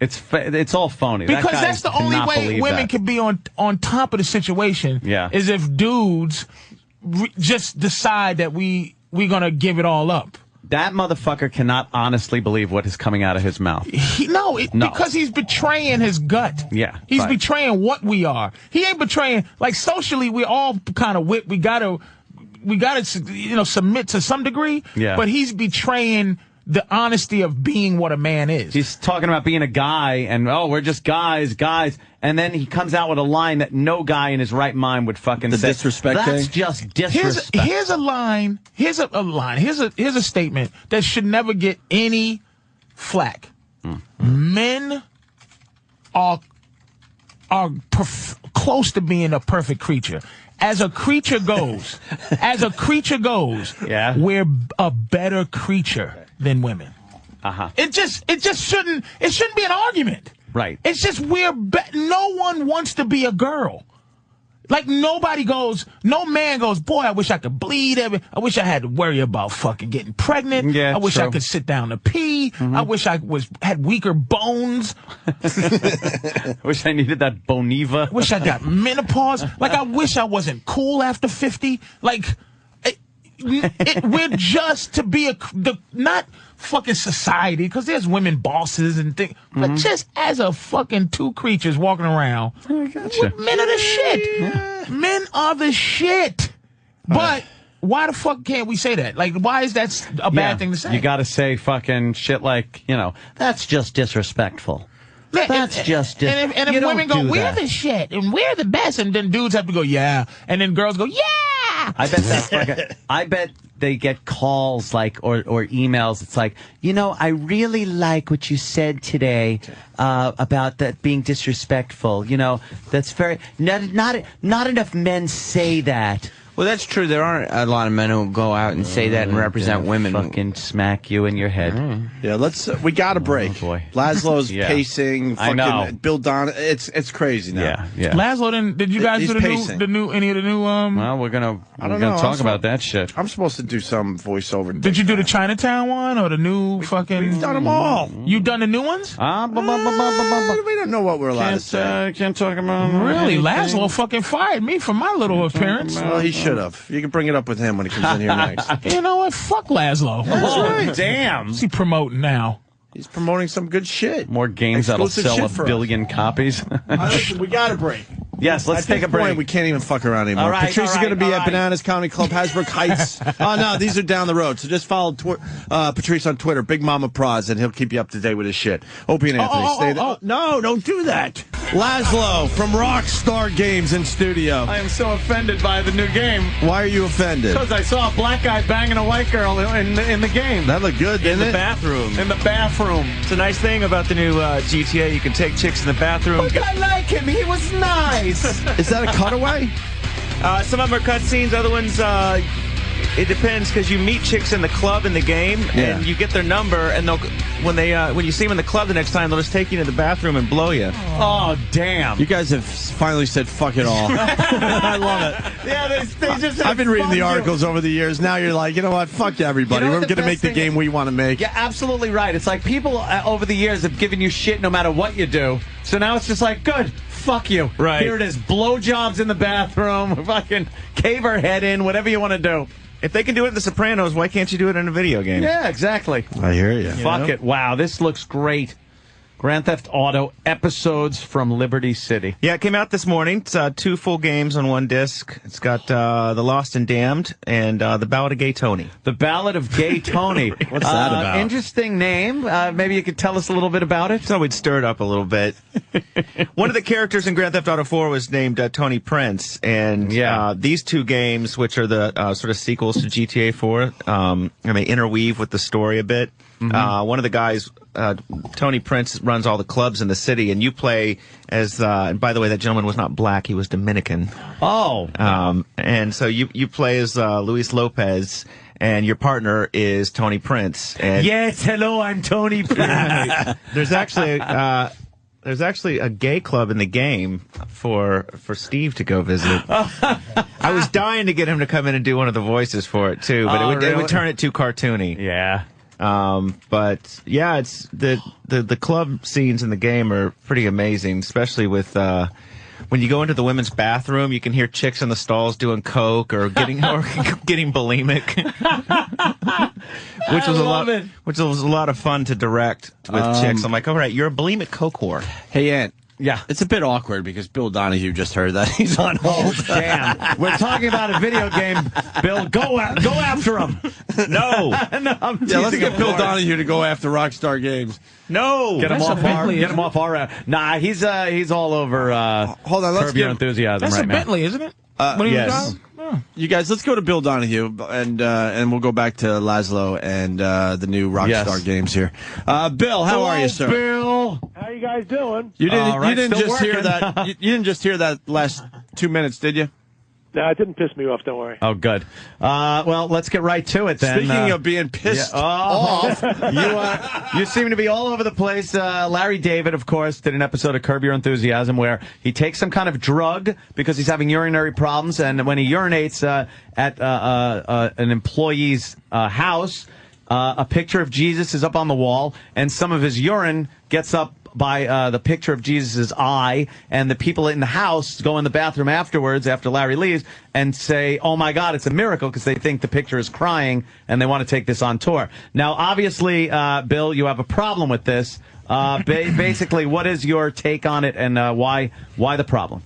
S2: It's all phony.
S3: Because that's the only way women can be on top of the situation.
S2: Yeah.
S3: Is if dudes just decide that we gonna give it all up.
S2: That motherfucker cannot honestly believe what is coming out of his mouth.
S3: Because he's betraying his gut.
S2: Yeah.
S3: He's betraying what we are. He ain't betraying, like, socially, we're all kind of whipped. We gotta, submit to some degree.
S2: Yeah.
S3: But he's betraying the honesty of being what a man is.
S2: He's talking about being a guy and, we're just guys. And then he comes out with a line that no guy in his right mind would fucking say.
S1: Disrespect
S2: That's
S1: thing?
S2: just disrespect.
S3: Here's a line. Here's a statement that should never get any flack. Men are close to being a perfect creature. As a creature goes,
S2: yeah,
S3: we're a better creature than women.
S2: Uh-huh.
S3: It just shouldn't be an argument.
S2: Right.
S3: It's just no one wants to be a girl. Like, no man goes, boy, I wish I could bleed I wish I had to worry about fucking getting pregnant.
S2: Yeah,
S3: I wish
S2: true.
S3: I could sit down to pee. I wish I had weaker bones.
S2: I wish I needed that Boniva.
S3: I wish I got menopause. Like, I wish I wasn't cool after 50. Like, we're just to be not fucking society, because there's women bosses and things, but just as a fucking two creatures walking around. Men are the shit. Yeah. Men are the shit. But why the fuck can't we say that? Like, why is that a bad thing to say?
S2: You gotta say fucking shit like, that's just disrespectful. That's just
S3: and if women go, we're the shit and we're the best, and then dudes have to go, yeah, and then girls go, yeah.
S2: I bet that's I bet they get calls or emails. It's like, I really like what you said today about that being disrespectful. That's very not enough men say that.
S4: Well, that's true. There aren't a lot of men who go out and say that and represent women.
S2: Fucking smack you in your head.
S1: Yeah, we got a break.
S2: Oh, boy.
S1: Laszlo's pacing.
S2: I know.
S1: Bill Don. It's crazy now.
S2: Yeah.
S3: Laszlo, did you guys do any of the new?
S2: Well, we're gonna talk about that shit.
S1: I'm supposed to do some voiceover.
S3: Did you do the Chinatown one or the new fucking?
S1: We've done them all.
S3: You done the new ones?
S1: We don't know what we're allowed to say.
S2: Can't talk about.
S3: Really, Laszlo fucking fired me for my little appearance.
S1: Well, he should have. You can bring it up with him when he comes in here next.
S3: You know what? Fuck Laszlo.
S2: That's right. Damn.
S3: What's he promoting now?
S1: He's promoting some good shit.
S2: More games that'll
S1: Exclusive
S2: sell
S1: shit
S2: a
S1: for us.
S2: billion copies.
S1: Listen, we got a break.
S2: Yes, let's take a break.
S1: Point, we can't even fuck around anymore.
S2: All right,
S1: Patrice is going to be at Bananas Comedy Club, Hasbrook Heights. Oh, no, these are down the road. So just follow Patrice on Twitter, Big Mama Praz, and he'll keep you up to date with his shit. Opie and Anthony, stay there. No, don't do that. Laszlo from Rockstar Games in studio.
S2: I am so offended by the new game.
S1: Why are you offended?
S2: Because I saw a black guy banging a white girl in the game.
S1: That looked good, didn't it?
S8: In the bathroom.
S2: In the bathroom.
S8: It's a nice thing about the new GTA. You can take chicks in the bathroom.
S2: But I like him. He was nice.
S1: Is that a cutaway?
S8: Some of them are cutscenes. Other ones, it depends because you meet chicks in the club in the game, and you get their number, and they'll when you see them in the club the next time, they'll just take you to the bathroom and blow you.
S2: Oh, damn!
S1: You guys have finally said fuck it all. I love it.
S2: Yeah, they just.
S1: I've been reading the articles over the years. Now you're like, you know what? Fuck everybody.
S2: You know
S1: We're going to make the game we want to make.
S2: Yeah, absolutely right. It's like people over the years have given you shit no matter what you do. So now it's just like, good. Fuck you.
S8: Right.
S2: Here it is. Blowjobs in the bathroom. Fucking cave her head in. Whatever you want to do.
S8: If they can do it in The Sopranos, why can't you do it in a video game?
S2: Yeah, exactly.
S1: I hear you.
S2: Fuck it. Wow, this looks great. Grand Theft Auto episodes from Liberty City.
S8: Yeah, it came out this morning. It's 2 full games on one disc. It's got The Lost and Damned and The Ballad of Gay Tony.
S2: The Ballad of Gay Tony.
S1: What's that about?
S2: Interesting name. Maybe you could tell us a little bit about it.
S8: So we'd stir it up a little bit. One of the characters in Grand Theft Auto 4 was named Tony Prince, and these 2 games, which are the sort of sequels to GTA 4, and they interweave with the story a bit. One of the guys, Tony Prince, runs all the clubs in the city, and you play as, and by the way, that gentleman was not black, he was Dominican.
S2: Oh.
S8: And so you play as Luis Lopez, and your partner is Tony Prince. And
S2: yes, hello, I'm Tony Prince.
S8: There's actually a gay club in the game for Steve to go visit. I was dying to get him to come in and do one of the voices for it too, but it would turn it too cartoony.
S2: Yeah.
S8: But yeah, it's the club scenes in the game are pretty amazing, especially with when you go into the women's bathroom, you can hear chicks in the stalls doing coke or getting bulimic, which was a lot of fun to direct with chicks. I'm like, all right, you're a bulimic coke whore.
S1: Hey, Ant.
S2: Yeah.
S1: It's a bit awkward because Bill Donahue just heard that. He's on hold.
S2: Damn. We're talking about a video game. Bill, go after him.
S8: No.
S2: No, I'm
S1: let's get Bill Donahue to go after Rockstar Games.
S8: No.
S2: Get him off our. Nah, he's all over.
S1: Hold on, let's
S2: Curb Your Enthusiasm
S3: That's
S2: right
S3: a
S2: now.
S3: Bentley, isn't it?
S8: Yes.
S1: You guys, let's go to Bill Donahue, and we'll go back to Laszlo and the new Rockstar Games here. Bill, how are you, sir?
S2: Bill.
S11: How you guys doing?
S1: You didn't
S2: still
S1: just hear
S2: working.
S1: that. You didn't just hear that last 2 minutes, did you?
S11: No, it didn't piss me off. Don't worry.
S2: Oh, good. Well, let's get right to it then.
S1: Speaking of being pissed off,
S2: you seem to be all over the place. Larry David, of course, did an episode of Curb Your Enthusiasm where he takes some kind of drug because he's having urinary problems, and when he urinates at an employee's house, a picture of Jesus is up on the wall, and some of his urine gets up by the picture of Jesus' eye, and the people in the house go in the bathroom afterwards, after Larry leaves, and say, oh my God, it's a miracle, because they think the picture is crying, and they want to take this on tour. Now, obviously, Bill, you have a problem with this. Basically, what is your take on it, and why the problem?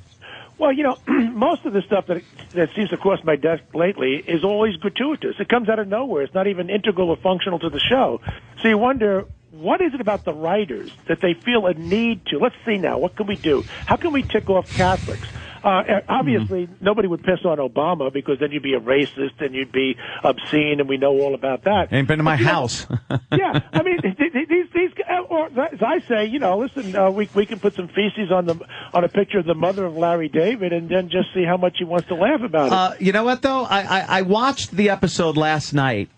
S11: Well, most of the stuff that seems to cross my desk lately is always gratuitous. It comes out of nowhere. It's not even integral or functional to the show. So you wonder, what is it about the writers that they feel a need to? Let's see now. What can we do? How can we tick off Catholics? Obviously, nobody would piss on Obama because then you'd be a racist and you'd be obscene, and we know all about that.
S2: Ain't been to my house.
S11: Yeah, I mean, these or as I say, listen, we can put some feces on a picture of the mother of Larry David, and then just see how much he wants to laugh about it.
S2: You know what though? I watched the episode last night.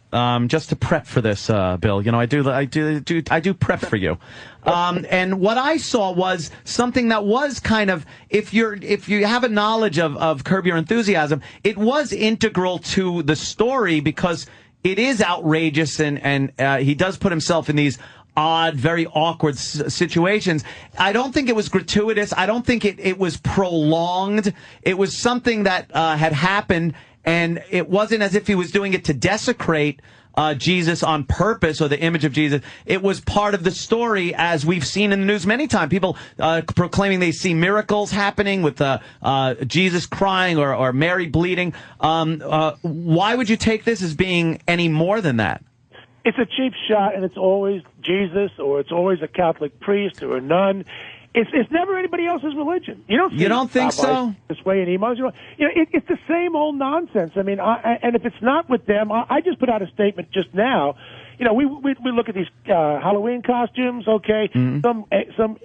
S2: Just to prep for this, Bill, I do prep for you. And what I saw was something that was kind of, if you have a knowledge of Curb Your Enthusiasm, it was integral to the story because it is outrageous, and he does put himself in these odd, very awkward situations. I don't think it was gratuitous. I don't think it was prolonged. It was something that had happened. And it wasn't as if he was doing it to desecrate Jesus on purpose or the image of Jesus. It was part of the story, as we've seen in the news many times. People proclaiming they see miracles happening with Jesus crying or Mary bleeding. Why would you take this as being any more than that?
S9: It's a cheap shot, and it's always Jesus, or it's always a Catholic priest or a nun. It's never anybody else's religion. You don't
S2: think so?
S9: This way in imams. It's the same old nonsense. I mean, and if it's not with them, I just put out a statement just now. We look at these Halloween costumes. Okay, some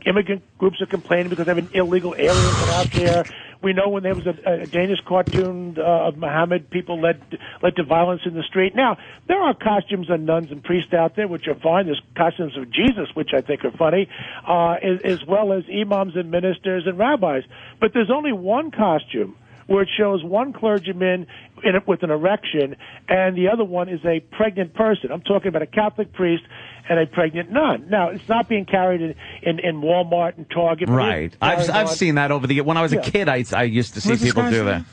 S9: immigrant groups are complaining because they have an illegal aliens out there. We know when there was a Danish cartoon of Muhammad, people led to violence in the street. Now, there are costumes of nuns and priests out there which are fine. There's costumes of Jesus, which I think are funny, as well as imams and ministers and rabbis. But there's only one costume where it shows one clergyman with an erection, and the other one is a pregnant person. I'm talking about a Catholic priest and a pregnant nun. Now, it's not being carried in Walmart and Target.
S2: Right. I've seen that over the years. When I was a kid, I used to see people do that.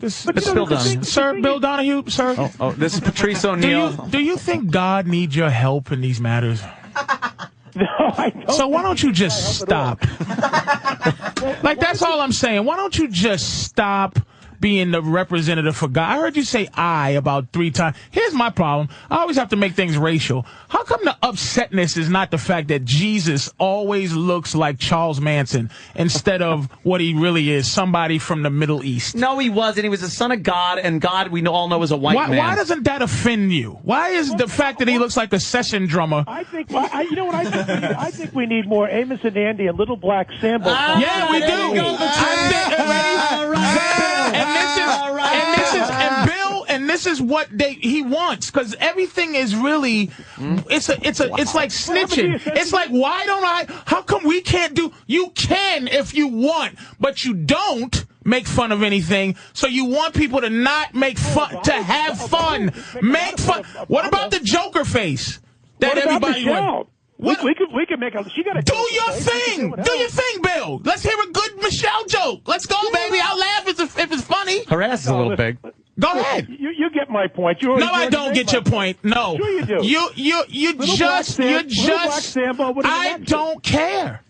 S3: It's Bill Donahue. Sir, Bill Donahue, sir.
S2: Oh, this is Patrice O'Neal.
S3: Do you think God needs your help in these matters?
S9: No, I don't.
S3: So why don't you just stop? That's all I'm saying. Why don't you just stop being the representative for God? I heard you say "I" about 3 times. Here's my problem. I always have to make things racial. How come the upsetness is not the fact that Jesus always looks like Charles Manson instead of what he really is, somebody from the Middle East?
S2: No, he wasn't. He was the son of God, and God we all know is a white man.
S3: Why doesn't that offend you? Why is the fact that he looks like a session drummer?
S9: I think, you know what I think we need? I think we need more Amos and Andy and Little Black Sambo.
S3: Yeah, we do. This is what he wants, because everything is really it's like snitching. It's like, why don't I? How come we can't do? You can if you want, but you don't make fun of anything. So you want people to not make fun, to have fun, make fun. What about the Joker face that everybody wants?
S9: We could make a. She got
S3: do your thing. Do your thing, Bill. Let's hear a good Michelle joke. Let's go, baby. I'll laugh if it's funny.
S2: Her ass is a little big.
S3: Go ahead.
S9: You get my point.
S3: No, I don't get your point. No.
S9: Sure you do.
S3: You just. I don't care.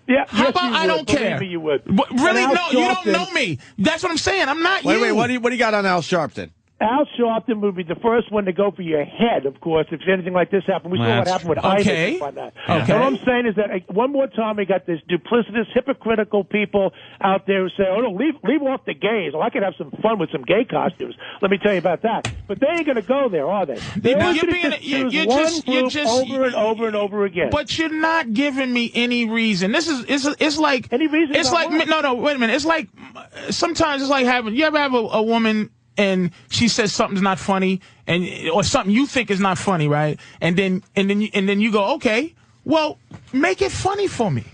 S9: Yeah.
S3: How about I don't care?
S9: Believe me, you would.
S3: Really? No, you don't know me. That's what I'm saying. I'm not you.
S1: Wait. What do you got on Al Sharpton?
S9: Al Sharpton would be the first one to go for your head, of course, if anything like this happened. We saw what happened with Isaac on that. Okay. What I'm saying is that one more time we got this duplicitous, hypocritical people out there who say, oh, no, leave off the gays. Well, I could have some fun with some gay costumes. Let me tell you about that. But they ain't going to go there, are they? They're just over and over and over again.
S3: But you're not giving me any reason. It's like...
S9: Any reason?
S3: It's like... No, wait a minute. It's like... Sometimes it's like having... You ever have a woman... and she says something's not funny, or something you think is not funny, right? And then you go, okay, well, make it funny for me.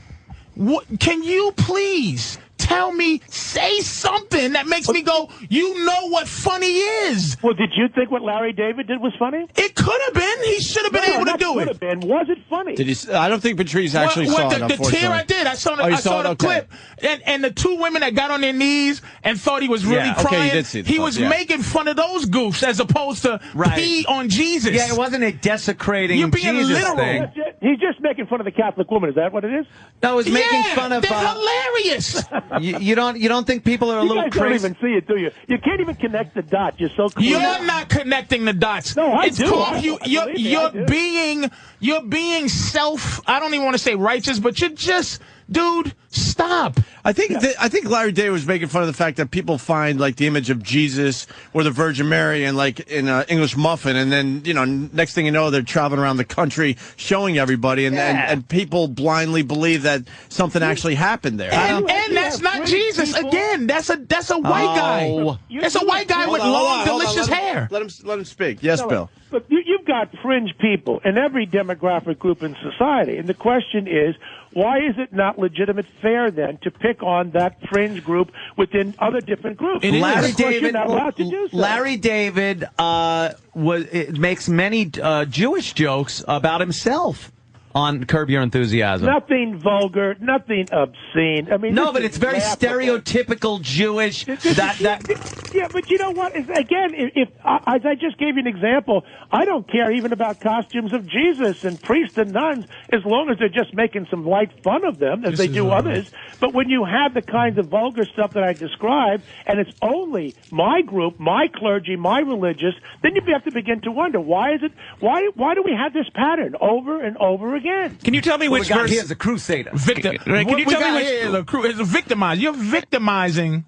S3: Can you please tell me, say something that makes me go, you know what funny is?
S9: Well, did you think what Larry David did was funny?
S3: It could have been. He should have been able to do it.
S9: Could have been. Was it funny?
S1: Did he? I don't think Patrice actually saw it.
S3: The tear I did. I saw the clip, and the 2 women that got on their knees and thought he was really crying.
S1: Okay, he did see the
S3: he was making fun of those goofs as opposed to pee on Jesus.
S2: Yeah, it wasn't a desecrating.
S3: You're being
S2: Jesus
S3: literal.
S2: thing.
S9: He's just making fun of the Catholic woman. Is that what it is?
S2: No, it was making fun of.
S3: They're hilarious.
S2: You don't think people are a little crazy?
S9: You guys don't even see it, do you? You can't even connect the dots. You're so clear.
S3: You're not connecting the dots.
S9: No, I do.
S3: You're being self. I don't even want to say righteous, but you're just, dude. Stop.
S1: I think Larry David was making fun of the fact that people find like the image of Jesus or the Virgin Mary and like in English muffin, and then next thing you know they're traveling around the country showing everybody, and people blindly believe that something actually happened there.
S3: And that's not Jesus. Again, that's a white guy. It's a white guy with long, delicious hair.
S1: Let him speak. Yes, Bill.
S9: Look, you've got fringe people in every demographic group in society, and the question is, why is it not legitimate fair then to pick on that fringe group within other different groups?
S2: Larry David makes many Jewish jokes about himself on Curb Your Enthusiasm.
S9: Nothing vulgar, nothing obscene. I mean,
S2: no, but it's very stereotypical Jewish.
S9: Yeah, but you know what? Again, if as I just gave you an example, I don't care even about costumes of Jesus and priests and nuns, as long as they're just making some light fun of them, as they do others. But when you have the kinds of vulgar stuff that I described, and it's only my group, my clergy, my religious, then you have to begin to wonder, why is it? Why do we have this pattern over and over again?
S8: Can you tell me which verse?
S2: He is a crusader.
S3: Can you tell me which is a victimizer? You're victimizing.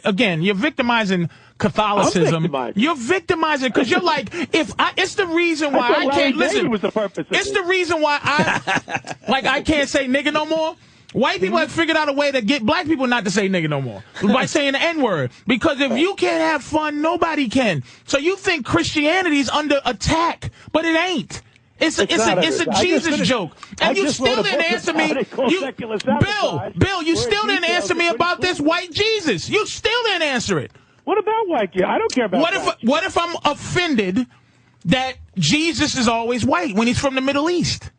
S3: Again, you're victimizing Catholicism. You're victimizing because you're like, it's the reason why I can't listen. It's the reason why I can't say nigga no more. White people have figured out a way to get black people not to say nigga no more by saying the N-word. Because if you can't have fun, nobody can. So you think Christianity's under attack, but it ain't. It's a Jesus joke. And you still didn't answer me. Bill, you still didn't answer me about this white Jesus. You still didn't answer it.
S9: What about white Jesus? I don't care about
S3: What if I'm offended that Jesus is always white when he's from the Middle East?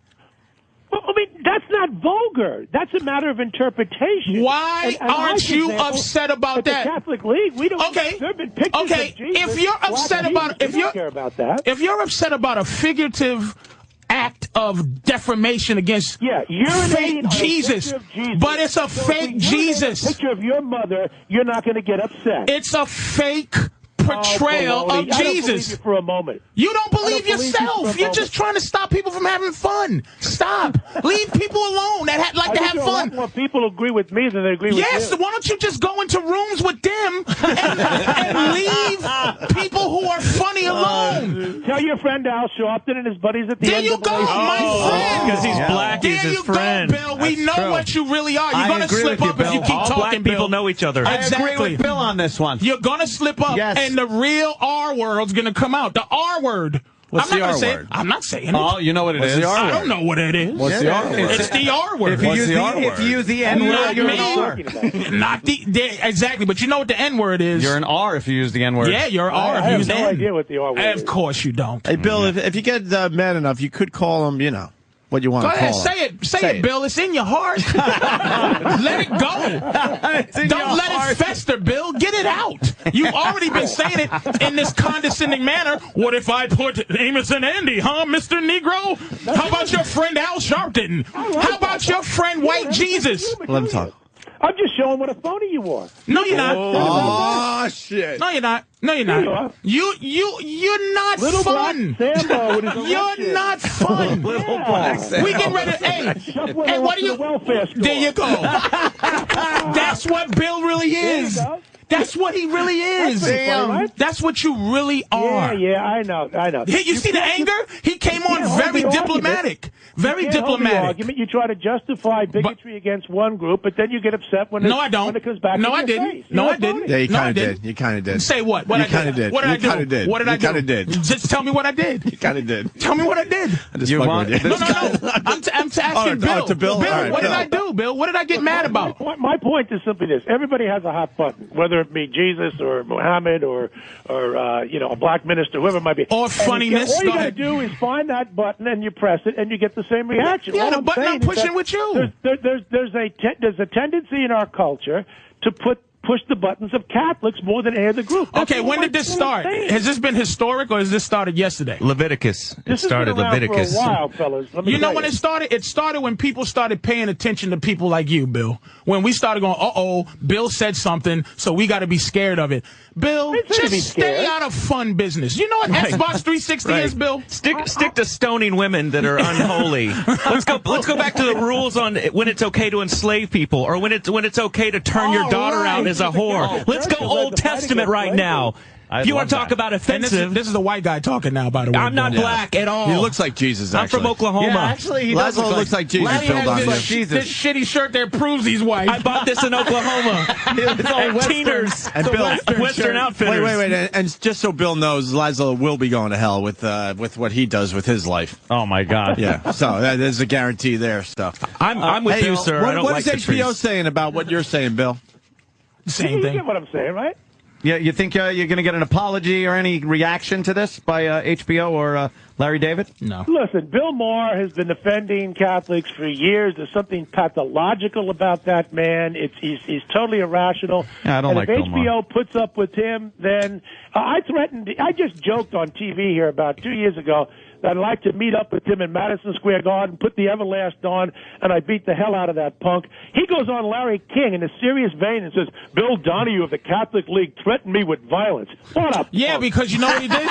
S9: Well, I mean, that's not vulgar. That's a matter of interpretation.
S3: Why aren't you upset about that?
S9: The Catholic League, we don't.
S3: Okay.
S9: There have been pictures of Jesus.
S3: If you're upset about
S9: care about that.
S3: If you're upset about a figurative act of defamation against fake Jesus, but it's a fake Jesus.
S9: A picture of your mother, you're not going to get upset.
S3: It's a fake portrayal of Jesus.
S9: I don't believe you for a moment.
S3: You don't believe yourself. You're just trying to stop people from having fun. Stop. Leave people alone that like to have fun.
S9: A lot more people agree with me than they agree with you.
S3: Yes, why don't you just go into rooms with them and leave people who are funny alone?
S9: Tell your friend Al Sharpton and his buddies at the
S3: There you go, my friend.
S8: Because he's black, he's his friend.
S3: There you go, Bill. We know what you really are. You're going to slip up if you keep talking,
S8: black
S3: Bill.
S8: people know each other.
S3: Exactly.
S2: I agree with Bill on this one.
S3: You're going to slip up, and the real R word's going to come out. The R word.
S1: What's the R word?
S3: I'm not saying it.
S2: Oh, you know what it is?
S3: I don't know what it is.
S1: What's the R word?
S3: It's the R word.
S2: If you use the N word, you're an R.
S3: Not exactly, but you know what the N word is.
S2: You're an R if you use the N word.
S3: Yeah, you're an R if you use the N.
S9: I have no idea what the R word is.
S3: Of course you don't.
S1: Hey, Bill, if you get mad enough, you could call him, what you want to call him.
S3: Say it, Bill. It's in your heart. Let it go. Don't let it fester, Bill. Get it out. You've already been saying it in this condescending manner. What if I put Amos and Andy, huh, Mr. Negro? How about your friend Al Sharpton? How about your friend White Jesus?
S1: Let him talk.
S9: I'm just showing what a phony you are.
S3: No, you're not.
S1: Oh, shit.
S3: No, you're not. No, you're not. You're not
S9: Little
S3: fun.
S9: Black Sambo with his
S3: You're not fun.
S2: Little Black Sambo.
S3: We get ready. Hey, what do you? There you go. That's what Bill really is. That's what he really is. That's what you really are.
S9: Yeah, I know.
S3: You see the anger? He came on very diplomatic. Very diplomatic.
S9: Argument. You try to justify bigotry against one group, but then you get upset when
S3: I don't.
S9: When it comes back.
S3: No, I didn't.
S9: Face.
S3: No, I didn't.
S1: Yeah, you kind of did. You kind of did.
S3: Say what? What
S1: you kind of did.
S3: What did I do?
S1: Kind of did.
S3: What did I do?
S1: You kind of did.
S3: Just tell me what I did.
S1: You kind of did.
S3: Tell me what I did.
S1: I just fucking with you.
S3: No. I'm asking Bill.
S1: To Bill.
S3: Bill, what did I do, Bill? What did I get mad about?
S9: My point is simply this: everybody has a hot button, whether it be Jesus or Muhammad or a black minister, whoever it might be.
S3: Or funniness.
S9: All you got to do is find that button and you press it, and you get the same reaction.
S3: Yeah, the button I'm pushing with you.
S9: There's a tendency in our culture to push the buttons of Catholics more than any other group.
S3: Okay, when did this start? Has this been historic or has this started yesterday?
S8: Leviticus.
S9: This started Leviticus. For a while, fellas.
S3: You know when it started? It started when people started paying attention to people like you, Bill. When we started going, Bill said something, so we got to be scared of it. Bill, just stay out of fun business. You know what Xbox 360 is, Bill?
S8: Stick to stoning women that are unholy. Let's go back to the rules on when it's okay to enslave people or when it's okay to turn your daughter out as a whore. Let's go Old Testament right now. If you want to talk about offensive...
S3: This is a white guy talking now, by the way.
S8: I'm not black at all.
S1: He looks like Jesus, actually.
S8: I'm from Oklahoma.
S2: Yeah, actually, he does
S1: looks like Jesus.
S3: This shitty shirt there proves he's white.
S8: I bought this in Oklahoma. It's all Westerners.
S1: And Bill,
S8: Western Outfitters.
S1: Wait. And just so Bill knows, Laszlo will be going to hell with what he does with his life.
S2: Oh, my God.
S1: Yeah, so there's a guarantee there.
S8: I'm with you, sir.
S1: What is HBO saying about what you're saying, Bill?
S3: Same
S9: You
S3: thing.
S9: get what I'm saying, right?
S2: Yeah, you think you're going to get an apology or any reaction to this by HBO or Larry David?
S3: No.
S9: Listen, Bill Maher has been defending Catholics for years. There's something pathological about that man. He's totally irrational.
S2: Yeah, I don't like Bill
S9: if
S2: Maher.
S9: HBO puts up with him, then I just joked on TV here about 2 years ago that I'd like to meet up with him in Madison Square Garden, put the Everlast on, and I beat the hell out of that punk. He goes on Larry King in a serious vein and says, Bill Donahue of the Catholic League threatened me with violence. What up?
S3: Yeah, because you know what he did?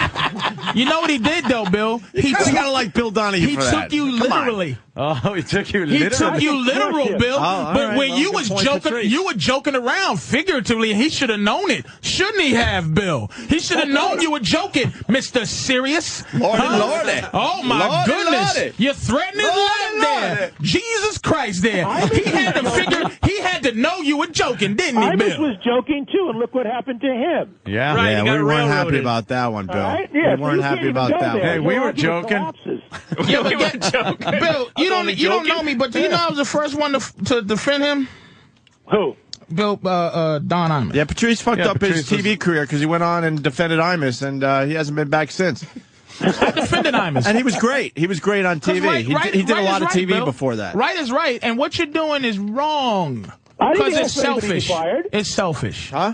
S3: You know what he did, though, Bill?
S1: He gotta like Bill Donahue for that.
S3: He took you literally.
S2: Oh, he took you literally.
S3: He took you literal, Bill. But when you was joking, you were joking around figuratively. He should have known it, shouldn't he have, Bill? He should have known you were joking, Mr. Serious.
S1: Lordy.
S3: Oh my goodness!
S1: Lordy.
S3: You're threatening life there. Jesus Christ, there. He had to figure. He had to know you were joking, didn't he,
S9: Imus
S3: Bill?
S9: was joking too, and look what happened to him.
S2: Yeah,
S3: Right,
S1: Yeah,
S3: he got
S1: we weren't happy
S3: railroaded.
S1: about that one, Bill.
S9: Right? Yeah,
S1: we weren't
S9: you
S1: happy
S9: can't
S1: about
S9: even go
S1: that
S9: there.
S1: one.
S2: Hey, we
S9: Your
S2: were
S9: argument
S2: joking.
S9: collapses.
S3: Yeah, but Bill, you don't know me, but do you know I was the first one to defend him?
S9: Who?
S3: Bill, Don Imus.
S1: Yeah, Patrice fucked up his
S2: Patrice
S1: TV career because he went on and defended Imus, and he hasn't been back since.
S3: I defended Imus.
S1: And he was great. He was great on TV. He did a lot of TV
S3: Bill.
S1: before that.
S3: Right is right, and what you're doing is wrong.
S9: I didn't
S3: Because it's
S9: ask for anybody to be
S3: selfish.
S9: fired.
S3: It's selfish.
S1: Huh?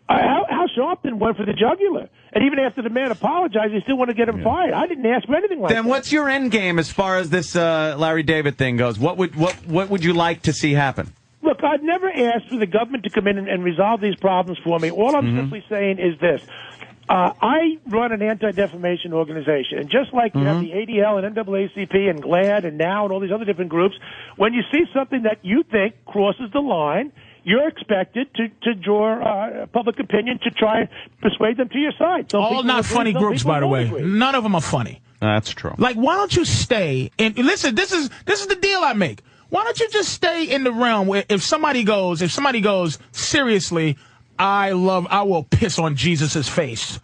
S9: Al Sharpton went for the jugular. And even after the man apologized, he still wanted to get him fired. I didn't ask for anything like that.
S2: Then what's your end game as far as this Larry David thing goes? What would you like to see happen?
S9: Look, I've never asked for the government to come in and resolve these problems for me. All I'm simply saying is this. I run an anti-defamation organization, and just like you have the ADL and NAACP and GLAAD and NOW and all these other different groups, when you see something that you think crosses the line, you're expected to draw public opinion to try and persuade them to your side. Some
S3: All
S9: people
S3: not
S9: agree,
S3: funny
S9: some
S3: groups,
S9: people
S3: by the
S9: don't
S3: way.
S9: agree.
S3: None of them are funny.
S2: That's true.
S3: Like, why don't you stay and listen? This is the deal I make. Why don't you just stay in the realm where if somebody goes seriously, I will piss on Jesus's face.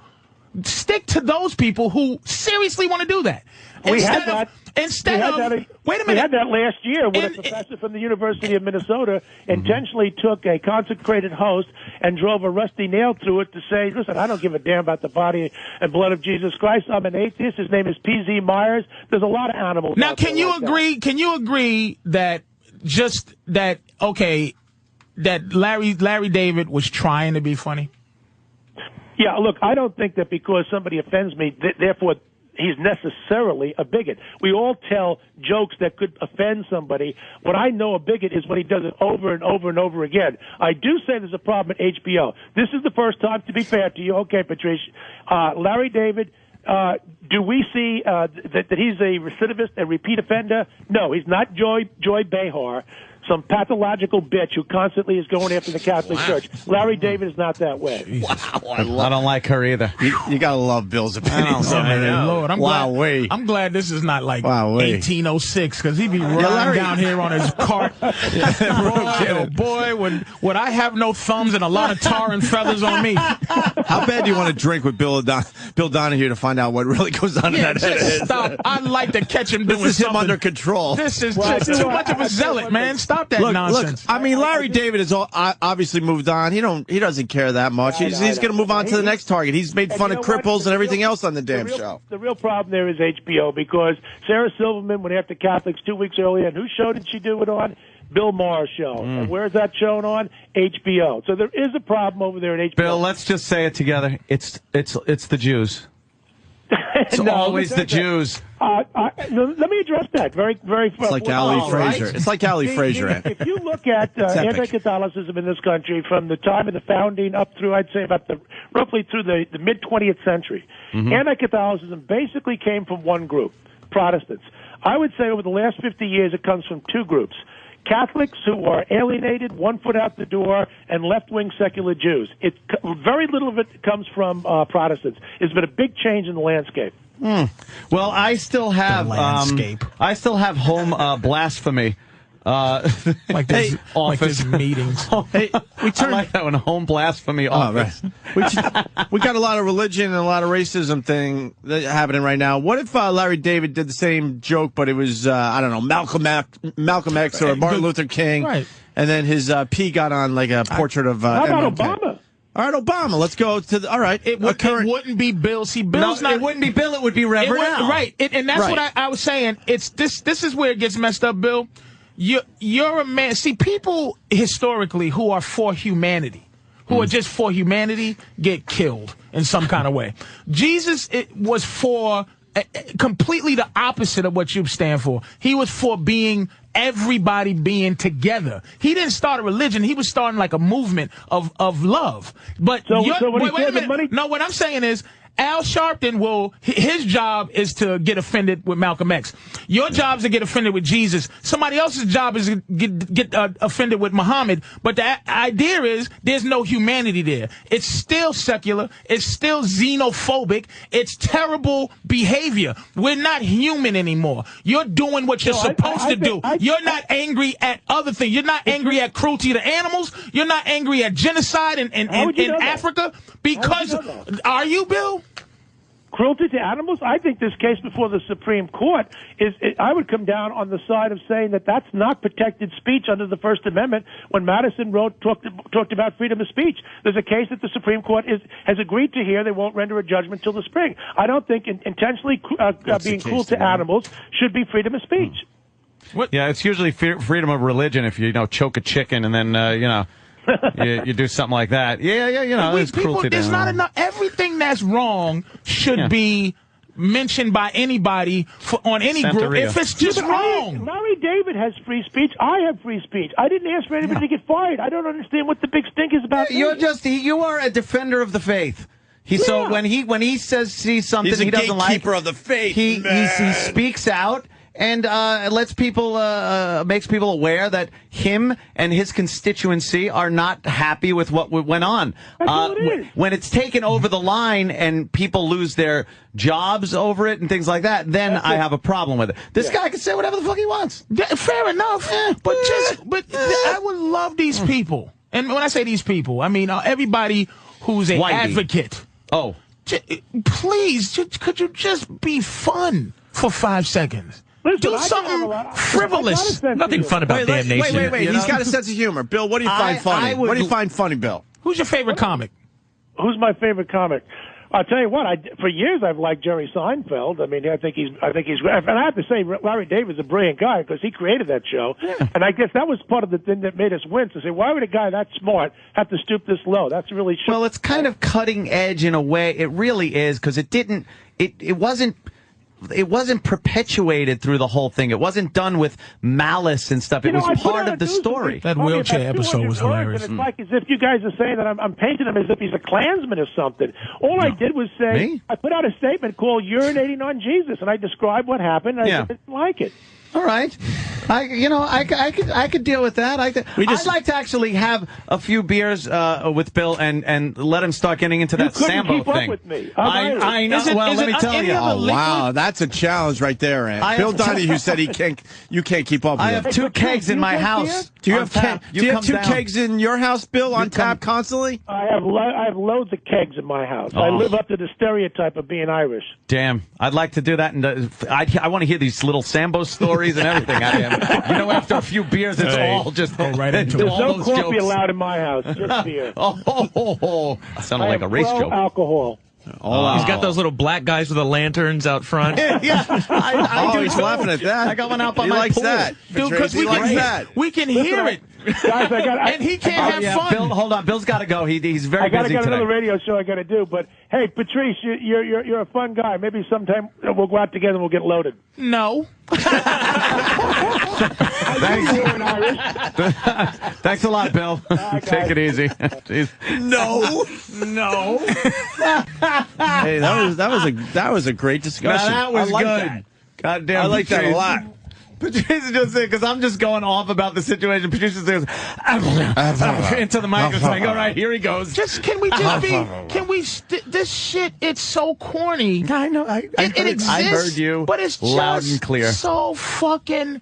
S3: Stick to those people who seriously want to do that.
S9: We had that.
S3: Wait a minute.
S9: We had that last year when a professor from the University of Minnesota intentionally took a consecrated host and drove a rusty nail through it to say, listen, I don't give a damn about the body and blood of Jesus Christ. I'm an atheist. His name is P.Z. Myers. There's a lot of animals.
S3: Now,
S9: out there
S3: can you
S9: like
S3: agree?
S9: that.
S3: Can you agree that that Larry David was trying to be funny?
S9: Yeah, look, I don't think that because somebody offends me, therefore he's necessarily a bigot. We all tell jokes that could offend somebody. What I know a bigot is when he does it over and over and over again. I do say there's a problem at HBO. This is the first time, to be fair to you. Okay, Patrice. Larry David, do we see that he's a recidivist, a repeat offender? No, he's not Joy Behar, some pathological bitch who constantly is going after the Catholic Church. Larry David is not that way.
S2: Wow, I don't like her either.
S1: You gotta love Bill's opinions.
S3: Lord, I'm glad this is not like 1806 because he'd be riding down here on his cart. Boy, would I have no thumbs and a lot of tar and feathers on me?
S1: How bad do you want to drink with Bill Donahue to find out what really goes on in that head?
S3: Stop. I'd like to catch him doing
S1: This is
S3: something.
S1: him under control.
S3: This is just too much of a zealot, man. Stop that nonsense.
S1: Look, I mean, Larry David has obviously moved on. He doesn't care that much. He's going to move on to the next target. He's made fun of cripples and everything else on the damn show.
S9: The real problem there is HBO because Sarah Silverman went after Catholics 2 weeks earlier, and whose show did she do it on? Bill Maher's show. And where's that shown on? HBO. So there is a problem over there at HBO.
S2: Bill, let's just say it together. It's the Jews. It's always the Jews.
S9: Let me address that very, very.
S1: It's like Ali Frazier.
S9: Right?
S1: It's like Ali Frazier.
S9: If you look at anti-Catholicism in this country from the time of the founding up through, I'd say about roughly through the mid 20th century, anti-Catholicism basically came from one group, Protestants. I would say over the last 50 years, it comes from two groups. Catholics who are alienated, one foot out the door, and left-wing secular Jews. Very little of it comes from Protestants. It's been a big change in the landscape.
S2: Well, I still have home blasphemy.
S3: Like this office meetings.
S1: Hey,
S2: I like that one, home blasphemy office.
S1: Right. We got a lot of religion and a lot of racism thing happening right now. What if Larry David did the same joke, but it was, I don't know, Malcolm X or Martin Luther King,
S3: right.
S1: and then his P got on like a portrait of
S9: How about
S1: MLK.
S9: Obama?
S1: All right, Obama. Let's go to the. All right,
S3: it wouldn't be Bill. See, Bill's not.
S2: It wouldn't be Bill. It would be Reverend Al.
S3: Right, and that's what I was saying. It's this. This is where it gets messed up, Bill. You're a man. See, people historically who are for humanity, who are just for humanity, get killed in some kind of way. Jesus was for completely the opposite of what you stand for. He was for everybody being together. He didn't start a religion. He was starting like a movement of love. But wait a minute. No, what I'm saying is, Al Sharpton his job is to get offended with Malcolm X. Your job is to get offended with Jesus. Somebody else's job is to get offended with Muhammad. But the idea is there's no humanity there. It's still secular. It's still xenophobic. It's terrible behavior. We're not human anymore. You're doing what you're supposed to do. You're not angry at other things. You're not angry at cruelty to animals. You're not angry at genocide in Africa. Because, are you, Bill?
S9: Cruelty to animals? I think this case before the Supreme Court I would come down on the side of saying that that's not protected speech under the First Amendment. When Madison talked about freedom of speech, there's a case that the Supreme Court has agreed to hear. They won't render a judgment till the spring. I don't think intentionally being cruel to animals should be freedom of speech.
S2: What? Yeah, it's usually freedom of religion if you choke a chicken and then you do something like that. Yeah, it's cruelty.
S3: There's not enough. Everything that's wrong should be mentioned by anybody on any group if it's just wrong.
S9: Larry David has free speech. I have free speech. I didn't ask for anybody to get fired. I don't understand what the big stink is about.
S2: You are a defender of the faith. So when he sees something he doesn't like,
S1: gatekeeper of the faith.
S2: He speaks out. And lets people, makes people aware that him and his constituency are not happy with what went on. When it's taken over the line and people lose their jobs over it and things like that, then I have a problem with it. This guy can say whatever the fuck he wants.
S3: Fair enough. But I would love these people. And when I say these people, I mean everybody who's an advocate.
S2: Oh.
S3: Please, could you just be fun for 5 seconds?
S9: Listen,
S3: do something frivolous.
S6: Nothing fun about damnation.
S1: Wait. He's got a sense of humor. Bill, what do you find funny? What do you find funny, Bill?
S3: Who's your favorite comic?
S9: Who's my favorite comic? I'll tell you what. For years I've liked Jerry Seinfeld. I mean, I think he's. And I have to say, Larry David's a brilliant guy because he created that show. Yeah. And I guess that was part of the thing that made us wince. To say, why would a guy that smart have to stoop this low? That's really.
S2: Well, it's kind of cutting edge in a way. It really is because it wasn't perpetuated through the whole thing. It wasn't done with malice and stuff. It was part of the story.
S3: That wheelchair episode was hilarious.
S9: It's like as if you guys are saying that I'm painting him as if he's a Klansman or something. All I did was say, I put out a statement called urinating on Jesus, and I described what happened, and I didn't like it.
S2: All right. I could deal with that. I'd like to actually have a few beers with Bill and let him start getting into that Sambo thing.
S9: Up with me.
S2: I know. Let me tell you.
S1: Oh, wow, that's a challenge right there, Ant. Bill Donahue said you can't keep up with
S2: I have 2 kegs in my house.
S1: Do you have 2 kegs in your house, Bill, on tap constantly?
S9: I have loads of kegs in my house. I live up to the stereotype of being Irish.
S2: Damn, I'd like to do that, and I want to hear these little Sambo stories and everything out of him. After a few beers, it's all just
S3: go right into it.
S9: There's no coffee allowed in my house, just beer.
S2: Sounded like a race joke.
S9: Alcohol.
S6: He's got those little black guys with the lanterns out front.
S2: Yeah, I do.
S1: He's laughing at that.
S2: I got one out by my
S1: likes
S2: pool.
S1: That.
S3: Dude, because we can hear it.
S9: Guys,
S3: and he can't have fun.
S2: Hold on. Bill's got to go. He's very busy today.
S9: I got another radio show I got to do. But hey, Patrice, you're a fun guy. Maybe sometime we'll go out together and we'll get loaded.
S3: No.
S2: Thanks a lot, Bill. Take it easy.
S1: No. Hey, that was a great discussion.
S2: That was good.
S1: That.
S2: God damn,
S1: I like that a lot.
S2: Patrice just said, because I'm just going off about the situation. Patrice just goes into the microphone. All right, here he goes.
S3: Can we this shit, it's so corny.
S2: I know.
S3: It exists.
S2: I heard you.
S3: But it's
S2: loud
S3: just
S2: and clear.
S3: So fucking,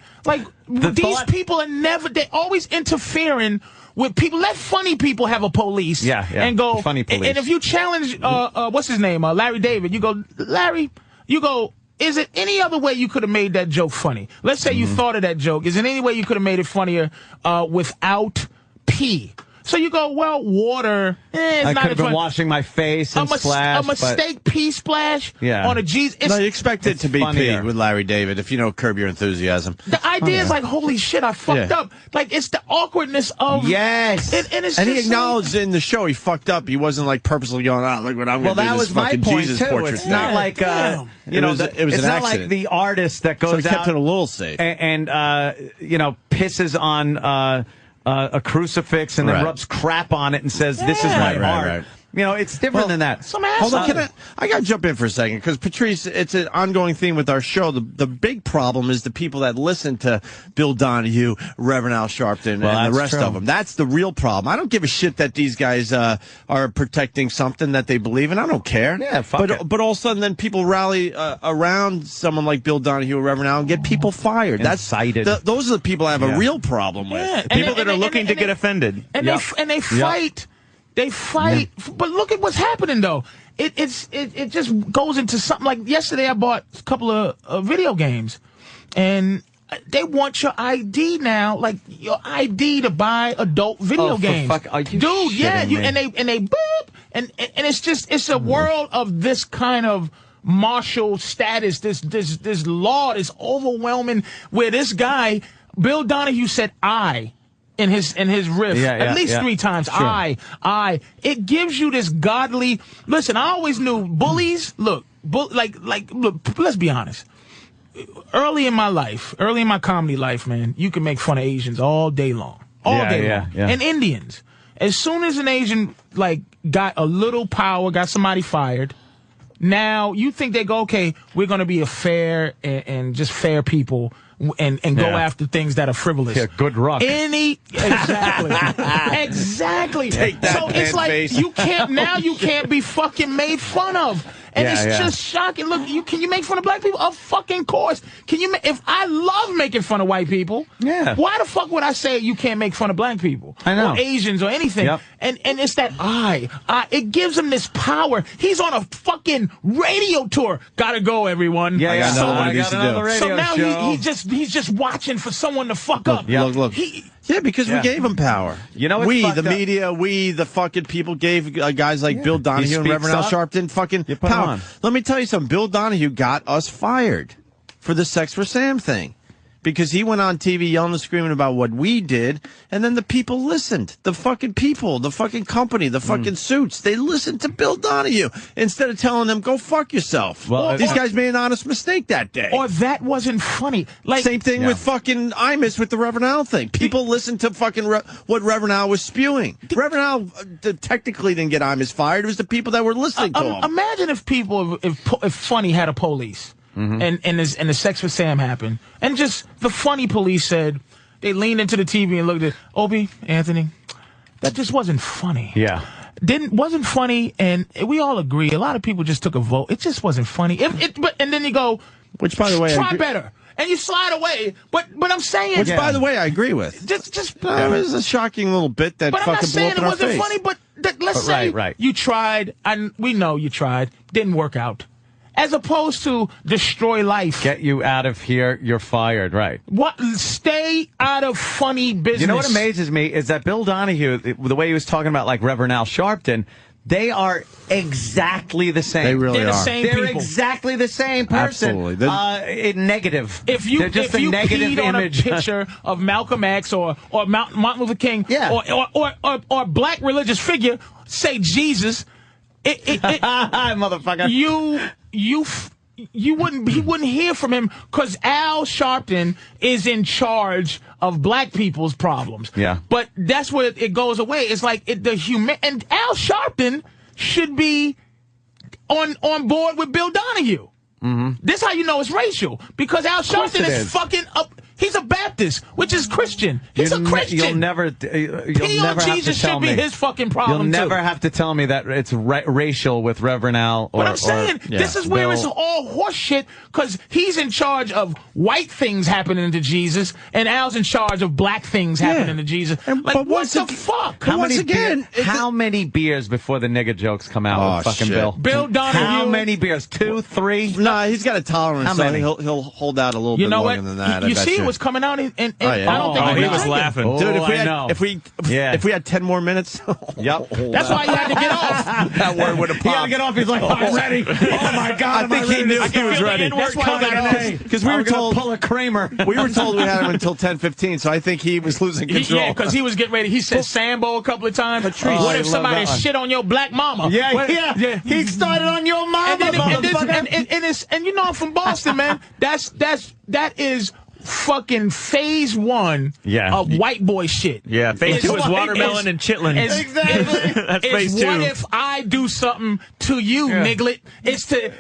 S3: people are they're always interfering with people. Let funny people have a police.
S2: Yeah.
S3: And go.
S2: Funny police.
S3: And if you challenge, what's his name? Larry David, you go, Larry, is it any other way you could have made that joke funny? Let's say you thought of that joke. Is there any way you could have made it funnier without P? So you go, well, water. It's
S2: I
S3: not
S2: could have been
S3: fun.
S2: washing my face and splash.
S3: A mistake pee splash
S2: Yeah.
S3: on a Jesus.
S1: No, you expect it to be
S2: funnier.
S1: pee with Larry David if you know Curb Your Enthusiasm.
S3: The idea is like, holy shit, I fucked up. Like, it's the awkwardness of...
S4: Yes.
S3: And it's
S1: And he
S3: just
S1: acknowledged in the show he fucked up. He wasn't like purposely going, look what I'm
S4: Well,
S1: going to do.
S4: that
S1: This
S4: was my
S1: fucking
S4: point,
S1: Jesus
S4: too.
S1: portrait
S4: It's
S1: thing.
S4: not like, you know,
S1: it was
S4: it's
S1: an
S4: not
S1: accident.
S4: like the artist that goes
S1: So he kept
S4: out
S1: it a little safe.
S4: and you know, pisses on a crucifix and then
S1: Right.
S4: rubs crap on it and says, this is my art.
S1: Right.
S4: You know, it's different than that.
S1: Hold on, I got to jump in for a second because Patrice, it's an ongoing theme with our show. The big problem is the people that listen to Bill Donahue, Reverend Al Sharpton, and the rest of them. That's the real problem. I don't give a shit that these guys are protecting something that they believe in. I don't care.
S4: Yeah, fuck it.
S1: But all of a sudden, then people rally around someone like Bill Donahue or Reverend Al and get people fired. That's
S4: cited.
S1: Those are the people I have a real problem with.
S3: Yeah.
S8: People that are looking to get offended.
S3: And they fight. They fight, but look at what's happening though. It just goes into something like yesterday. I bought a couple of video games, and they want your ID now, like your ID to buy adult video games.
S4: Are you
S3: dude? Yeah,
S4: me?
S3: and they boop, and it's a world of this kind of martial status, this law, this overwhelming, where this guy Bill Donahue said in his riff at least 3 times.
S4: Sure.
S3: I. It gives you this godly. Listen, I always knew bullies. Look, look. Let's be honest. Early in my comedy life, man, you can make fun of Asians all day long, and Indians. As soon as an Asian got a little power, got somebody fired. Now you think they go, okay, we're going to be a fair and just fair people. And go after things that are frivolous.
S2: Yeah, good rock.
S3: Exactly.
S1: Take that,
S3: so it's like
S1: face.
S3: you can't be fucking made fun of. And it's just shocking. Look, can you make fun of black people? Of fucking course. Can you? If I love making fun of white people, why the fuck would I say you can't make fun of black people?
S4: I know.
S3: Or Asians or anything.
S4: Yep.
S3: And it's that it gives him this power. He's on a fucking radio tour. Gotta go, everyone.
S4: Yeah, yeah.
S1: I got another radio
S3: So now
S4: show.
S3: he's just watching for someone to fuck up.
S1: Look. Because we gave him power.
S4: You know what's
S1: we,
S4: fucked
S1: the
S4: up?
S1: media, the fucking people gave guys like Bill Donahue and Reverend Al Sharpton fucking power. Let me tell you something. Bill Donahue got us fired for the Sex for Sam thing. Because he went on TV yelling and screaming about what we did, and then the people listened. The fucking people, the fucking company, the fucking suits, they listened to Bill Donahue instead of telling them, go fuck yourself.
S2: Well,
S1: these guys made an honest mistake that day.
S3: Or that wasn't funny.
S1: Same thing with fucking Imus with the Reverend Al thing. People listened to fucking what Reverend Al was spewing. Reverend Al technically didn't get Imus fired. It was the people that were listening to him.
S3: Imagine if people, if Funny had a police. And the Sex with Sam happened, and just the Funny police said they leaned into the TV and looked at Opie, Anthony. That just wasn't funny.
S2: Yeah,
S3: wasn't funny, and we all agree. A lot of people just took a vote. It just wasn't funny. And then you go,
S1: which by the way,
S3: try better, and you slide away. But I'm saying,
S1: which by the way, I agree with.
S3: Just
S1: it was a shocking little bit that
S3: but
S1: fucking
S3: I'm not saying
S1: blew up
S3: it
S1: in our
S3: wasn't
S1: face.
S3: funny. But let's say you tried, and we know you tried, didn't work out. As opposed to destroy life.
S2: Get you out of here, you're fired, right.
S3: What? Stay out of funny business.
S2: You know what amazes me is that Bill Donahue, the way he was talking about like Reverend Al Sharpton, they are exactly the same.
S1: They really
S3: They're
S1: are.
S3: the same
S2: They're
S3: people.
S2: exactly the same person.
S1: Absolutely.
S2: Negative.
S3: If you
S2: They're just a negative
S3: peed
S2: image.
S3: on a picture of Malcolm X or Martin Luther King or black religious figure, say Jesus,
S2: motherfucker.
S3: He wouldn't hear from him because Al Sharpton is in charge of black people's problems.
S2: Yeah.
S3: But that's where it goes away. It's like and Al Sharpton should be on board with Bill Donahue. This how you know it's racial, because Al Sharpton is fucking up. He's a Baptist, which is Christian. He's a Christian.
S2: You'll never have
S3: Jesus
S2: to tell
S3: should be
S2: me.
S3: his fucking problem.
S2: You'll never
S3: too.
S2: have to tell me that it's racial with Reverend Al.
S3: But I'm saying this is where
S2: Bill.
S3: it's all horseshit, because he's in charge of white things happening to Jesus, and Al's in charge of black things happening to Jesus. But what the fuck?
S2: How many beers before the nigger jokes come out with fucking
S1: shit.
S2: Bill?
S3: Bill Donahue.
S2: How many beers? 2, 3?
S1: Nah, he's got a tolerance.
S2: How many?
S1: So he'll hold out a little
S3: You
S1: bit
S3: know
S1: longer
S3: what?
S1: than that.
S3: You
S1: I bet
S3: see, was coming out, and
S8: yeah.
S3: I don't think
S8: he was laughing.
S1: Dude,
S2: Oh,
S1: if we had 10 more minutes,
S2: yep.
S3: That's why he had to get off.
S1: That word would have popped.
S2: He had to get off. He's like, I'm ready. Oh my God,
S1: I think he knew he was ready.
S3: That's why
S1: Because we were told
S2: pull a Kramer.
S1: We were told we had him until 10:15, so I think he was losing control.
S3: Yeah, because he was getting ready. He said Sambo a couple of times.
S1: Patrice,
S3: what if somebody shit on your black mama?
S2: Yeah. He started on your mama,
S3: and you know I'm from Boston, man. That is fucking phase 1 of white boy shit.
S8: Yeah, phase 2 is watermelon and chitlins.
S3: Exactly.
S8: That's phase 2.
S3: What if I do something to you, niglet? It's to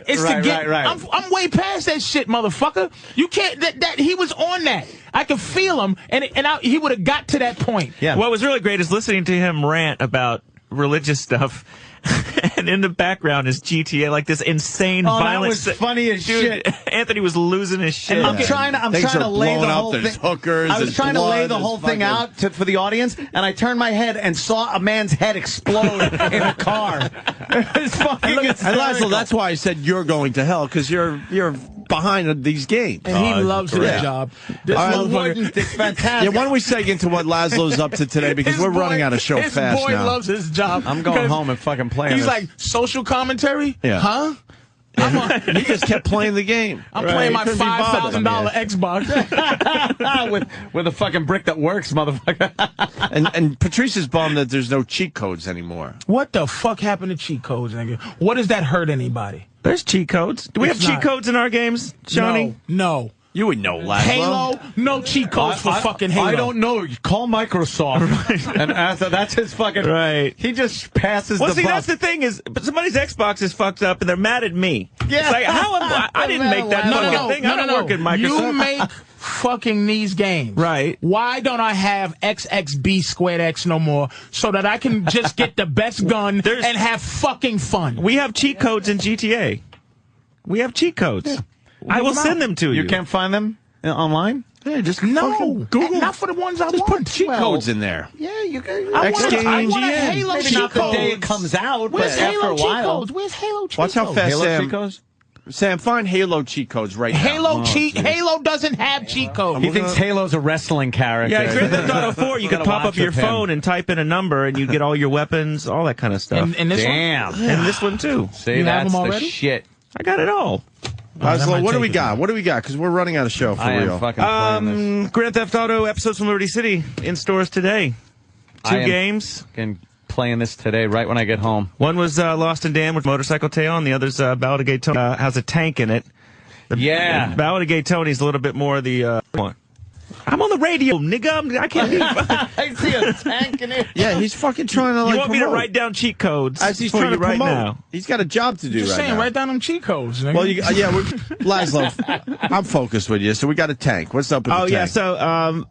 S3: get.
S2: Right.
S3: I'm way past that shit, motherfucker. You can't. That he was on that. I could feel him, and he would have got to that point.
S8: Yeah. What was really great is listening to him rant about religious stuff. And in the background is GTA, like this insane violence.
S2: That was funny as shit.
S8: Anthony was losing his shit.
S2: And I'm trying to lay the whole thing. I was trying to lay the whole thing out for the audience, and I turned my head and saw a man's head explode in a car. It's fucking hysterical.
S1: That's why I said you're going to hell, because you're behind these games.
S3: And he loves his job. This motherfucker,
S2: it's fantastic.
S1: Yeah, why don't we seg into what Laszlo's up to today, because we're running out of show fast now.
S3: His boy loves his job.
S2: I'm going home and fucking playing
S3: He's
S2: this.
S3: like, social commentary?
S1: Yeah.
S3: Huh?
S1: He just kept playing the game.
S3: I'm playing my $5,000 Xbox.
S2: with a fucking brick that works, motherfucker.
S1: and Patrice is bummed that there's no cheat codes anymore.
S3: What the fuck happened to cheat codes, nigga? What does that hurt anybody?
S8: There's cheat codes. Do we have cheat codes in our games, Johnny?
S3: No.
S1: You would know, Laszlo.
S3: Halo, no cheat codes for fucking Halo.
S2: I don't know. Call Microsoft. And after that's his fucking...
S8: Right.
S2: He just passes the buck.
S8: That's the thing is, but somebody's Xbox is fucked up and they're mad at me.
S2: Yeah.
S8: It's like, how am I didn't make that fucking thing. I don't work at Microsoft.
S3: You make fucking these games.
S8: Right.
S3: Why don't I have XXB squared X no more so that I can just get the best gun and have fucking fun?
S8: We have cheat codes in GTA. We have cheat codes. Yeah. I will send them to you.
S2: You can't find them online?
S1: Yeah, just
S3: Google. Not for the ones I want.
S1: Put cheat codes in there.
S2: Yeah, you can.
S3: I want a Halo
S2: Maybe
S3: cheat
S2: not
S3: codes.
S2: the day it comes out,
S3: Where's
S2: but after
S3: Halo
S2: a
S3: cheat
S2: while.
S3: codes? Where's Halo cheat
S1: Watch
S3: codes?
S1: how fast
S2: Halo cheat codes?
S1: Sam, find Halo cheat codes right now.
S3: Halo doesn't have cheat codes.
S2: He thinks Halo's a wrestling character.
S8: Yeah, Grand Theft Auto 4, you could pop up your phone and type in a number, and you get all your weapons, all that kind of stuff.
S3: And this
S2: Damn.
S3: one?
S8: And this one, too.
S2: See,
S3: You have
S2: that's
S3: them
S2: the
S3: already?
S2: shit.
S8: I got it all.
S1: Laszlo, what do we got? What do we got? Because we're running out of show for
S2: I
S1: real.
S2: am fucking playing this.
S8: Grand Theft Auto episodes from Liberty City in stores today. Two games.
S2: Fucking playing this today, right when I get home.
S8: One was Lost and Damned with Motorcycle Tale, and the other's Ballad of Gay Tony has a tank in it. The Ballad of Gay Tony's a little bit more the one. I'm on the radio, nigga. I can't.
S2: I see a tank in it.
S1: Yeah, he's fucking trying to
S8: You want me to write down cheat codes
S1: as he's
S8: for
S1: trying
S8: you
S1: to
S8: right
S1: promote.
S8: now?
S1: He's got a job to do
S3: Just
S1: right
S3: saying,
S1: now.
S3: write down them cheat codes. Nigga.
S1: Well, Laszlo, I'm focused with you. So we got a tank. What's up with the tank?
S8: Yeah. So,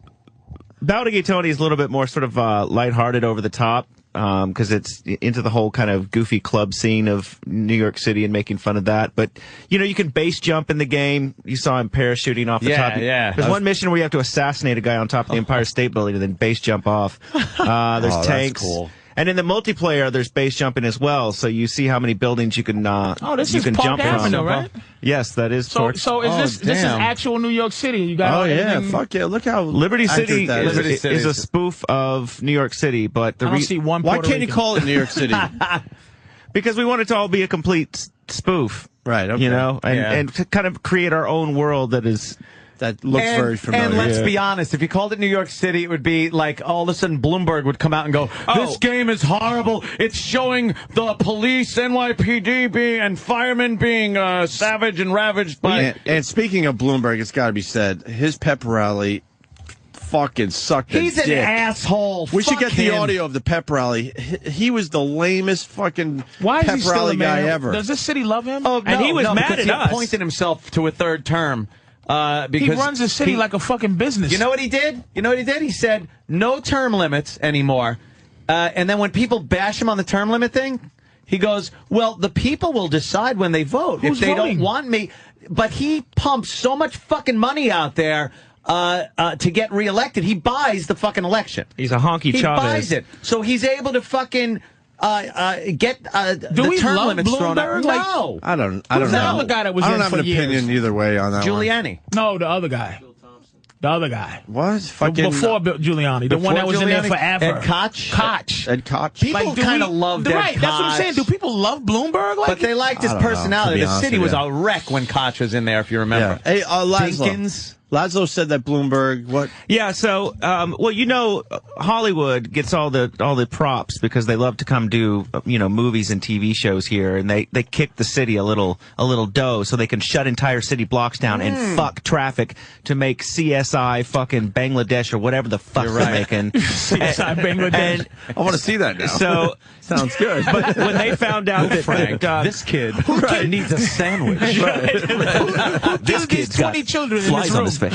S8: Ballad of Gay Tony is a little bit more sort of lighthearted, over the top. Because it's into the whole kind of goofy club scene of New York City and making fun of that. But, you know, you can base jump in the game. You saw him parachuting off the top.
S2: Yeah.
S8: There's one mission where you have to assassinate a guy on top of the Empire State Building and then base jump off. There's tanks.
S1: That's cool.
S8: And in the multiplayer, there's base jumping as well. So you see how many buildings you can
S3: this
S8: you
S3: is
S8: can
S3: Park
S8: jump
S3: Avenue,
S8: from.
S3: right?
S8: Yes, that is.
S3: So is this is actual New York City? You got
S1: fuck yeah! Look how
S8: Liberty City
S1: is
S8: a spoof of New York City, but
S3: I don't see one.
S1: Why can't you call it New York City?
S8: Because we want it to all be a complete spoof,
S1: right? Okay.
S8: You know, and to kind of create our own world that
S1: looks very familiar.
S2: And let's be honest, if you called it New York City, it would be like all of a sudden Bloomberg would come out and go, this game is horrible. It's showing the police, NYPD and firemen being savage and ravaged by...
S1: And speaking of Bloomberg, it's got to be said, his pep rally fucking sucked a
S2: He's
S1: dick.
S2: an asshole.
S1: We should
S2: Fuck
S1: get the
S2: him.
S1: audio of the pep rally. He was the lamest fucking
S3: Why is
S1: pep
S3: he still
S1: rally
S3: a man?
S1: guy ever.
S3: Does this city love him?
S2: Oh,
S8: and he was mad at us.
S2: He appointed himself to a third term. Because
S3: he runs the city like a fucking business.
S2: You know what he did? He said no term limits anymore. And then when people bash him on the term limit thing, he goes, well, the people will decide when they vote.
S3: Who's
S2: if they
S3: voting?
S2: don't want me. But he pumps so much fucking money out there to get reelected. He buys the fucking election.
S8: He's a honky Chavez.
S2: He buys it. So he's able to fucking... get
S3: Do we
S2: term
S3: love
S2: limits thrown out.
S3: Bloomberg?
S2: No.
S1: I don't
S3: Who's the
S1: know.
S3: other guy that was
S1: I don't
S3: in
S1: have
S3: for
S1: an
S3: years?
S1: opinion either way on that one.
S2: Giuliani.
S3: No, the other guy. The other guy.
S1: What? Fucking
S3: Before Giuliani. The one that was in there forever.
S2: Ed Koch?
S3: Koch.
S1: Ed Koch.
S2: People kind of loved Ed Koch.
S3: Right, that's what I'm saying. Do people love Bloomberg?
S2: But they liked his personality. The city was a wreck when Koch was in there, if you remember.
S1: Yeah. Hey, Laszlo.
S2: Dinkins.
S1: Laszlo said that Bloomberg, what?
S8: Yeah, so, well, you know, Hollywood gets all the props because they love to come do, you know, movies and TV shows here, and they kick the city a little dough so they can shut entire city blocks down and fuck traffic to make CSI fucking Bangladesh or whatever the fuck they're making.
S3: CSI Bangladesh.
S8: And
S1: I want to see that now.
S8: So
S1: sounds good.
S8: But when they found out that
S2: Frank, this kid needs a sandwich.
S3: This kid's 20 children in
S8: flies
S3: his room.
S8: on his face.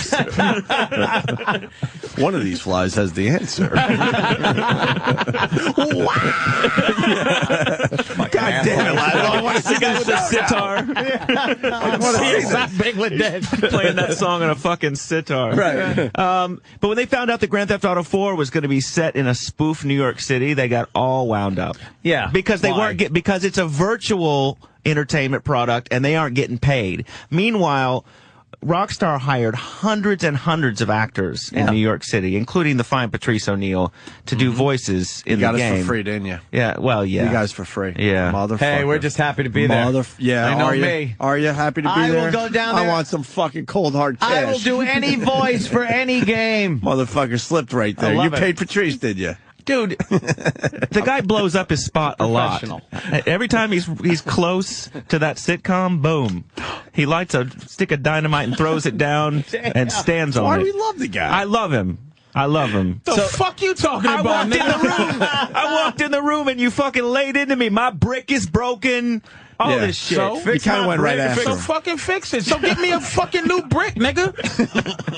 S1: One of these flies has the answer.
S8: God damn it, I want to see guys with a sitar. I want to see
S3: Bangladesh
S8: playing that song on a fucking sitar.
S1: Right.
S8: But when they found out that Grand Theft Auto 4 was going to be set in a spoof New York City, they got all wound up.
S2: Yeah.
S8: Because they weren't because it's a virtual entertainment product and they aren't getting paid. Meanwhile, Rockstar hired hundreds and hundreds of actors in New York City, including the fine Patrice O'Neal, to do voices in the game.
S1: You got us for free, didn't you?
S8: Yeah, well, yeah.
S1: You guys for free.
S8: Yeah.
S1: Motherfucker.
S2: Hey, we're just happy to be there.
S1: Yeah,
S2: I know
S1: are you?
S2: me.
S1: Are you happy to be there?
S2: I will go down there.
S1: I want some fucking cold hard cash.
S2: I will do any voice for any game.
S1: Motherfucker slipped right there. You paid Patrice, did you?
S8: Dude, the guy blows up his spot a lot. Every time he's close to that sitcom, boom. He lights a stick of dynamite and throws it down and stands on it.
S1: Why do we love the guy?
S8: I love him. I love him.
S3: The fuck you talking about, nigga?
S8: I walked in the room and you fucking laid into me. My brick is broken. All this shit.
S3: So,
S1: you kind of went right after
S3: So
S1: him.
S3: fucking fix it. So get me a fucking new brick, nigga.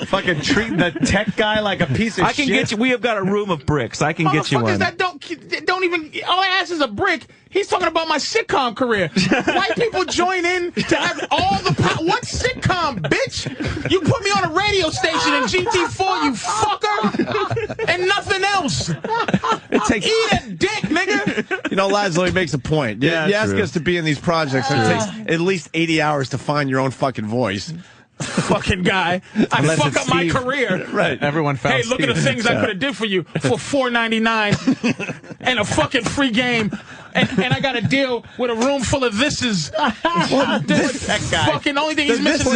S2: Fucking treating the tech guy like a piece of shit.
S8: I can get you. We have got a room of bricks. I can get you one.
S3: Motherfuckers that don't even. All I ask is a brick. He's talking about my sitcom career. White people join in to have all the power. What sitcom, bitch? You put me on a radio station in GT4, you fucker, and nothing else. Eat a dick, nigga.
S1: You know, Laszlo, he makes a point.
S8: Yeah,
S1: you ask
S8: true.
S1: us to be in these projects, and it takes at least 80 hours to find your own fucking voice.
S3: Fucking guy. I fuck up my career.
S1: Right.
S2: Everyone found
S3: Hey, look at the things I could have did for you for $4.99 and a fucking free game. And I got a deal with a room full of thises. That guy. Fucking only thing he's missing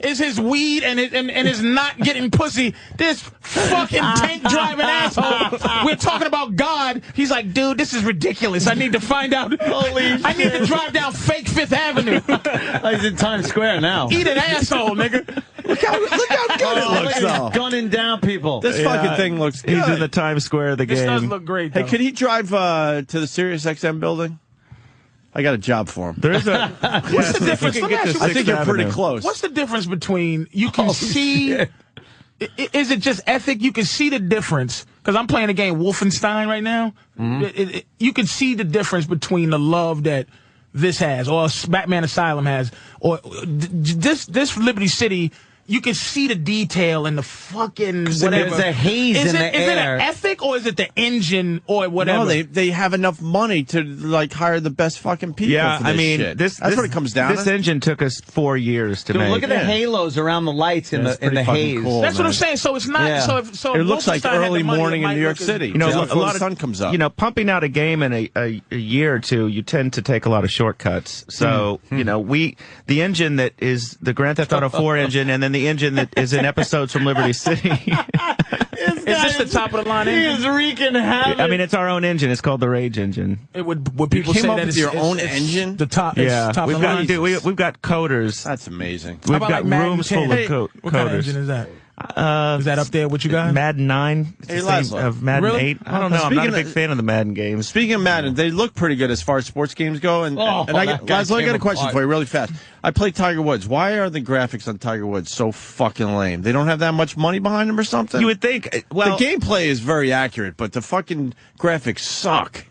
S3: is his weed and his not getting pussy. This fucking tank driving asshole. We're talking about God. He's like, dude, this is ridiculous. I need to find out. I need to drive down fake Fifth Avenue.
S2: He's in Times Square now.
S3: Eat an asshole, nigga.
S1: Look how good it looks, though.
S2: Gunning down people.
S1: This fucking thing looks good.
S8: He's in the Times Square of the game.
S3: This does look great, though.
S1: Hey, could he drive to the Sirius XM building? I got a job for him.
S8: There is a.
S3: What's the difference? Let me ask you,
S1: I think you're pretty close.
S3: What's the difference between you can see? Is it just ethic? You can see the difference because I'm playing the game Wolfenstein right now. Mm-hmm. You can see the difference between the love that this has, or Batman Asylum has, or this Liberty City. You can see the detail and the fucking whatever.
S2: There's a haze in the air.
S3: Is it an ethic or is it the engine or whatever?
S1: No, they have enough money to like hire the best fucking people.
S8: Yeah,
S1: for this
S8: I mean,
S1: shit.
S8: that's
S1: what it comes down.
S8: This engine took us 4 years to make.
S2: Look at the halos around the lights in the haze.
S1: Cool,
S3: that's what I'm saying. So it's not.
S1: Yeah.
S3: So
S1: it looks like early morning in New York
S3: City.
S1: City.
S8: You know,
S1: a lot of sun comes up.
S8: You know, pumping out a game in a year or two, you tend to take a lot of shortcuts. So you know, the engine that is the Grand Theft Auto 4 engine, and then the engine that is in episodes from Liberty City.
S3: Is this the top of the line engine?
S2: He is wreaking havoc.
S8: I mean, it's our own engine. It's called the Rage engine.
S3: Would people
S1: say
S3: that
S1: it's
S3: it's
S1: your own
S3: it's
S1: engine?
S3: The top.
S8: Yeah,
S3: top
S8: we've
S3: of the
S8: got
S3: line.
S8: we've got coders.
S1: That's amazing.
S8: We've
S3: How about
S8: got
S3: like Madden
S8: rooms
S3: 10?
S8: full of
S3: Hey,
S8: coders.
S3: What kind of engine is that? Is that up there with you guys?
S8: Madden 9. It's
S1: Hey,
S8: the same
S1: Laszlo.
S8: of Madden
S3: Really?
S8: 8. I don't know. I'm not a big
S1: of-
S8: fan of the Madden games.
S1: Speaking of Madden, they look pretty good as far as sports games go. And I got a question for you really fast. I play Tiger Woods. Why are the graphics on Tiger Woods so fucking lame? They don't have that much money behind them or something?
S8: You would think. Well,
S1: the gameplay is very accurate, but the fucking graphics suck.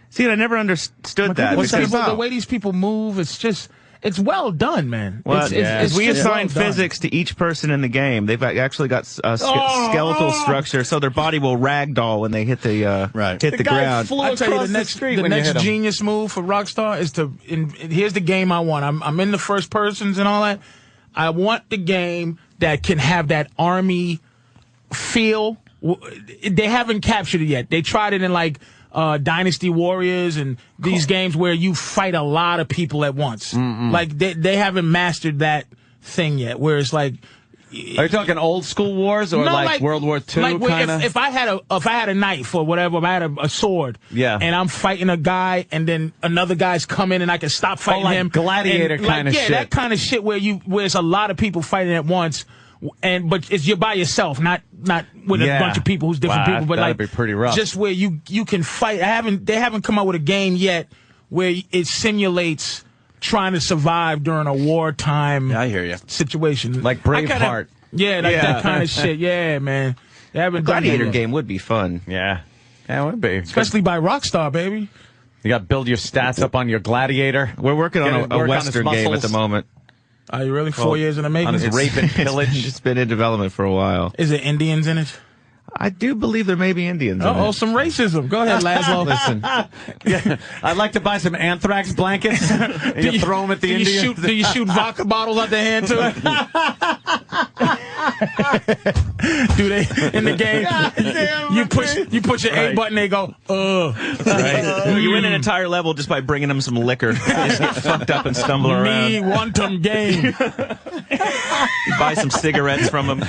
S8: See, I never understood that.
S1: What's that
S8: because-
S1: about?
S3: The way these people move, it's just. It's well done, man.
S8: Well, we
S3: just
S8: assign
S3: well done.
S8: physics to each person in the game. They've actually got skeletal structure, so their body will ragdoll when they hit the hit the ground.
S3: I'll tell you, the next genius move for Rockstar is to. Here's the game I want. I'm in the first persons and all that. I want the game that can have that army feel. They haven't captured it yet. They tried it in like Dynasty Warriors and these games where you fight a lot of people at once. Like they haven't mastered that thing yet. Where it's like,
S2: are you talking old school wars or like World War II?
S3: Like
S2: kind of?
S3: if I had a knife or whatever, if I had a sword, and I'm fighting a guy, and then another guy's coming, and I can stop fighting
S2: like
S3: him.
S2: Gladiator kind of shit.
S3: Yeah, that kind of shit where it's a lot of people fighting at once. But you're by yourself, not with a bunch of people who's different people, but like
S2: be pretty rough.
S3: Just where you can fight. They haven't come out with a game yet where it simulates trying to survive during a wartime situation.
S2: Like Braveheart.
S3: That kind of shit. Yeah, man. They haven't done
S8: Gladiator
S3: that
S8: game would be fun.
S2: Yeah, it would be.
S3: Especially by Rockstar, baby.
S2: You got to build your stats up on your Gladiator.
S8: We're working on a Western game at the moment.
S3: Are you really 4 years in the making?
S2: On his rape and pillage.
S8: It's been in development for a while.
S3: Is there Indians in it?
S8: I do believe there may be Indians in it.
S3: Some racism. Go ahead, Laszlo.
S8: Listen.
S2: I'd like to buy some anthrax blankets and you throw them at the Indians.
S3: Do you shoot vodka bottles out their hand, too? Do they, in the game, you push your A button, they go,
S8: Right. You win an entire level just by bringing them some liquor. They just get fucked up and stumble around.
S3: Me want 'em game.
S8: You buy some cigarettes from them.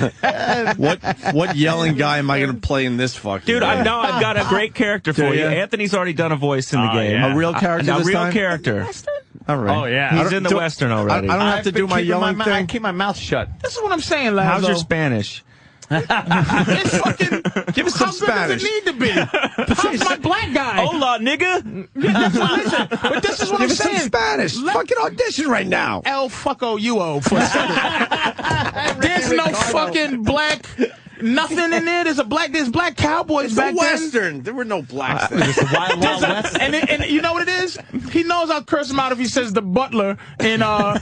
S1: What yelling guy am I going to play in this fucking
S8: Dude,
S1: game?
S8: I've got a great character for you. Anthony's already done a voice in the game.
S1: Yeah. A real character
S8: A
S1: this
S8: real
S1: time?
S8: character.
S1: All right.
S2: Oh, yeah.
S8: He's in the Western already.
S1: I don't have to do my yelling thing.
S2: I keep my mouth shut.
S3: This is what I'm saying, Laszlo.
S8: How's your Spanish?
S3: It's fucking.
S1: Give us some
S3: how
S1: Spanish.
S3: Good does it need to be? How's my black guy?
S8: Hola, nigga.
S3: Listen, but this is what
S1: Give
S3: I'm
S1: us some
S3: saying.
S1: Spanish. Fucking audition right now.
S3: El fucko UO for a second. There's no fucking black. Nothing in there. There's black cowboys
S1: It's
S3: back
S1: a Western.
S3: then.
S1: There were no blacks there.
S2: It's the Wild Wild West.
S3: And you know what it is? He knows I'll curse him out if he says the butler in or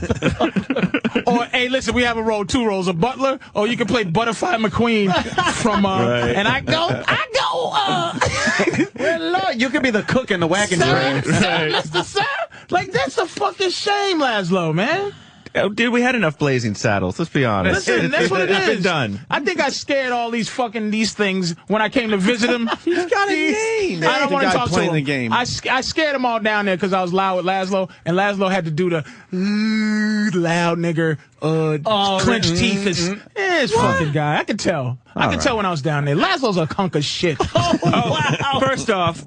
S3: hey, listen, we have two roles, a butler, or you can play Butterfly McQueen from and I go
S2: well, Lord, you could be the cook in the wagon train.
S3: Sir, like that's a fucking shame, Laszlo, man.
S8: Oh, dude, we had enough Blazing Saddles. Let's be honest.
S3: Listen, that's what it is.
S8: It's been done.
S3: I think I scared all these things when I came to visit him.
S1: He's got a name.
S3: I don't want to talk to him.
S1: The game.
S3: I scared them all down there because I was loud with Laszlo, and Laszlo had to do the loud nigger, clenched teeth. It's fucking guy. I could tell. I could tell when I was down there. Laszlo's a hunk of shit.
S8: Wow. First off,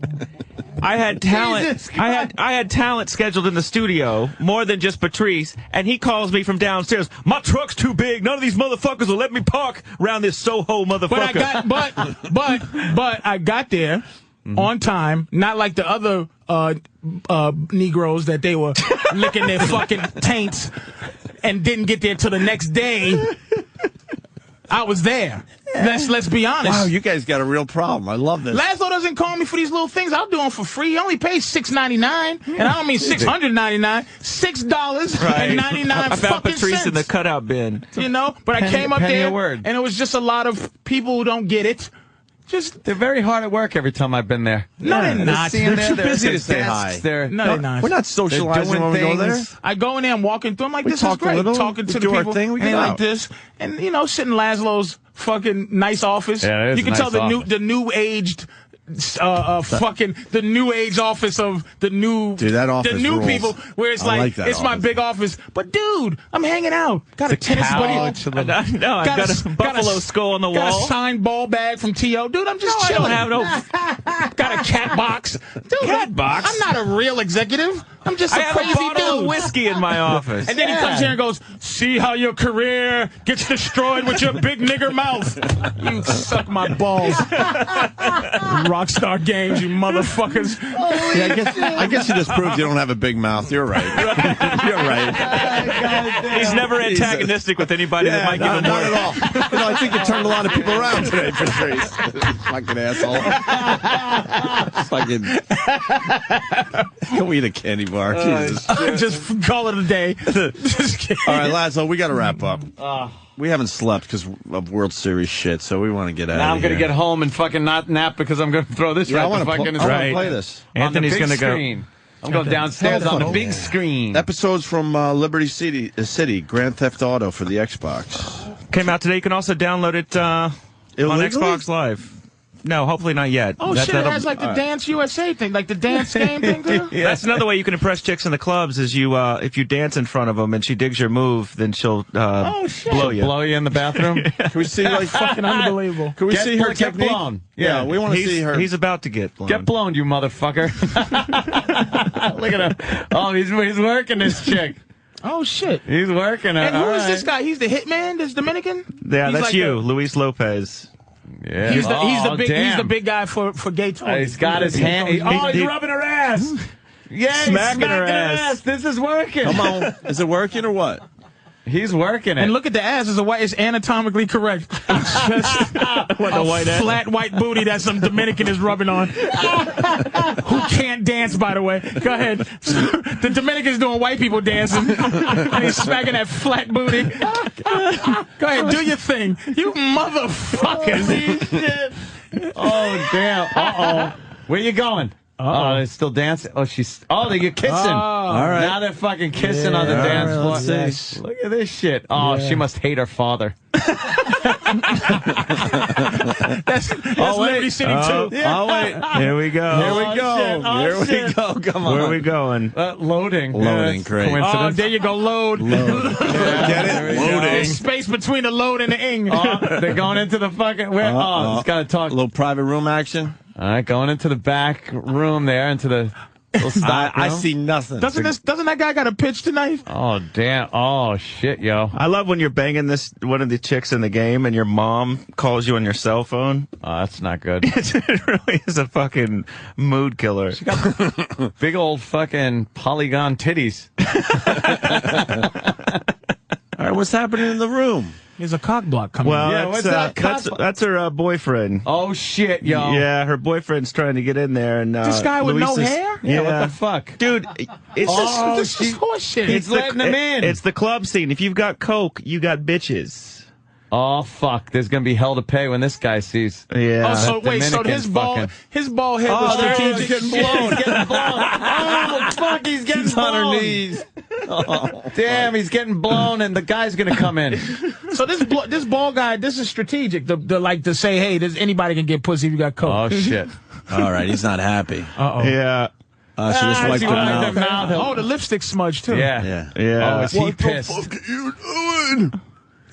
S8: I had talent. I had talent scheduled in the studio, more than just Patrice, and he calls me from downstairs. My truck's too big. None of these motherfuckers will let me park around this Soho motherfucker.
S3: But I got there on time, not like the other Negroes that they were licking their fucking taints and didn't get there till the next day. I was there. Let's be honest.
S1: Wow, you guys got a real problem. I love this.
S3: Laszlo doesn't call me for these little things. I'll do them for free. He only pays $6.99, and I don't mean $699. $6.99.
S8: I found Patrice in the cutout bin.
S3: You know, but I came up there, and it was just a lot of people who don't get it.
S2: They're very hard at work every time I've been there.
S3: No, they're not.
S1: They're too busy to say hi.
S3: No, they're not.
S1: We're not socializing when we go there.
S3: I go in there and walking through. I'm like,
S1: We
S3: this is
S1: talk a
S3: great.
S1: little,
S3: Talking to
S1: we
S3: the
S1: do our
S3: people.
S1: thing, we
S3: and
S1: get
S3: they like
S1: out.
S3: this. And, you know, sitting in Laszlo's fucking nice office.
S2: Yeah, it is
S3: you can
S2: a
S3: tell
S2: nice
S3: the new aged fucking the new age office of the new
S1: Dude, that office
S3: the new
S1: rules.
S3: people where it's
S1: I
S3: like
S1: like that
S3: it's my
S1: office.
S3: big office. But dude, I'm hanging out. Got a tennis ball.
S8: No, I've got a buffalo skull on the
S3: Got
S8: wall.
S3: a signed ball bag from T.O. Dude, I'm just chilling.
S8: I don't have
S3: Got a cat box. Dude,
S8: cat box?
S3: I'm not a real executive. I'm just
S8: I
S3: a
S8: have
S3: crazy
S8: a bottle
S3: dude.
S8: of whiskey in my office.
S3: And then he comes here and goes, see how your career gets destroyed with your big nigger mouth. You suck my balls. Rockstar Games, you motherfuckers.
S1: Yeah, I guess you just proved you don't have a big mouth. You're right. You're right.
S8: He's never antagonistic with anybody that might give him
S1: not
S8: work.
S1: at all. You know, I think you turned a lot of people around today, Patrice. Fucking asshole. Fucking. Go eat a candy bar. Jesus.
S3: Just call it a day. Just kidding.
S1: All right, Laszlo, we got to wrap up. We haven't slept because of World Series shit, so we want to get out
S2: Now
S1: of
S2: I'm
S1: here.
S2: going to get home and fucking not nap because I'm going to throw this
S1: I
S2: right
S1: want
S2: the
S1: to
S2: fucking
S1: play this.
S8: Anthony's
S2: going to
S8: go.
S2: screen. I'm going downstairs on the big screen.
S1: Episodes from Liberty City, Grand Theft Auto for the Xbox.
S8: Came out today. You can also download it on Xbox Live. No, hopefully not yet.
S3: Oh, shit, it has like the Dance USA thing, like the dance game thing, too?
S8: Yeah. That's another way you can impress chicks in the clubs is you, if you dance in front of them and she digs your move, then she'll blow you.
S2: Blow you in the bathroom?
S1: Can we see, like,
S3: fucking unbelievable.
S1: Can we see her
S2: get
S1: technique?
S2: blown?
S1: Yeah, we want to see her.
S8: He's about to get blown.
S2: Get blown, you motherfucker. Look at him. Oh, he's working this chick.
S3: Oh, shit.
S2: He's working her.
S3: And who is this guy? He's the hitman? This Dominican?
S8: Yeah,
S3: he's
S8: that's
S3: like
S8: you, Luis Lopez.
S2: Yeah.
S3: He's the big guy for gay Tony.
S2: He's got his hand. He's rubbing her ass. Yeah, he's smacking her ass. This is working.
S1: Come on. Is it working or what?
S2: He's working it.
S3: And look at the ass. It's anatomically correct. It's just flat white booty that some Dominican is rubbing on. Who can't dance, by the way. Go ahead. The Dominican's doing white people dancing. And he's smacking that flat booty. Go ahead. Do your thing. You motherfuckers.
S2: Oh, damn. Uh-oh. Where you going? Oh, they're still dancing. Oh, they're kissing.
S1: All right.
S2: Now they're fucking kissing on the dance floor.
S1: Let's see.
S2: Look at this shit. Oh, she must hate her father.
S3: That's Liberty City, too.
S1: Yeah. Oh, wait.
S8: Here we go.
S1: Here we go. Here we go. Come on.
S8: Where are we going?
S2: Loading.
S1: Loading, great.
S3: Oh, there you go. Load.
S1: Get it? Loading.
S3: Space between the load and the ing.
S2: They're going into the fucking... it's got to talk.
S1: A little private room action.
S2: All right, going into the back room there, into the little stock room.
S1: I see nothing.
S3: Doesn't that guy got a pitch tonight?
S2: Oh, damn. Oh, shit, yo.
S8: I love when you're banging one of the chicks in the game and your mom calls you on your cell phone.
S2: Oh, that's not good.
S8: It really is a fucking mood killer.
S2: She got big old fucking polygon titties.
S1: All right, what's happening in the room?
S3: There's a cock block coming.
S8: Well, that's her boyfriend.
S2: Oh shit, yo.
S8: Yeah, her boyfriend's trying to get in there, and
S3: this guy with no hair.
S2: Yeah, what the fuck,
S8: dude?
S3: This is horseshit.
S2: He's letting him in.
S8: It's the club scene. If you've got coke, you got bitches.
S2: Oh fuck! There's gonna be hell to pay when this guy sees.
S8: Yeah.
S3: Oh, so wait, so his ball head was strategic.
S2: Getting blown. Oh fuck! He's getting blown.
S1: On her knees.
S2: Oh, damn, he's getting blown, and the guy's gonna come in.
S3: So this ball guy, this is strategic. To say, hey, anybody can get pussy if you got coke.
S2: Oh shit!
S1: All right, he's not happy.
S3: Uh-oh.
S8: Yeah.
S1: She just wiped her mouth.
S3: Oh, the lipstick smudge too.
S2: Yeah.
S8: Yeah.
S2: Oh, is he pissed?
S1: What the fuck are you doing?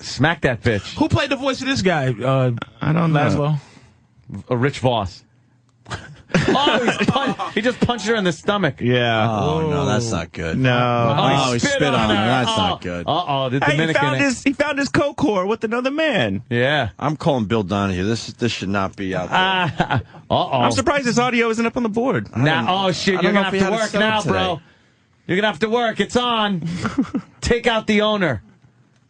S2: Smack that bitch.
S3: Who played the voice of this guy?
S8: I don't know.
S3: Laszlo.
S2: Rich Voss. He just punched her in the stomach.
S8: Yeah.
S1: Oh, no, that's not good.
S8: No.
S1: Oh, he spit on her. That's not good.
S2: The Dominican.
S8: He found his coke whore with another man.
S2: Yeah.
S1: I'm calling Bill Donahue. This should not be out there.
S8: I'm surprised his audio isn't up on the board.
S2: Now, shit, you're gonna have to work now, bro. You're gonna have to work. It's on. Take out the owner.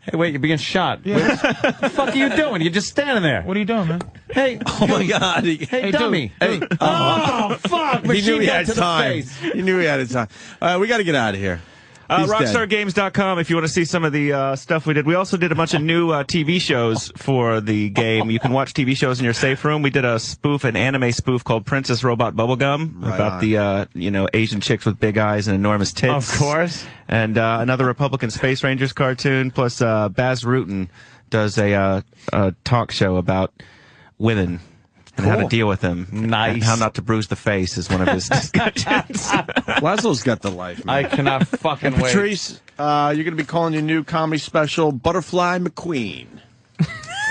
S2: Hey, wait, you're being shot. Yeah. What the fuck are you doing? You're just standing there.
S3: What are you doing, man?
S2: Hey.
S1: Oh, my God.
S2: Hey, dummy.
S1: Hey.
S2: Oh, fuck.
S1: He knew he had time.
S2: Face.
S1: He knew he had time. All right, we got to get out of here.
S8: RockstarGames.com if you want to see some of the stuff we did. We also did a bunch of new TV shows for the game. You can watch TV shows in your safe room. We did an anime spoof called Princess Robot Bubblegum about the Asian chicks with big eyes and enormous tits.
S2: Of course.
S8: And another Republican Space Rangers cartoon. Plus Baz Rutten does a talk show about women. And how to deal with them.
S2: Nice.
S8: And how not to bruise the face is one of his discussions.
S1: Laszlo's got the life, man.
S2: I cannot fucking wait.
S1: Patrice, you're going to be calling your new comedy special Butterfly McQueen.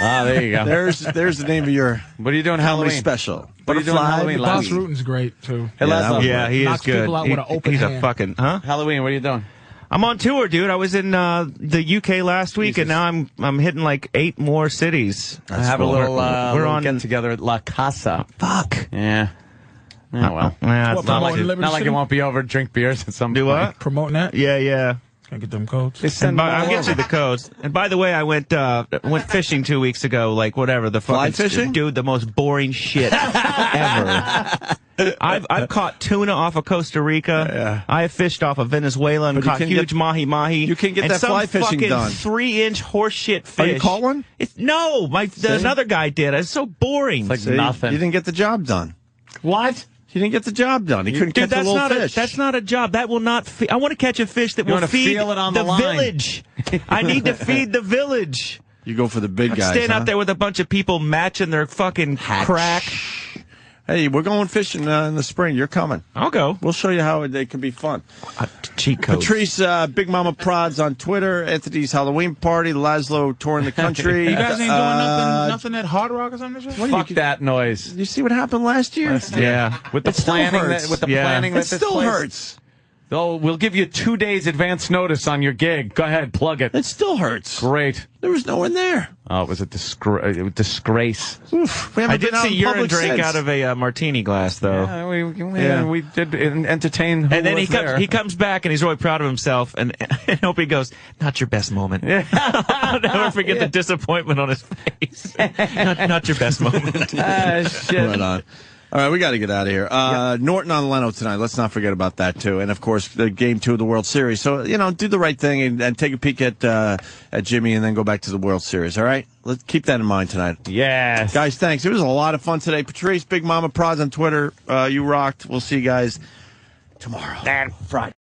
S2: There you go.
S1: There's the name of your
S2: what are you doing
S1: comedy
S2: Halloween?
S1: Special.
S2: What are you doing Halloween?
S3: Baz Rutten's great, too.
S2: Hey, Laszlo.
S8: Yeah, he is good.
S3: People out with an open
S8: he's
S3: hand.
S8: a fucking,
S2: Halloween, what are you doing?
S8: I'm on tour, dude. I was in the UK last week, and now I'm hitting like 8 more cities.
S2: I have cool. A little
S8: we're on
S2: get together at La Casa.
S8: Fuck.
S2: Yeah. Well,
S8: it's
S2: not like it won't be over. Drink beers at some
S8: Do
S2: point.
S8: what?
S3: Promoting that?
S8: Yeah.
S3: Can I get them codes?
S8: I'll get you the codes. And by the way, I went fishing 2 weeks ago. Like whatever the fucking
S1: fly fishing,
S8: dude. The most boring shit ever. I've caught tuna off of Costa Rica.
S1: Yeah.
S8: I have fished off of Venezuela and caught huge mahi-mahi.
S1: You can get that fly fishing done.
S8: 3-inch horseshit fish.
S1: Oh, you caught one?
S8: Another guy did. It's so boring.
S2: It's like nothing.
S1: You didn't get the job done.
S2: What?
S1: He didn't get the job done. He couldn't catch a little fish.
S6: That's not a job. That will not feed. I want to catch a fish that will feed
S2: feel it on
S6: the
S2: the line.
S6: village. I need to feed the village.
S1: You go for the big guys,
S6: Stand out there with a bunch of people matching their fucking crack.
S1: Hey, we're going fishing in the spring. You're coming.
S6: I'll go.
S1: We'll show you how it can be fun.
S6: Cheat codes.
S1: Patrice, Big Mama Prods on Twitter. Anthony's Halloween party. Laszlo touring the country.
S3: You guys ain't doing nothing at Hard Rock or something?
S2: Fuck that noise.
S1: You see what happened last year?
S6: Yeah.
S2: With the planning
S1: It
S2: that
S1: still hurts.
S2: Oh, we'll give you 2 days advance notice on your gig. Go ahead, plug it.
S1: It still hurts.
S2: Great.
S1: There was no one there.
S2: Oh, it was a disgrace.
S1: Oof, we haven't
S6: I did
S1: been out
S6: see
S1: in
S6: urine
S1: public
S6: drink
S1: since.
S6: out of a martini glass, though.
S2: Yeah, we did entertain. Who
S6: And then
S2: was there.
S6: he comes back and he's really proud of himself. And Opie goes, "Not your best moment." I'll never forget the disappointment on his face. not your best moment.
S2: Shit.
S1: Right on. All right, we got to get out of here. Norton on Leno tonight. Let's not forget about that, too. And, of course, the Game 2 of the World Series. So, do the right thing and take a peek at Jimmy and then go back to the World Series, all right? Let's keep that in mind tonight.
S2: Yes.
S1: Guys, thanks. It was a lot of fun today. Patrice, Big Mama Prods on Twitter. You rocked. We'll see you guys tomorrow.
S6: Friday.